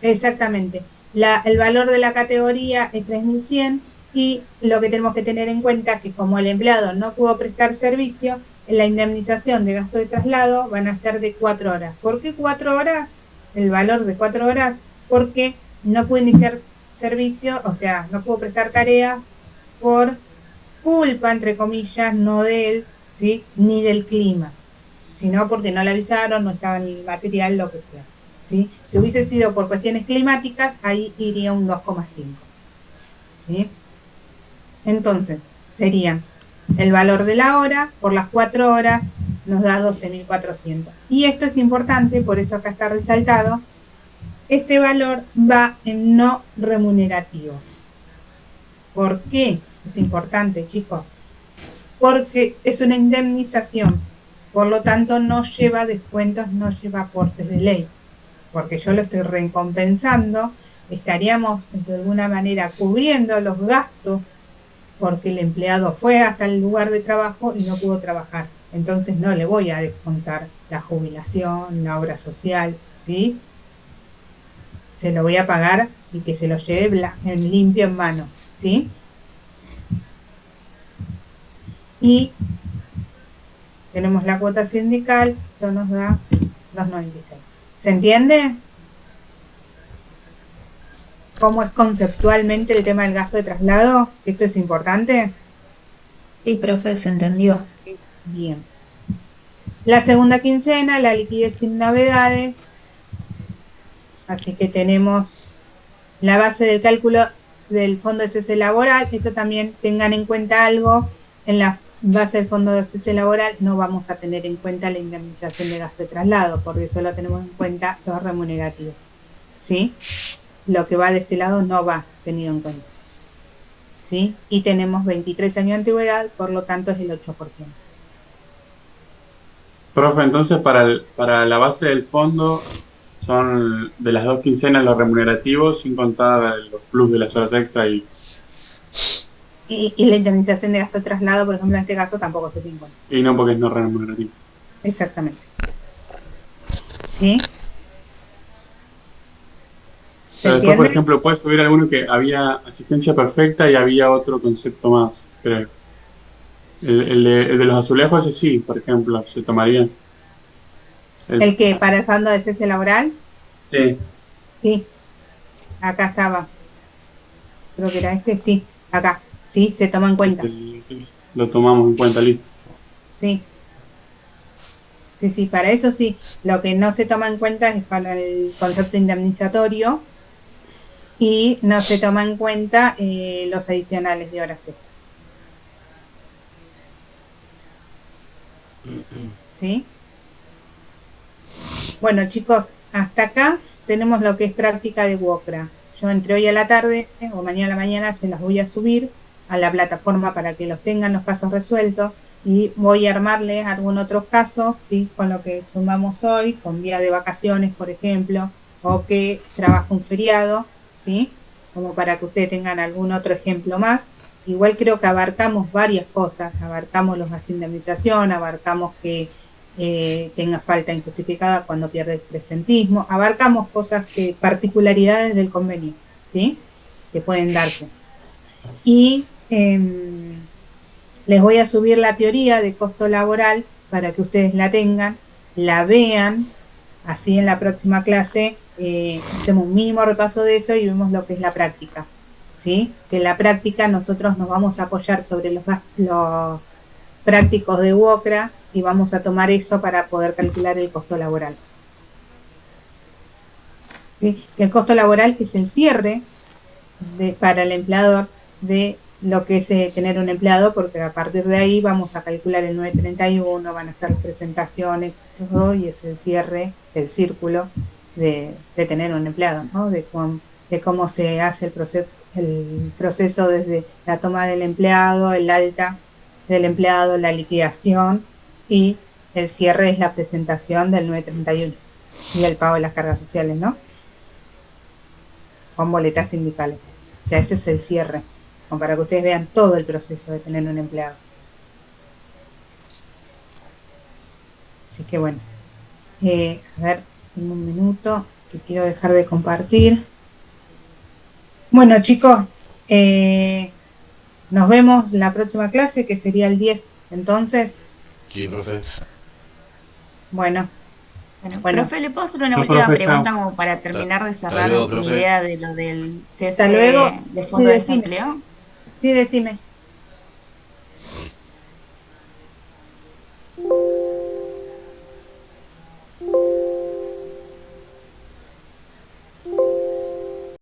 exactamente, el valor de la categoría es 3.100, y lo que tenemos que tener en cuenta es que como el empleado no pudo prestar servicio, en la indemnización de gasto de traslado van a ser de 4 horas. ¿Por qué 4 horas? El valor de 4 horas, porque no pudo iniciar servicio, o sea, no pudo prestar tareas por culpa, entre comillas, no de él, ¿sí? Ni del clima, sino porque no le avisaron, no estaba en el material, lo que sea, ¿sí? Si hubiese sido por cuestiones climáticas, ahí iría un 2,5, ¿sí? Entonces, serían el valor de la hora por las 4 horas, nos da 12.400. Y esto es importante, por eso acá está resaltado, este valor va en no remunerativo. ¿Por qué es importante, chicos? Porque es una indemnización. Por lo tanto, no lleva descuentos, no lleva aportes de ley, porque yo lo estoy recompensando, estaríamos de alguna manera cubriendo los gastos porque el empleado fue hasta el lugar de trabajo y no pudo trabajar. Entonces no le voy a descontar la jubilación, la obra social, ¿sí? Se lo voy a pagar y que se lo lleve en limpio en mano, ¿sí? Y tenemos la cuota sindical, esto nos da 2.96. ¿Se entiende? ¿Cómo es conceptualmente el tema del gasto de traslado? ¿Esto es importante? Sí, profe, se entendió. Bien. La segunda quincena, la liquidez sin novedades. Así que tenemos la base del cálculo del fondo de cese laboral. Esto también tengan en cuenta algo. En la base del fondo de cese laboral no vamos a tener en cuenta la indemnización de gasto de traslado, porque solo tenemos en cuenta los remunerativos. ¿Sí? Lo que va de este lado no va tenido en cuenta. ¿Sí? Y tenemos 23 años de antigüedad, por lo tanto es el 8%. Profe, entonces para la base del fondo son de las 2 quincenas los remunerativos, sin contar los plus de las horas extra y la indemnización de gasto de traslado, por ejemplo, en este caso tampoco se tiene en cuenta. y no porque es no remunerativo. Exactamente. ¿Sí? O sea, después, por ejemplo, puedes subir alguno que había asistencia perfecta y había otro concepto más, creo. El de los azulejos, ese sí, por ejemplo, se tomaría. ¿El que para el fondo de cese laboral? Sí. Sí. Acá estaba. Creo que era este, sí. Acá. Sí, se toma en cuenta. Lo tomamos en cuenta, listo. Sí. Sí, sí, para eso sí. Lo que no se toma en cuenta es para el concepto indemnizatorio y no se toma en cuenta los adicionales de horas extra. ¿Sí? Bueno, chicos, hasta acá tenemos lo que es práctica de WOCRA. Yo entre hoy a la tarde o mañana a la mañana se las voy a subir a la plataforma para que los tengan los casos resueltos y voy a armarles algún otro caso, ¿sí? Con lo que sumamos hoy, con día de vacaciones, por ejemplo, o que trabaja un feriado, ¿sí? Como para que ustedes tengan algún otro ejemplo más. Igual creo que abarcamos varias cosas, abarcamos los gastos de indemnización, abarcamos que tenga falta injustificada cuando pierde el presentismo, abarcamos cosas que, particularidades del convenio, ¿sí? Que pueden darse. Y les voy a subir la teoría de costo laboral para que ustedes la tengan, la vean, así en la próxima clase hacemos un mínimo repaso de eso y vemos lo que es la práctica, ¿sí? Que en la práctica nosotros nos vamos a apoyar sobre los prácticos de WOCRA y vamos a tomar eso para poder calcular el costo laboral. ¿Sí? Que el costo laboral es el cierre para el empleador de lo que es tener un empleado, porque a partir de ahí vamos a calcular el 931, van a hacer las presentaciones, todo, y es el cierre, el círculo de tener un empleado, ¿no? De cómo se hace el proceso desde la toma del empleado, el alta del empleado, la liquidación, y el cierre es la presentación del 931 y el pago de las cargas sociales, ¿no? Con boletas sindicales. O sea, ese es el cierre, como para que ustedes vean todo el proceso de tener un empleado. Así que bueno, a ver, tengo un minuto que quiero dejar de compartir. Bueno, chicos, nos vemos la próxima clase, que sería el 10, entonces. Sí, profe. Bueno, profe, ¿le puedo hacer una última pregunta como para terminar de cerrar la idea de lo del cese Hasta luego. de fondo de desempleo? Sí, decime.